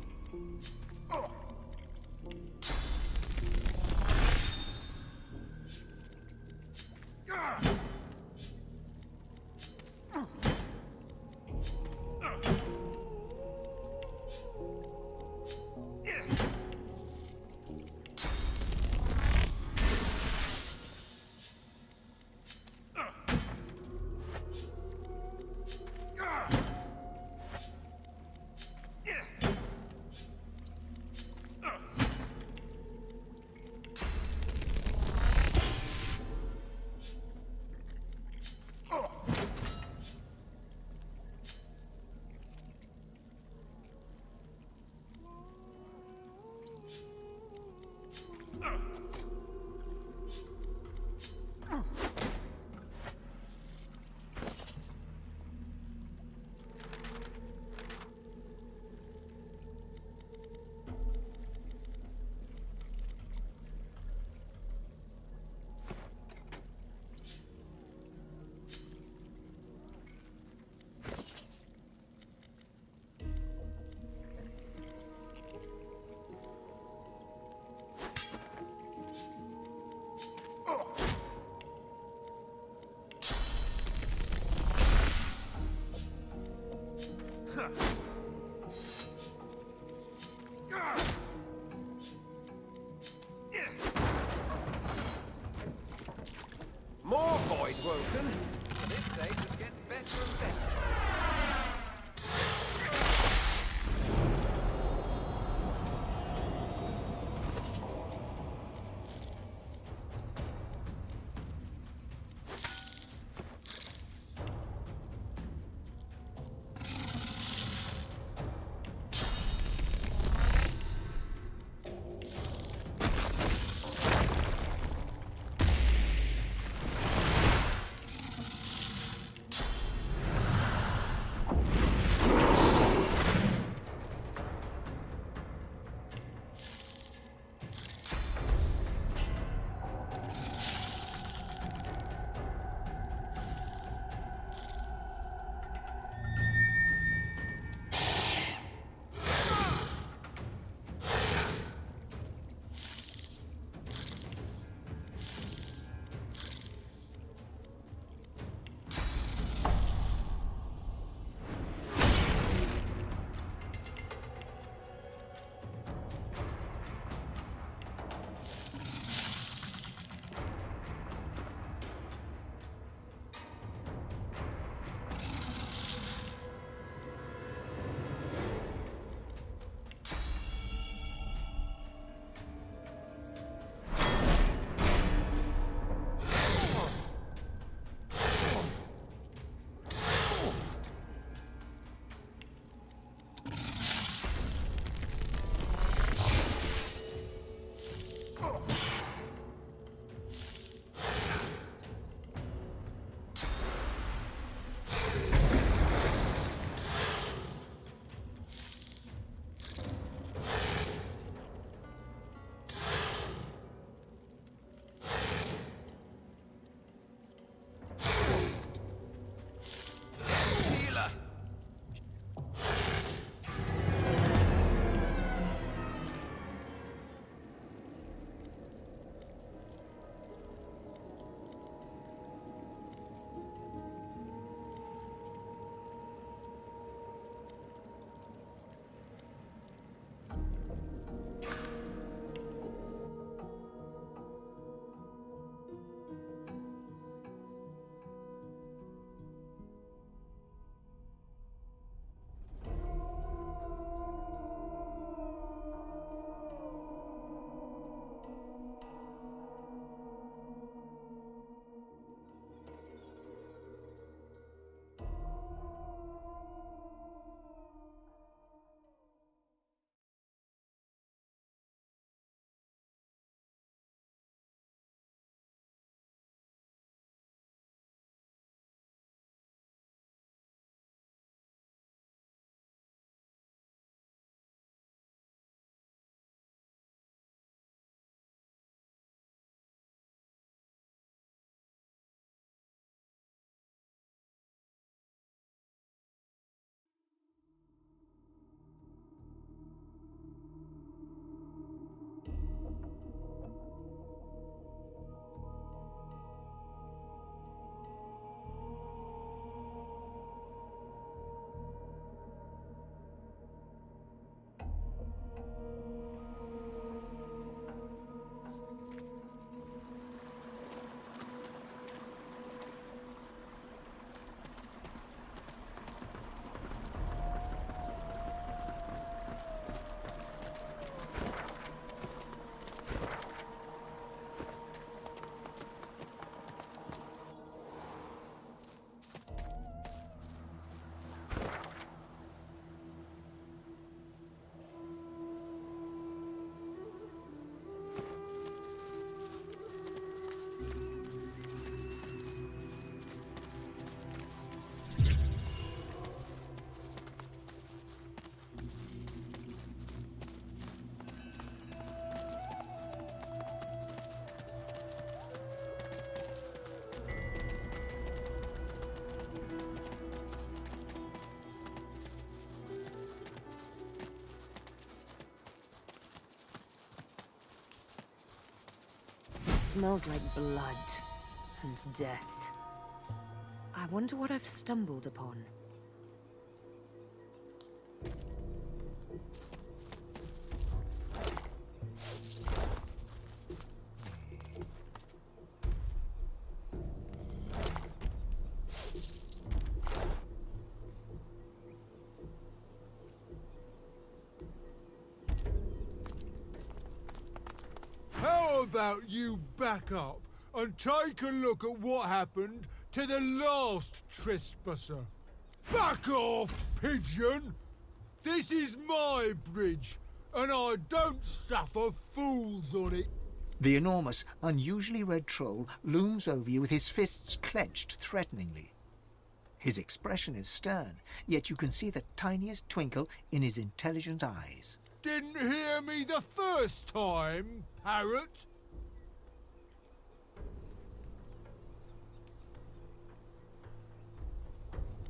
smells like blood and death. I wonder what I've stumbled upon. How about you back up and take a look at what happened to the last trespasser? Back off, pigeon! This is my bridge, and I don't suffer fools on it. The enormous, unusually red troll looms over you with his fists clenched threateningly. His expression is stern, yet you can see the tiniest twinkle in his intelligent eyes. Didn't hear me the first time, parrot?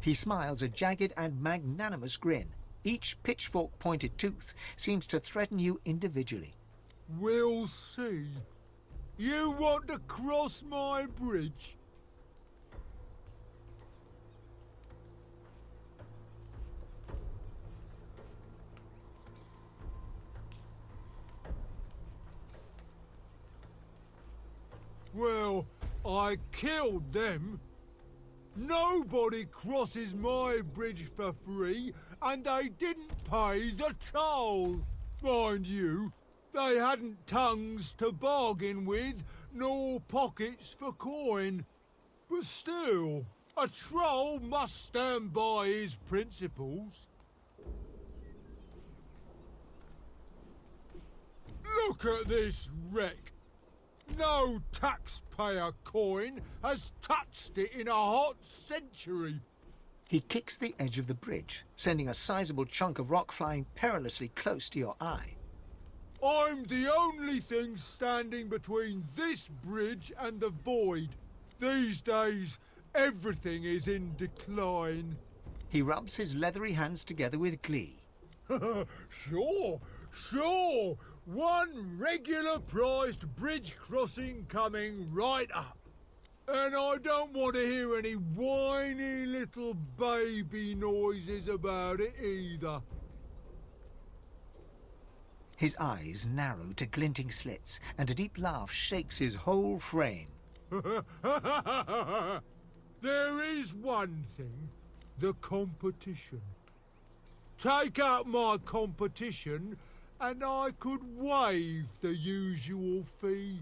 He smiles a jagged and magnanimous grin. Each pitchfork-pointed tooth seems to threaten you individually. We'll see. You want to cross my bridge? Well, I killed them. Nobody crosses my bridge for free, and they didn't pay the toll. Mind you, they hadn't tongues to bargain with, nor pockets for coin. But still, a troll must stand by his principles. Look at this wreck. No taxpayer coin has touched it in a hot century. He kicks the edge of the bridge, sending a sizable chunk of rock flying perilously close to your eye. I'm the only thing standing between this bridge and the void. These days, everything is in decline. He rubs his leathery hands together with glee. Sure. One regular priced bridge crossing coming right up. And I don't want to hear any whiny little baby noises about it either. His eyes narrow to glinting slits, and a deep laugh shakes his whole frame. There is one thing, the competition. Take out my competition, and I could waive the usual fee.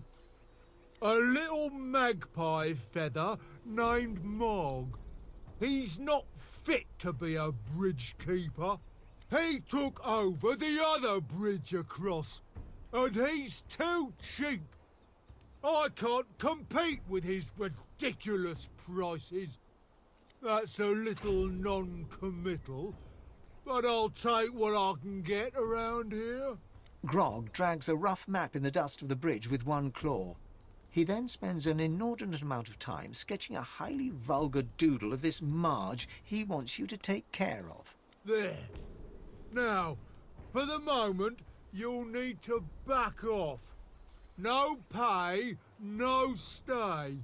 A little magpie feather named Mog. He's not fit to be a bridge keeper. He took over the other bridge across, and he's too cheap. I can't compete with his ridiculous prices. That's a little non-committal, but I'll take what I can get around here. Grog drags a rough map in the dust of the bridge with one claw. He then spends an inordinate amount of time sketching a highly vulgar doodle of this Marge he wants you to take care of. There. Now, for the moment, you'll need to back off. No pay, no stay.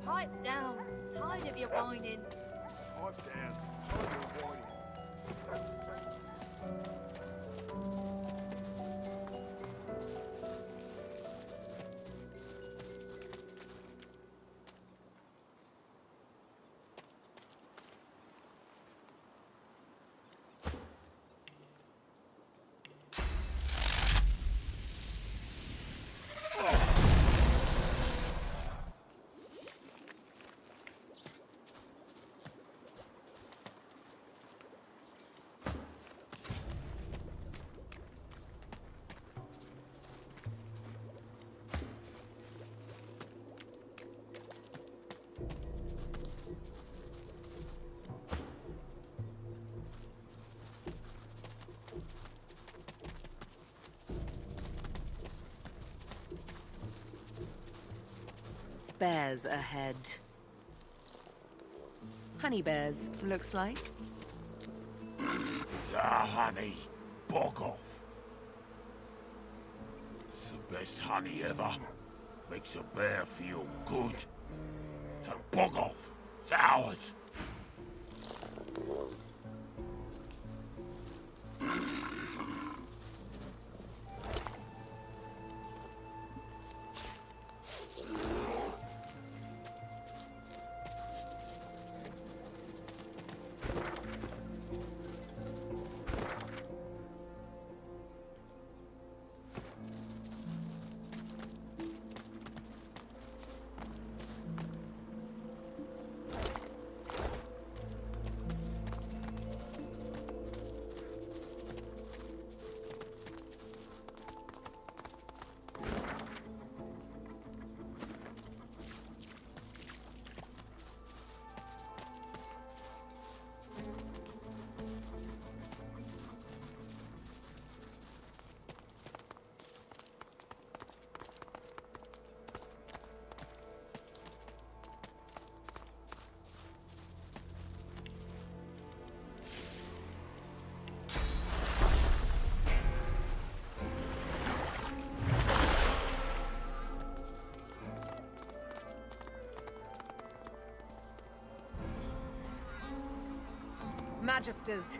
Pipe down. Tired of your whining. Pipe down. Tired of your whining. Bears ahead. Honey bears, looks like. The honey. Bog off. It's the best honey ever. Makes a bear feel good. So bog off. It's ours. Magisters.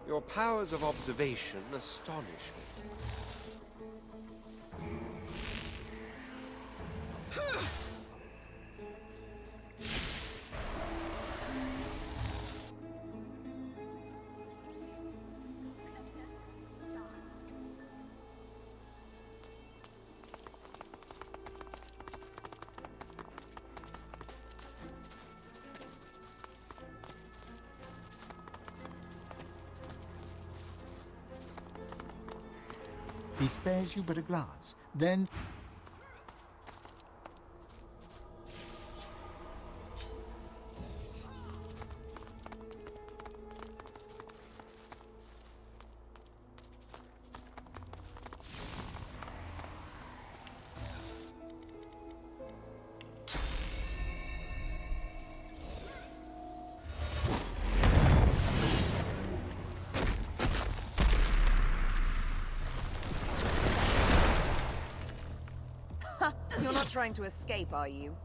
Your powers of observation astonish me. He spares you but a glance, then... not trying to escape, are you?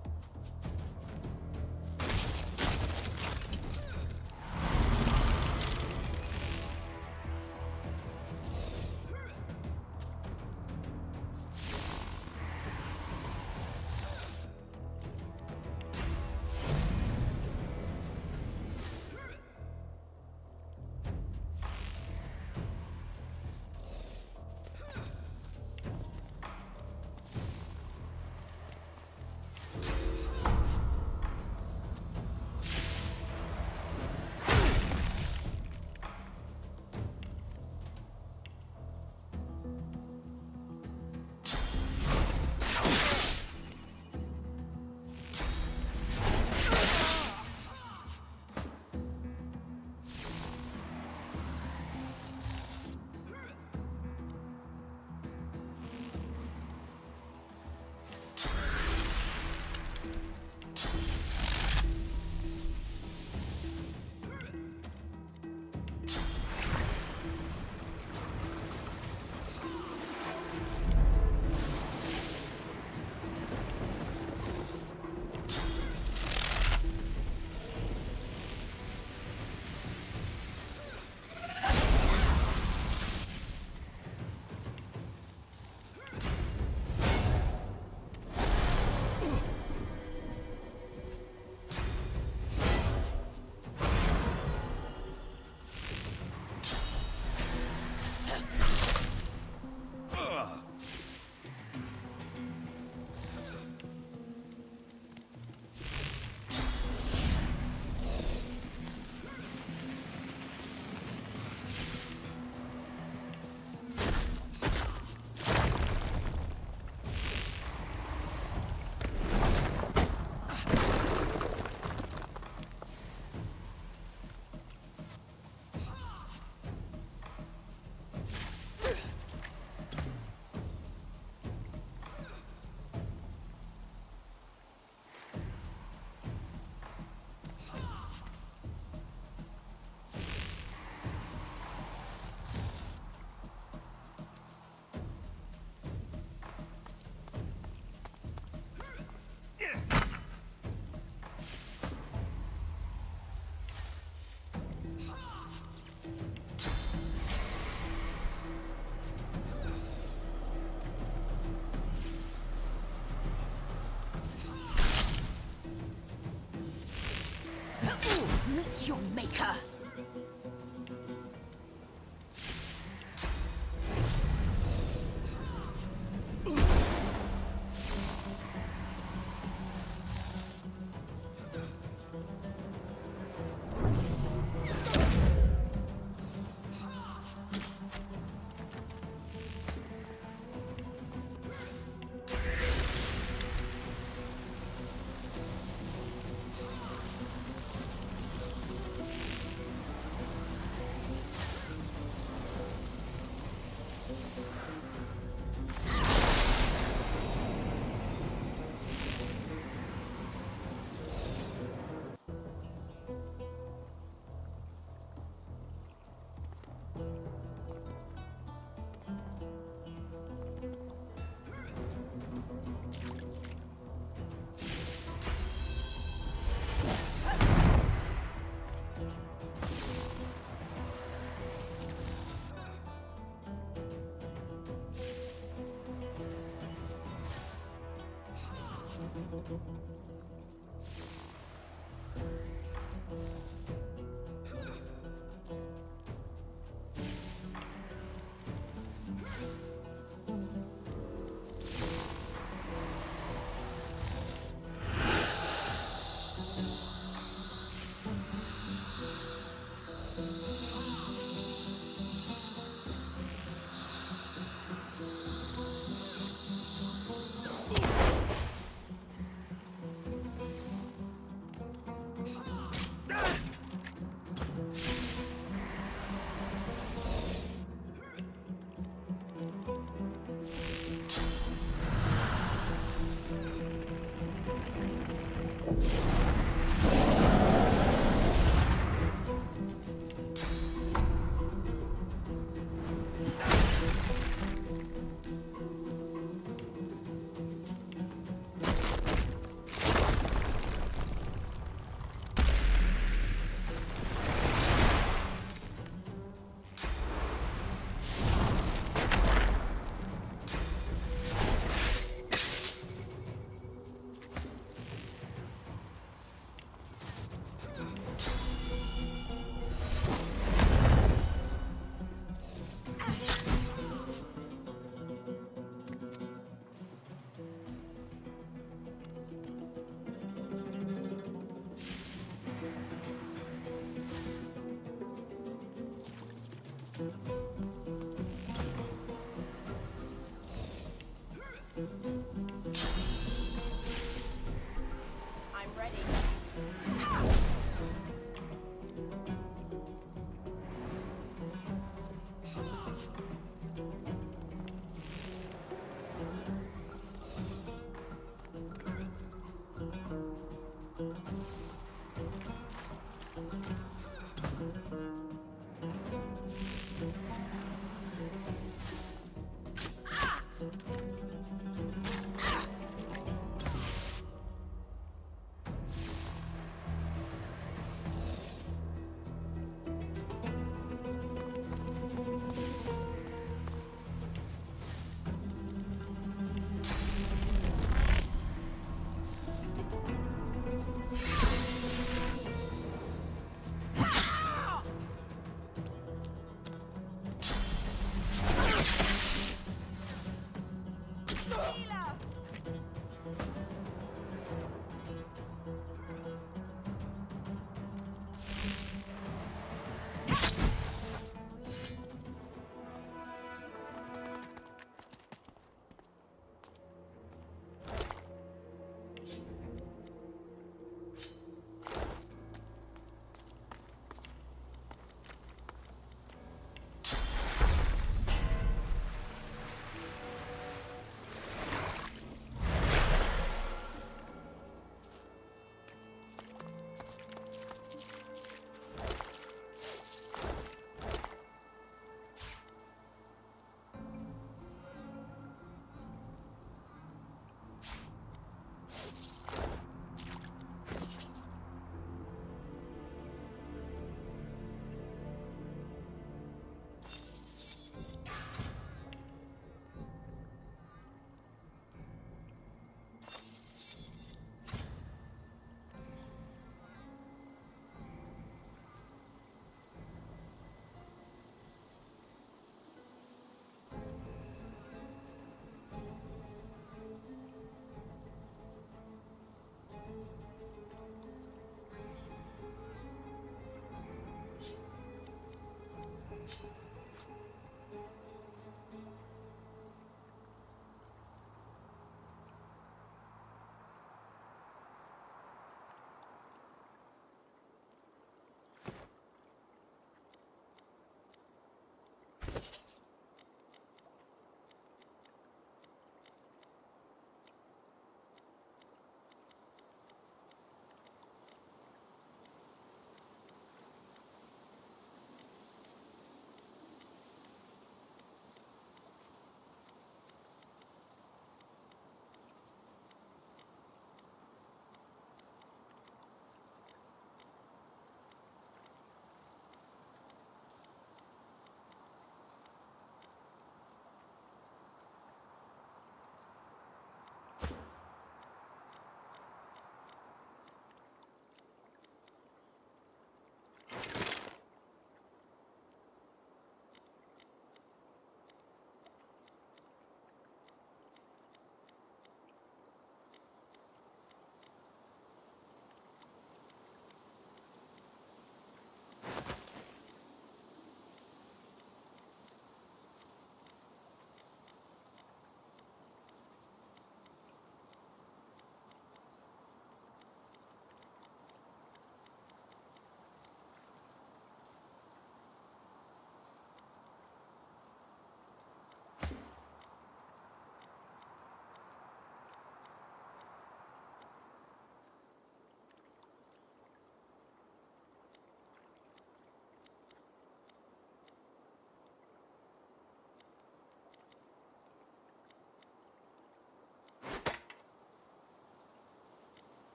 Meet your maker.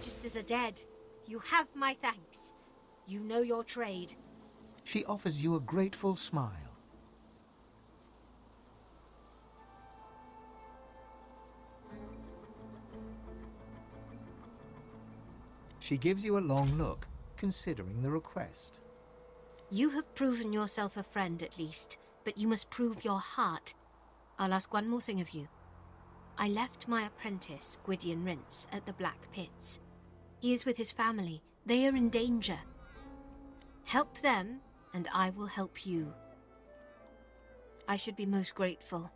Magisters are dead. You have my thanks. You know your trade. She offers you a grateful smile. She gives you a long look, considering the request. You have proven yourself a friend at least, but you must prove your heart. I'll ask one more thing of you. I left my apprentice, Gwydion Rince, at the Black Pits. He is with his family. They are in danger. Help them, and I will help you. I should be most grateful.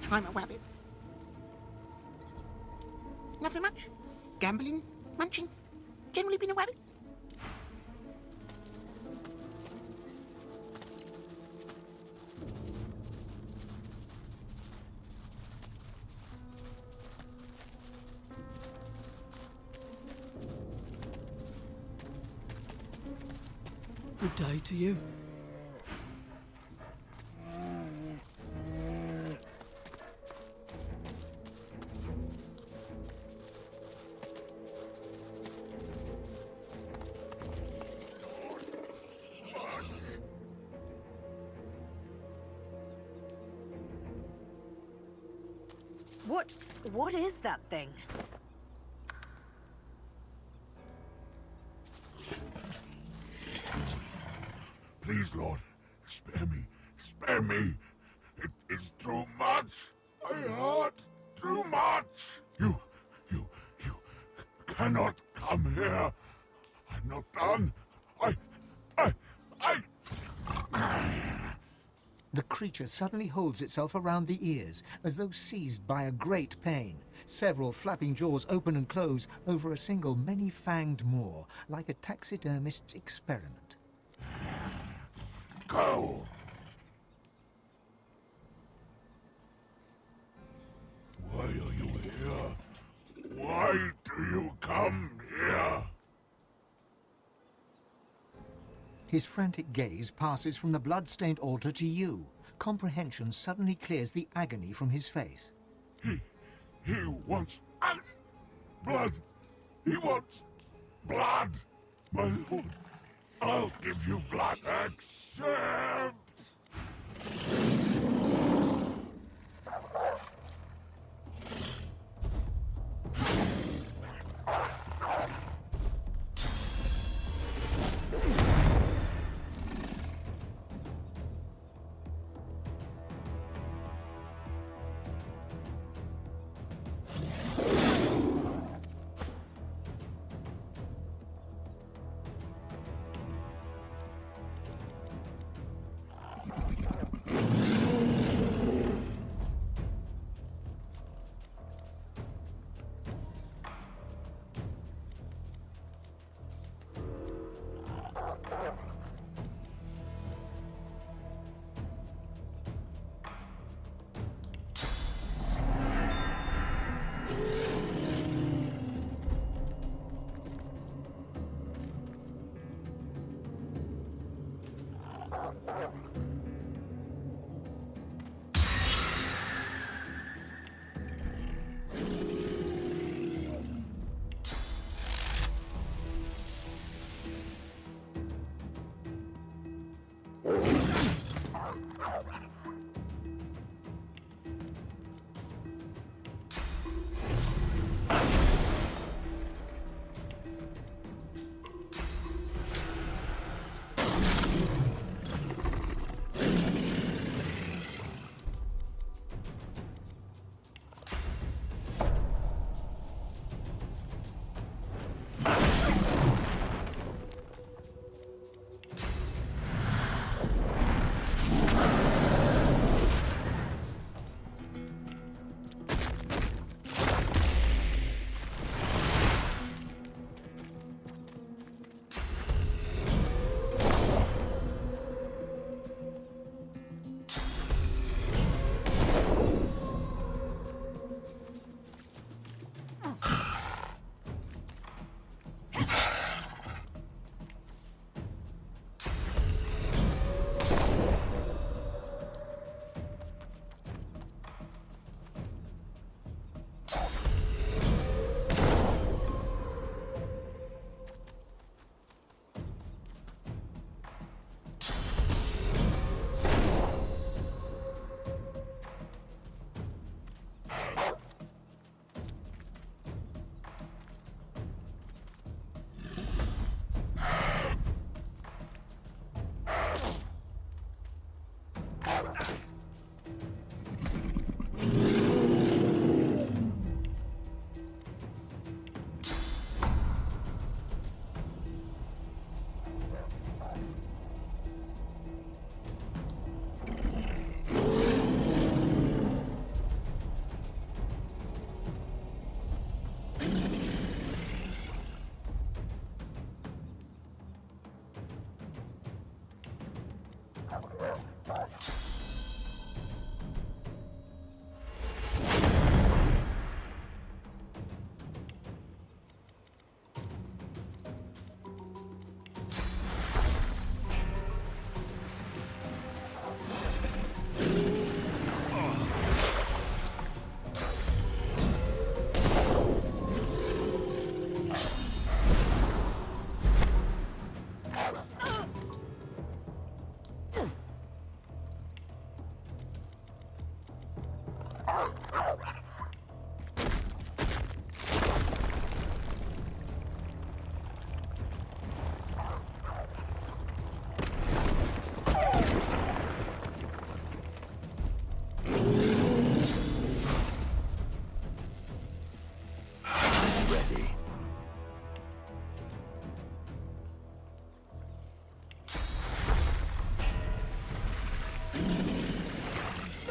I'm a wabbit. Nothing much. Gambling, munching. Generally been a wabbit. Good day to you. What is that thing? Please, Lord, spare me. Spare me. It is too much. I hurt too much. You cannot come here. I'm not done. The creature suddenly holds itself around the ears, as though seized by a great pain. Several flapping jaws open and close over a single many-fanged maw, like a taxidermist's experiment. Go. Why are you here? Why do you come here? His frantic gaze passes from the blood-stained altar to you. Comprehension suddenly clears the agony from his face. He wants blood. He wants blood. My lord, I'll give you blood. Accept.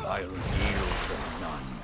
I'll yield to none.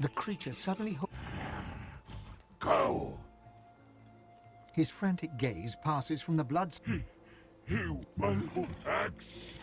The creature suddenly Go! His frantic gaze passes from the blood. You, my little axe!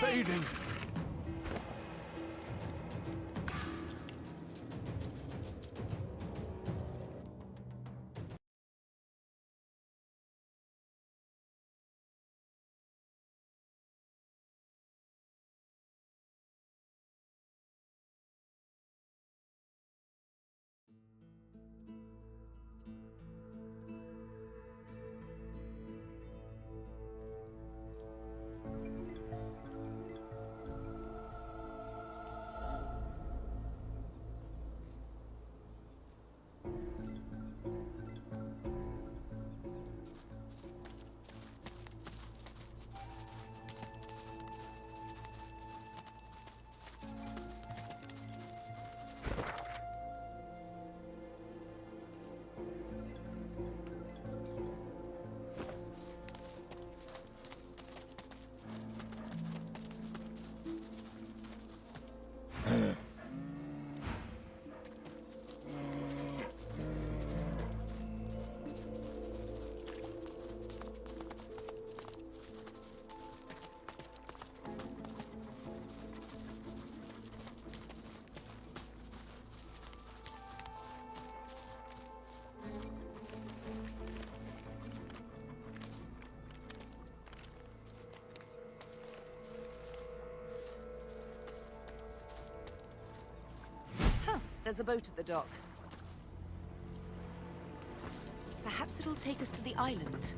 Fading. There's a boat at the dock. Perhaps it'll take us to the island.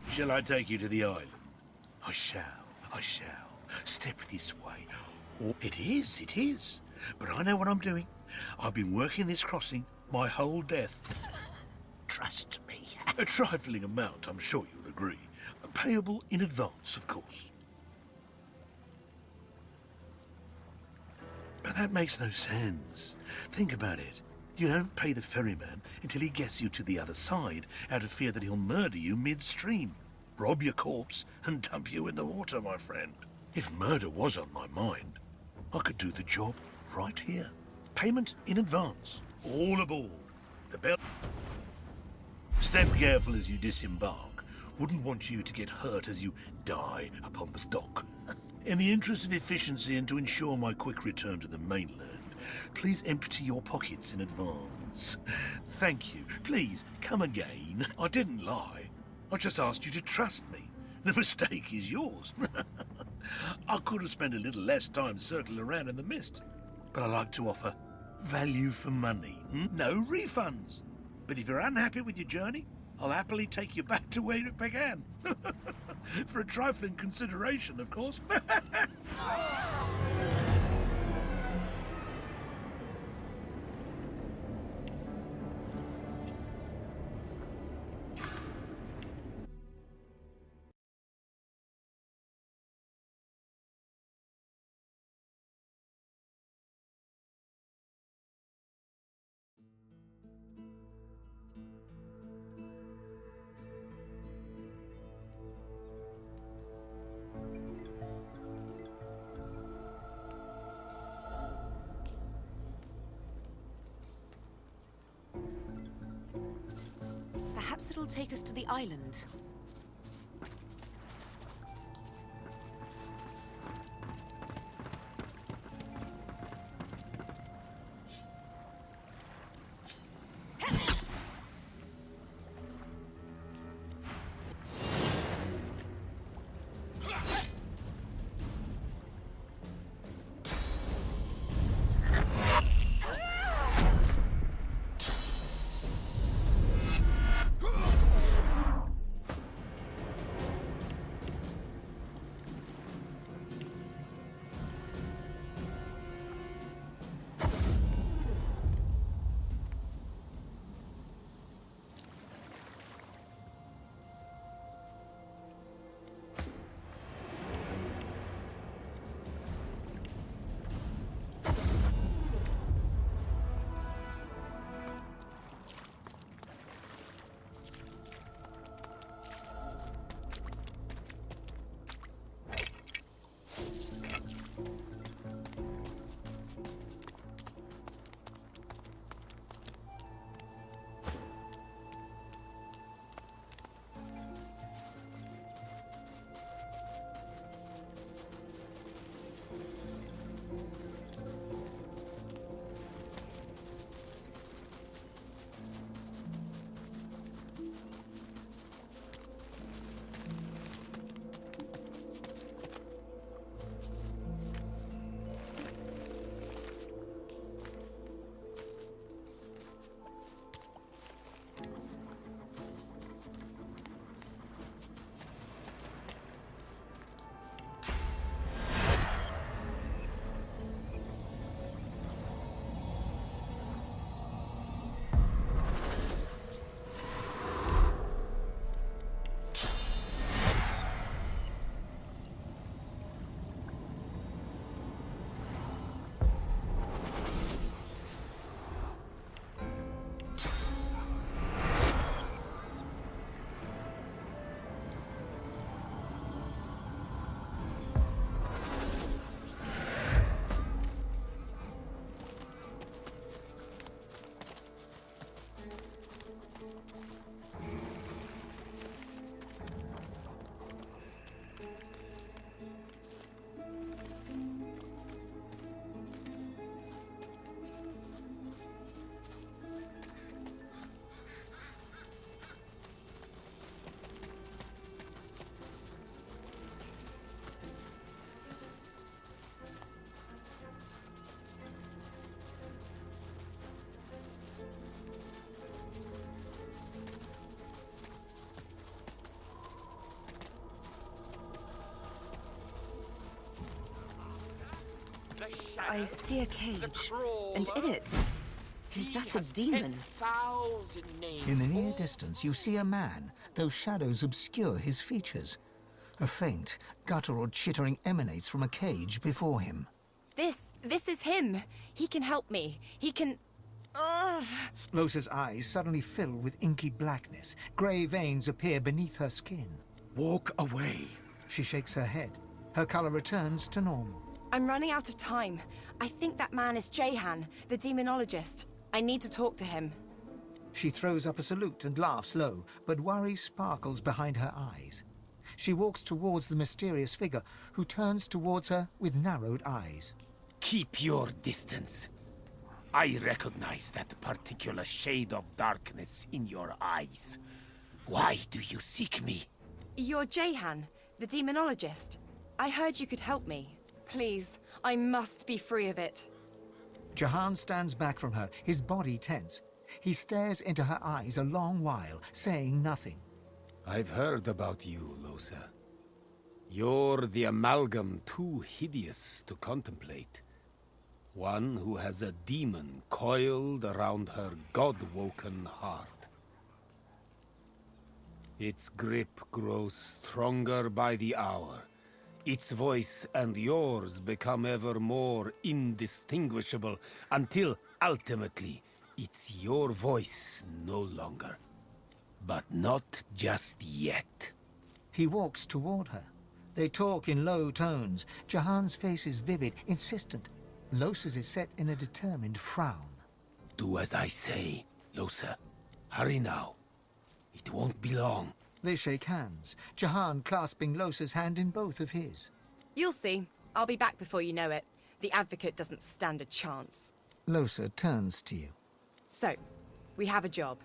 Shall I take you to the island? I shall. Step this way. Oh, it is. But I know what I'm doing. I've been working this crossing my whole death. Trust me. A trifling amount, I'm sure you'll agree. Payable in advance, of course. But that makes no sense. Think about it. You don't pay the ferryman until he gets you to the other side, out of fear that he'll murder you midstream, rob your corpse, and dump you in the water, my friend. If murder was on my mind, I could do the job right here. Payment in advance. All aboard. The bell... Step careful as you disembark. Wouldn't want you to get hurt as you die upon the dock. In the interest of efficiency and to ensure my quick return to the mainland, please empty your pockets in advance. Thank you. Please, come again. I didn't lie. I just asked you to trust me. The mistake is yours. I could have spent a little less time circling around in the mist, but I like to offer value for money. No refunds. But if you're unhappy with your journey, I'll happily take you back to where it began. For a trifling consideration, of course. Perhaps it'll take us to the island. I see a cage, and in it, is that a demon? In the near distance, you see a man, though shadows obscure his features. A faint, guttural chittering emanates from a cage before him. This is him. He can help me. He can... Losa's eyes suddenly fill with inky blackness. Grey veins appear beneath her skin. Walk away. She shakes her head. Her color returns to normal. I'm running out of time. I think that man is Jehan, the demonologist. I need to talk to him. She throws up a salute and laughs low, but worry sparkles behind her eyes. She walks towards the mysterious figure, who turns towards her with narrowed eyes. Keep your distance. I recognize that particular shade of darkness in your eyes. Why do you seek me? You're Jehan, the demonologist. I heard you could help me. Please, I must be free of it. Jahan stands back from her, his body tense. He stares into her eyes a long while, saying nothing. I've heard about you, Losa. You're the amalgam too hideous to contemplate. One who has a demon coiled around her god-woken heart. Its grip grows stronger by the hour. Its voice and yours become ever more indistinguishable until, ultimately, it's your voice no longer. But not just yet. He walks toward her. They talk in low tones. Jahan's face is vivid, insistent. Losa's is set in a determined frown. Do as I say, Losa. Hurry now. It won't be long. They shake hands, Jahan clasping Losa's hand in both of his. You'll see. I'll be back before you know it. The Advocate doesn't stand a chance. Losa turns to you. So, we have a job.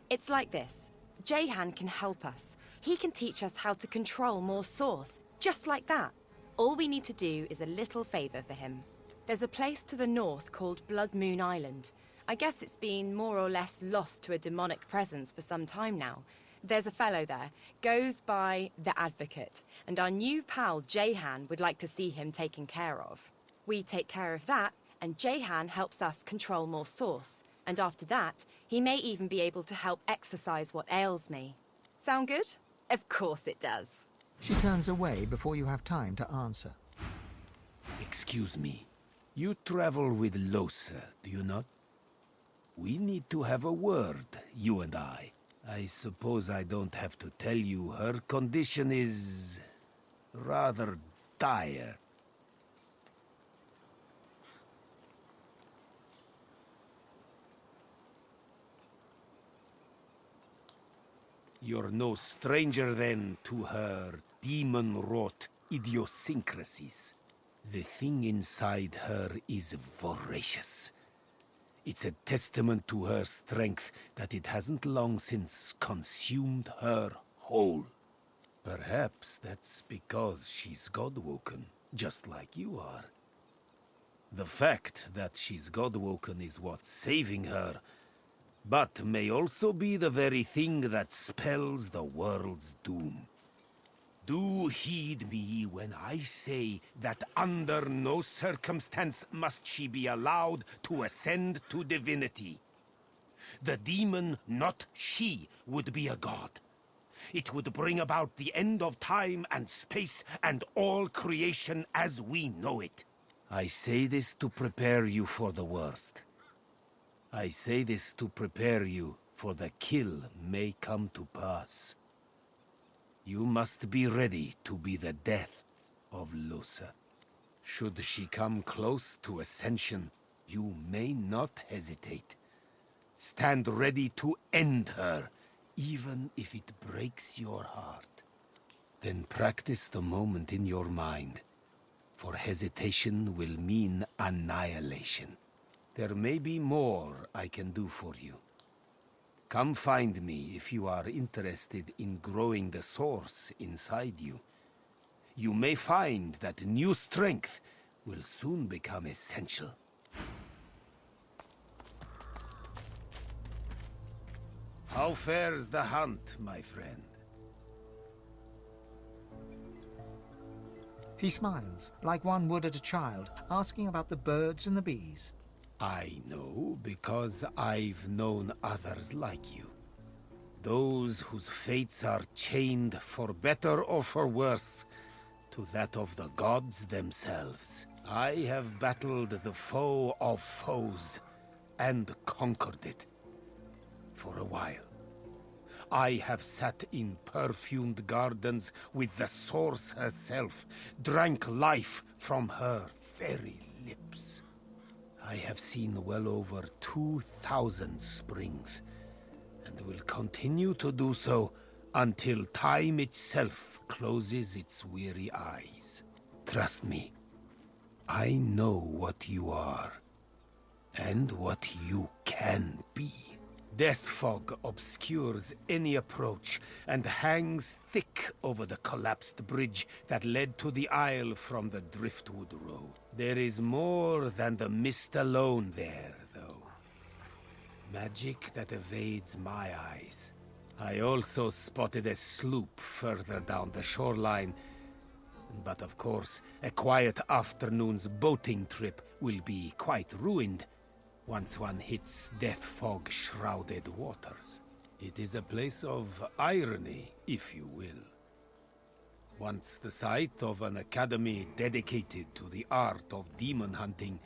It's like this. Jahan can help us. He can teach us how to control more Source, just like that. All we need to do is a little favor for him. There's a place to the north called Blood Moon Island. I guess it's been more or less lost to a demonic presence for some time now. There's a fellow there, goes by the Advocate, and our new pal Jahan would like to see him taken care of. We take care of that, and Jahan helps us control more Source. And after that, he may even be able to help exorcise what ails me. Sound good? Of course it does. She turns away before you have time to answer. Excuse me. You travel with Losa, do you not? We need to have a word, you and I. I suppose I don't have to tell you her condition is rather dire. You're no stranger, then, to her demon-wrought idiosyncrasies. The thing inside her is voracious. It's a testament to her strength that it hasn't long since consumed her whole. Perhaps that's because she's God-woken, just like you are. The fact that she's God-woken is what's saving her, but may also be the very thing that spells the world's doom. Do heed me when I say that under no circumstance must she be allowed to ascend to divinity. The demon, not she, would be a god. It would bring about the end of time and space and all creation as we know it. I say this to prepare you for the worst. I say this to prepare you for the kill may come to pass. You must be ready to be the death of Losa. Should she come close to ascension, you may not hesitate. Stand ready to end her, even if it breaks your heart. Then practice the moment in your mind, for hesitation will mean annihilation. There may be more I can do for you. Come find me if you are interested in growing the Source inside you. You may find that new strength will soon become essential. How fares the hunt, my friend? He smiles, like one would at a child, asking about the birds and the bees. I know because I've known others like you. Those whose fates are chained, for better or for worse, to that of the gods themselves. I have battled the foe of foes, and conquered it. For a while. I have sat in perfumed gardens with the Source herself, drank life from her very lips. I have seen well over 2,000 springs, and will continue to do so until time itself closes its weary eyes. Trust me, I know what you are, and what you can be. Death fog obscures any approach and hangs thick over the collapsed bridge that led to the isle from the Driftwood Road. There is more than the mist alone there, though. Magic that evades my eyes. I also spotted a sloop further down the shoreline, but of course, a quiet afternoon's boating trip will be quite ruined once one hits death fog-shrouded waters. It is a place of irony, if you will. Once the site of an academy dedicated to the art of demon hunting,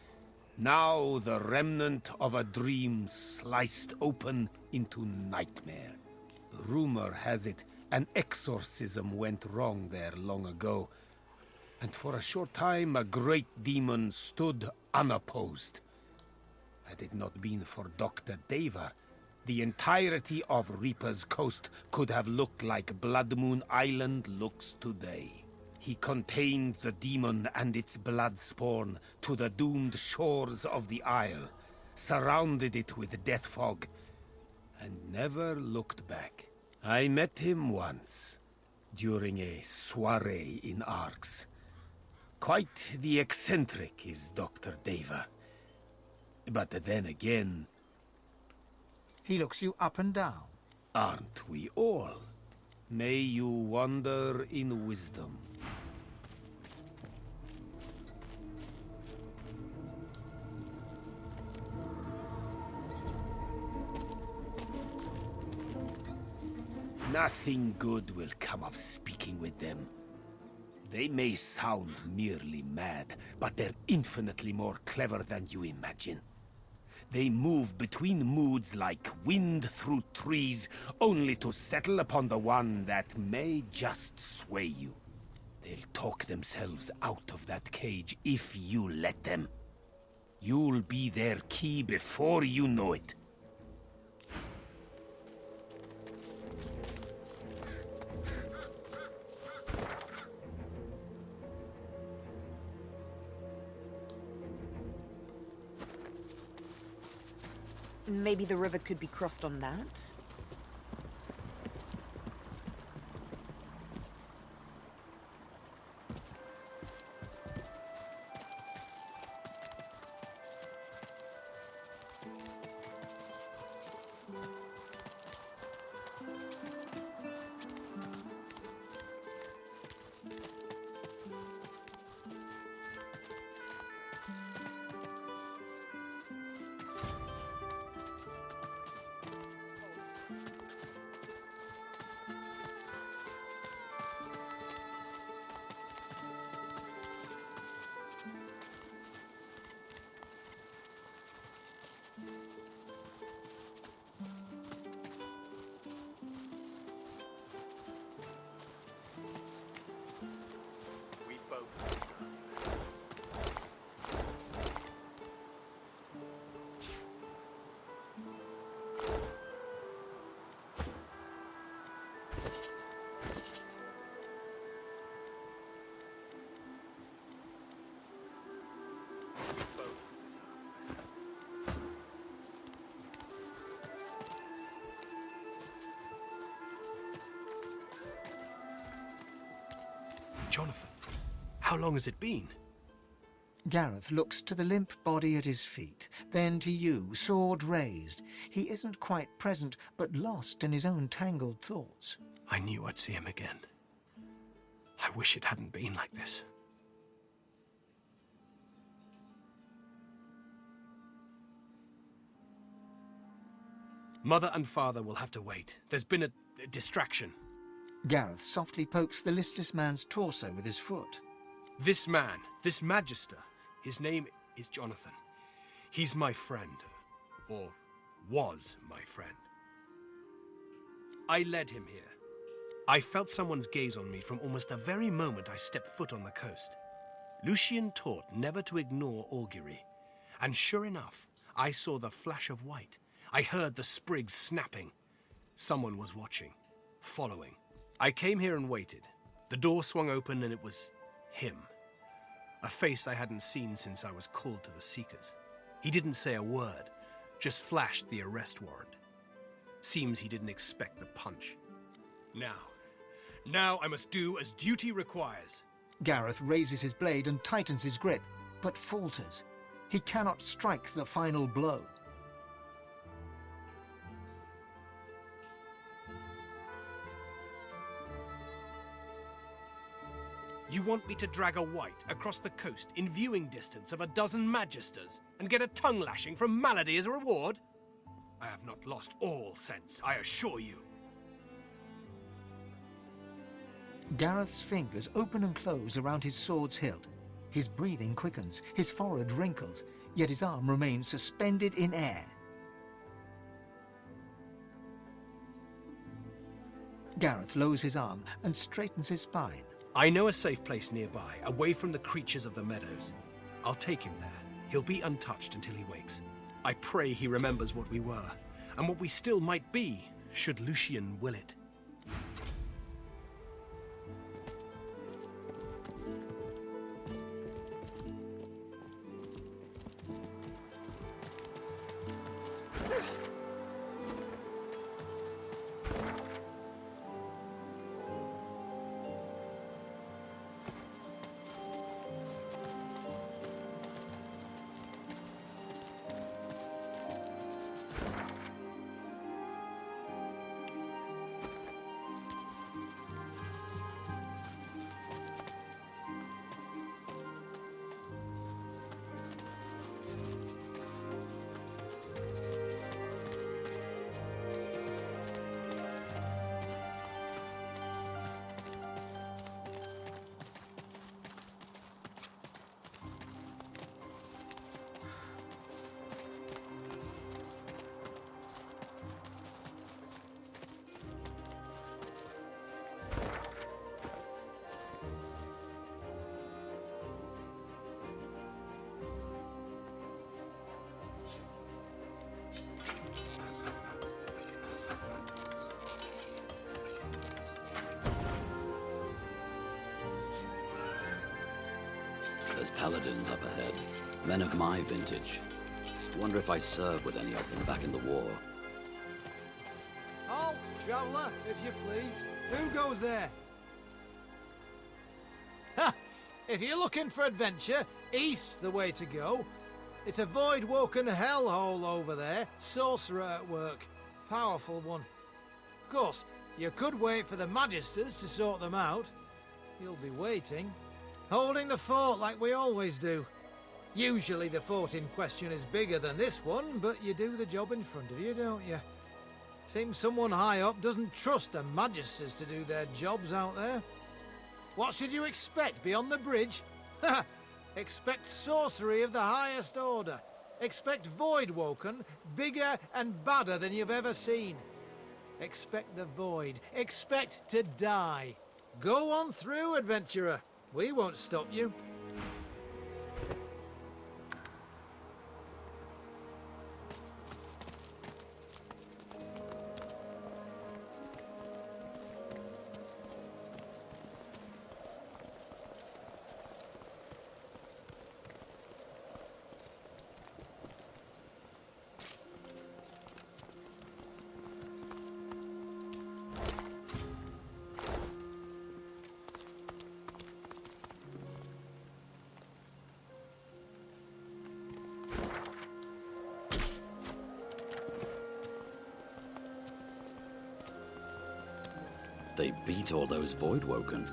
now the remnant of a dream sliced open into nightmare. Rumor has it an exorcism went wrong there long ago, and for a short time a great demon stood unopposed. Had it not been for Dr. Deva, the entirety of Reaper's Coast could have looked like Blood Moon Island looks today. He contained the demon and its blood spawn to the doomed shores of the Isle, surrounded it with death fog, and never looked back. I met him once, during a soirée in Arx. Quite the eccentric is Dr. Deva. But then again... He looks you up and down. Aren't we all? May you wander in wisdom. Nothing good will come of speaking with them. They may sound merely mad, but they're infinitely more clever than you imagine. They move between moods like wind through trees, only to settle upon the one that may just sway you. They'll talk themselves out of that cage if you let them. You'll be their key before you know it. Maybe the river could be crossed on that? Jonathan, how long has it been? Gareth looks to the limp body at his feet, then to you, sword raised. He isn't quite present, but lost in his own tangled thoughts. I knew I'd see him again. I wish it hadn't been like this. Mother and father will have to wait. There's been a distraction. Gareth softly pokes the listless man's torso with his foot. This man, this Magister, his name is Jonathan. He's my friend, or was my friend. I led him here. I felt someone's gaze on me from almost the very moment I stepped foot on the coast. Lucian taught never to ignore augury, and sure enough, I saw the flash of white. I heard the sprigs snapping. Someone was watching, following. I came here and waited. The door swung open and it was him. A face I hadn't seen since I was called to the Seekers. He didn't say a word, just flashed the arrest warrant. Seems he didn't expect the punch. Now I must do as duty requires. Gareth raises his blade and tightens his grip, but falters. He cannot strike the final blow. You want me to drag a white across the coast in viewing distance of a dozen Magisters and get a tongue lashing from Malady as a reward? I have not lost all sense, I assure you. Gareth's fingers open and close around his sword's hilt. His breathing quickens, his forehead wrinkles, yet his arm remains suspended in air. Gareth lowers his arm and straightens his spine. I know a safe place nearby, away from the creatures of the meadows. I'll take him there. He'll be untouched until he wakes. I pray he remembers what we were. and what we still might be, should Lucian will it. There's paladins up ahead. Men of my vintage. Wonder if I served with any of them back in the war. Halt, traveller, if you please. Who goes there? Ha! If you're looking for adventure, east's the way to go. It's a void-woken hellhole over there. Sorcerer at work. Powerful one. Of course, you could wait for the Magisters to sort them out. You'll be waiting. Holding the fort like we always do. Usually the fort in question is bigger than this one, but you do the job in front of you, don't you? Seems someone high up doesn't trust the Magisters to do their jobs out there. What should you expect beyond the bridge? Expect sorcery of the highest order. Expect Voidwoken, bigger and badder than you've ever seen. Expect the void. Expect to die. Go on through, adventurer. We won't stop you. They beat all those Voidwoken.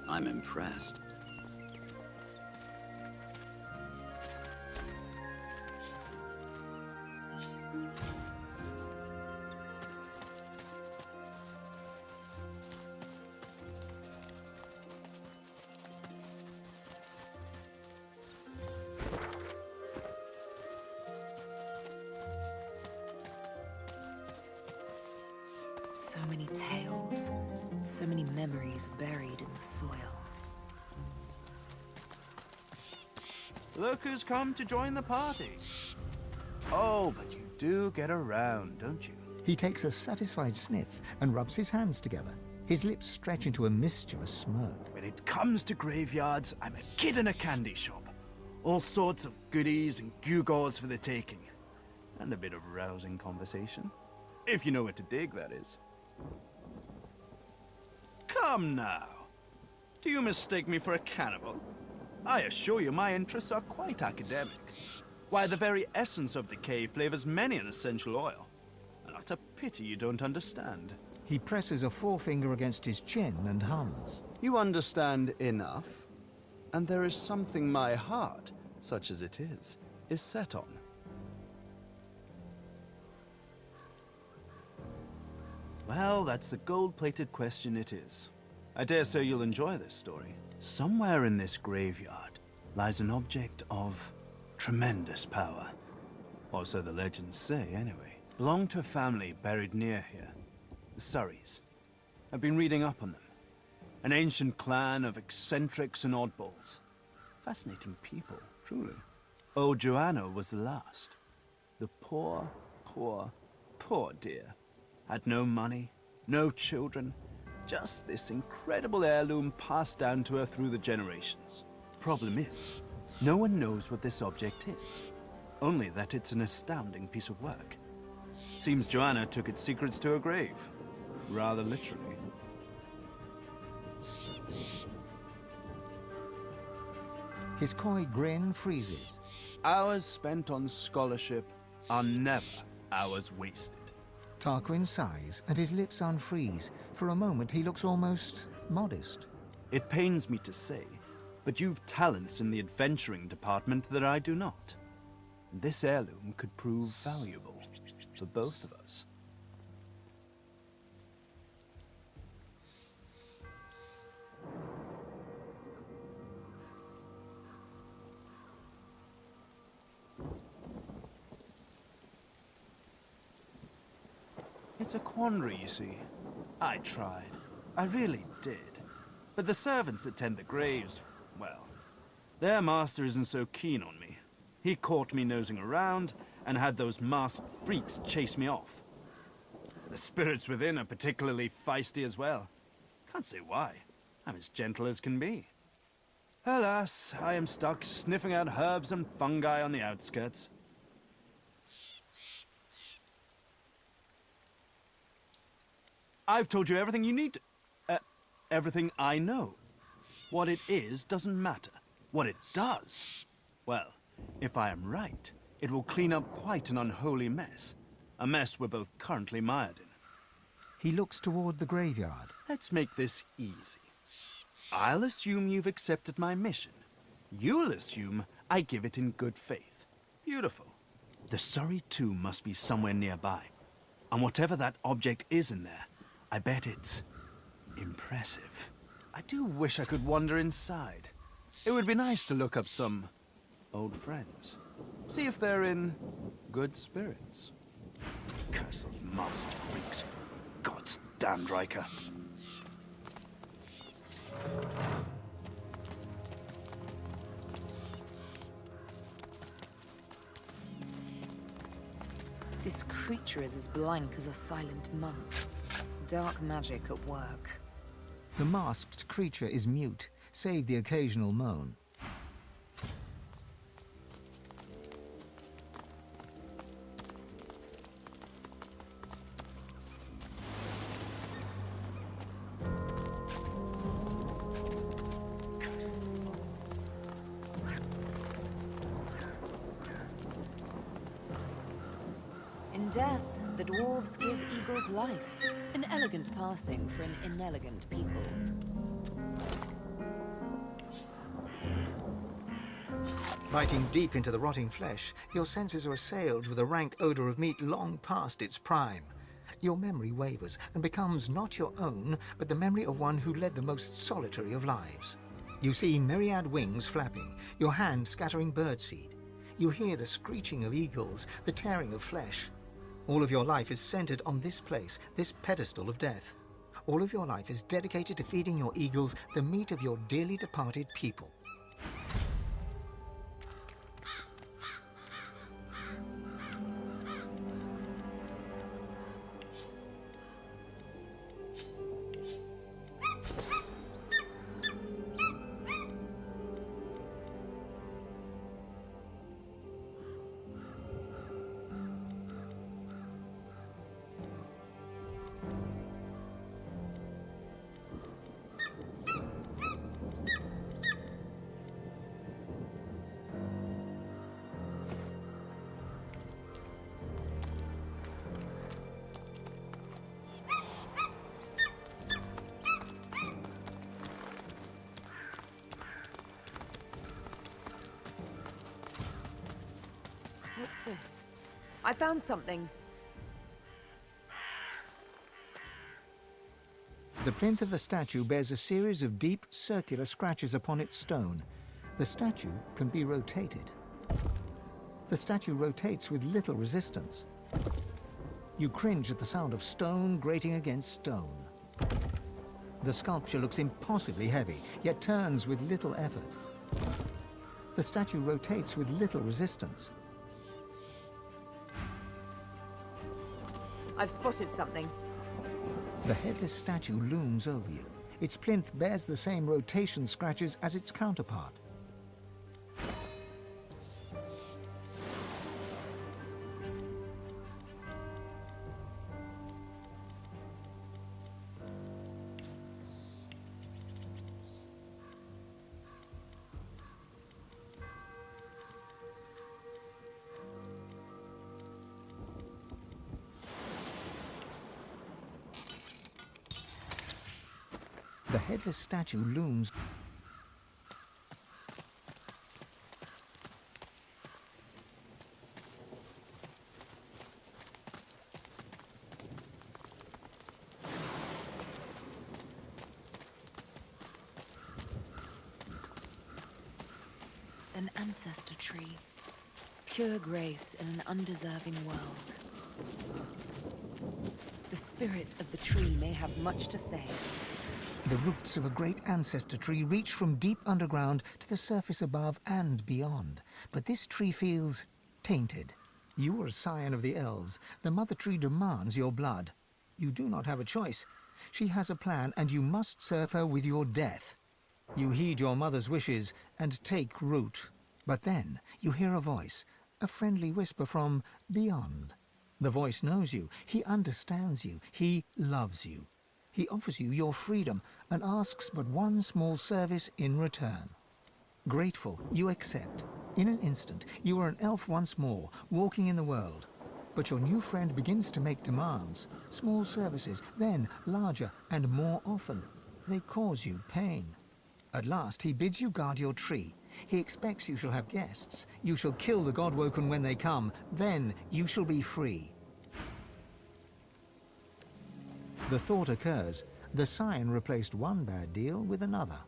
I'm impressed. So many tales, so many memories buried in the soil. Look who's come to join the party. Oh, but you do get around, don't you? He takes a satisfied sniff and rubs his hands together. His lips stretch into a mischievous smirk. When it comes to graveyards, I'm a kid in a candy shop. All sorts of goodies and gewgaws for the taking. And a bit of rousing conversation. If you know what to dig, that is. Come now. Do you mistake me for a cannibal? I assure you my interests are quite academic. Why, the very essence of decay flavors many an essential oil. And what a pity you don't understand. He presses a forefinger against his chin and hums. You understand enough, and there is something my heart, such as it is set on. Well, that's the gold-plated question it is. I dare say you'll enjoy this story. Somewhere in this graveyard lies an object of tremendous power. Or so the legends say, anyway. Belonged to a family buried near here. The Surreys. I've been reading up on them. An ancient clan of eccentrics and oddballs. Fascinating people, truly. Old Joanna was the last. The poor, poor, poor dear. Had no money, no children, just this incredible heirloom passed down to her through the generations. Problem is, no one knows what this object is. Only that it's an astounding piece of work. Seems Joanna took its secrets to her grave. Rather literally. His coy grin freezes. Hours spent on scholarship are never hours wasted. Tarquin sighs, and his lips unfreeze. For a moment, he looks almost modest. It pains me to say, but you've talents in the adventuring department that I do not. This heirloom could prove valuable for both of us. It's a quandary, you see. I tried. I really did. But the servants that tend the graves, well, their master isn't so keen on me. He caught me nosing around and had those masked freaks chase me off. The spirits within are particularly feisty as well. Can't say why. I'm as gentle as can be. Alas, I am stuck sniffing out herbs and fungi on the outskirts. I've told you everything you need to... everything I know. What it is doesn't matter. What it does... well, if I am right, it will clean up quite an unholy mess. A mess we're both currently mired in. He looks toward the graveyard. Let's make this easy. I'll assume you've accepted my mission. You'll assume I give it in good faith. Beautiful. The Surrey tomb must be somewhere nearby. And whatever that object is in there, I bet it's impressive. I do wish I could wander inside. It would be nice to look up some old friends. See if they're in good spirits. Curse those masked freaks. God's damned Riker. This creature is as blank as a silent monk. Dark magic at work. The masked creature is mute, save the occasional moan. In death, the dwarves give eagles life. An elegant passing for an inelegant people. Biting deep into the rotting flesh, your senses are assailed with a rank odor of meat long past its prime. Your memory wavers and becomes not your own, but the memory of one who led the most solitary of lives. You see myriad wings flapping, your hand scattering birdseed. You hear the screeching of eagles, the tearing of flesh. All of your life is centered on this place, this pedestal of death. All of your life is dedicated to feeding your eagles the meat of your dearly departed people. What's this? I found something. The plinth of the statue bears a series of deep, circular scratches upon its stone. The statue can be rotated. The statue rotates with little resistance. You cringe at the sound of stone grating against stone. The sculpture looks impossibly heavy, yet turns with little effort. The statue rotates with little resistance. I've spotted something. The headless statue looms over you. Its plinth bears the same rotation scratches as its counterpart. The headless statue looms. An ancestor tree. Pure grace in an undeserving world. The spirit of the tree may have much to say. The roots of a great ancestor tree reach from deep underground to the surface above and beyond. But this tree feels tainted. You are a scion of the elves. The mother tree demands your blood. You do not have a choice. She has a plan, and you must serve her with your death. You heed your mother's wishes and take root. But then you hear a voice, a friendly whisper from beyond. The voice knows you. He understands you. He loves you. He offers you your freedom and asks but one small service in return. Grateful, you accept. In an instant, you are an elf once more, walking in the world. But your new friend begins to make demands. Small services, then larger and more often. They cause you pain. At last, he bids you guard your tree. He expects you shall have guests. You shall kill the Godwoken when they come. Then you shall be free. The thought occurs. The scion replaced one bad deal with another.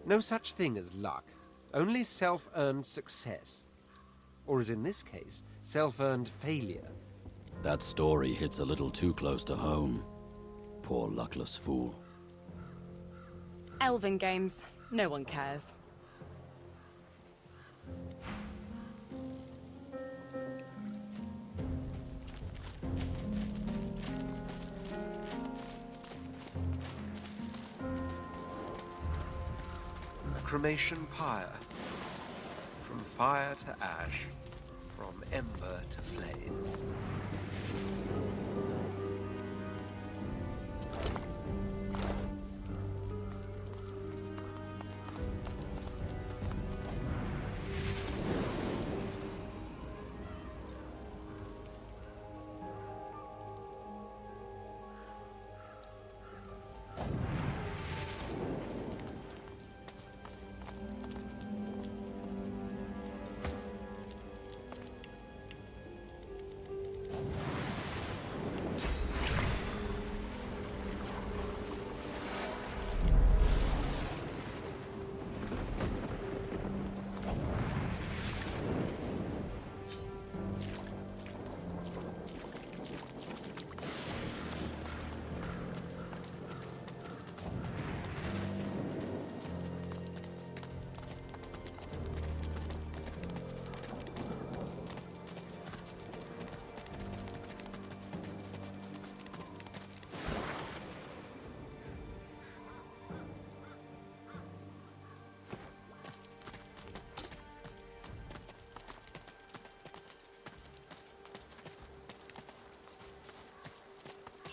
No such thing as luck, only self-earned success. Or as in this case, self-earned failure. That story hits a little too close to home. Poor luckless fool. Elven games. No one cares. A cremation pyre. From fire to ash, from ember to flame.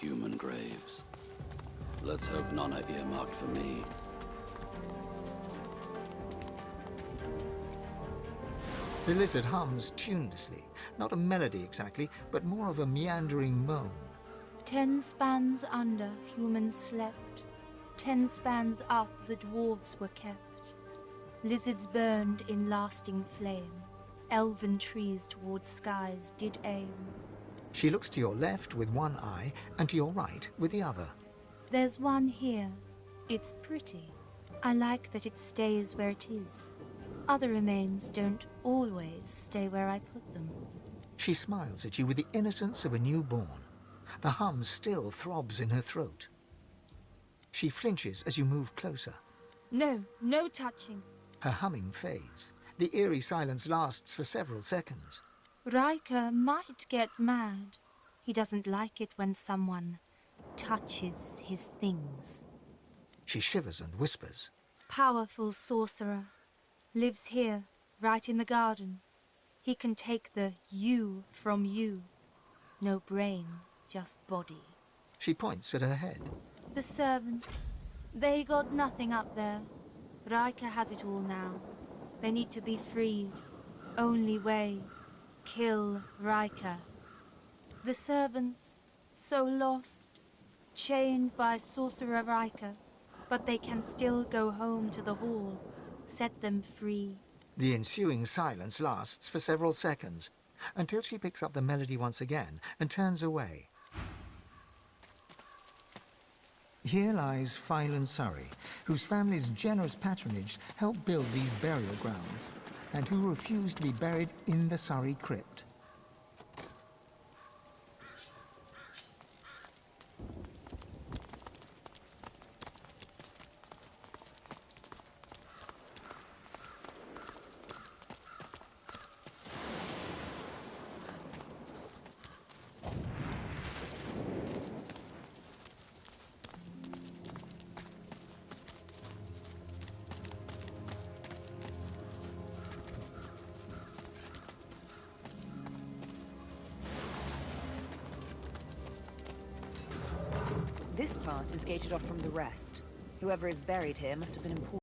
Human graves. Let's hope none are earmarked for me. The lizard hums tunelessly. Not a melody exactly, but more of a meandering moan. 10 spans under, humans slept. 10 spans up, the dwarves were kept. Lizards burned in lasting flame. Elven trees towards skies did aim. She looks to your left with one eye and to your right with the other. There's one here. It's pretty. I like that it stays where it is. Other remains don't always stay where I put them. She smiles at you with the innocence of a newborn. The hum still throbs in her throat. She flinches as you move closer. No, no touching. Her humming fades. The eerie silence lasts for several seconds. Riker might get mad. He doesn't like it when someone touches his things. She shivers and whispers. Powerful sorcerer. Lives here, right in the garden. He can take the you from you. No brain, just body. She points at her head. The servants. They got nothing up there. Riker has it all now. They need to be freed. Only way. Kill Riker. The servants, so lost. Chained by Sorcerer Riker. But they can still go home to the hall. Set them free. The ensuing silence lasts for several seconds, until she picks up the melody once again and turns away. Here lies Phylan Surrey, whose family's generous patronage helped build these burial grounds, and who refused to be buried in the Surrey crypt. This part is gated off from the rest. Whoever is buried here must have been important.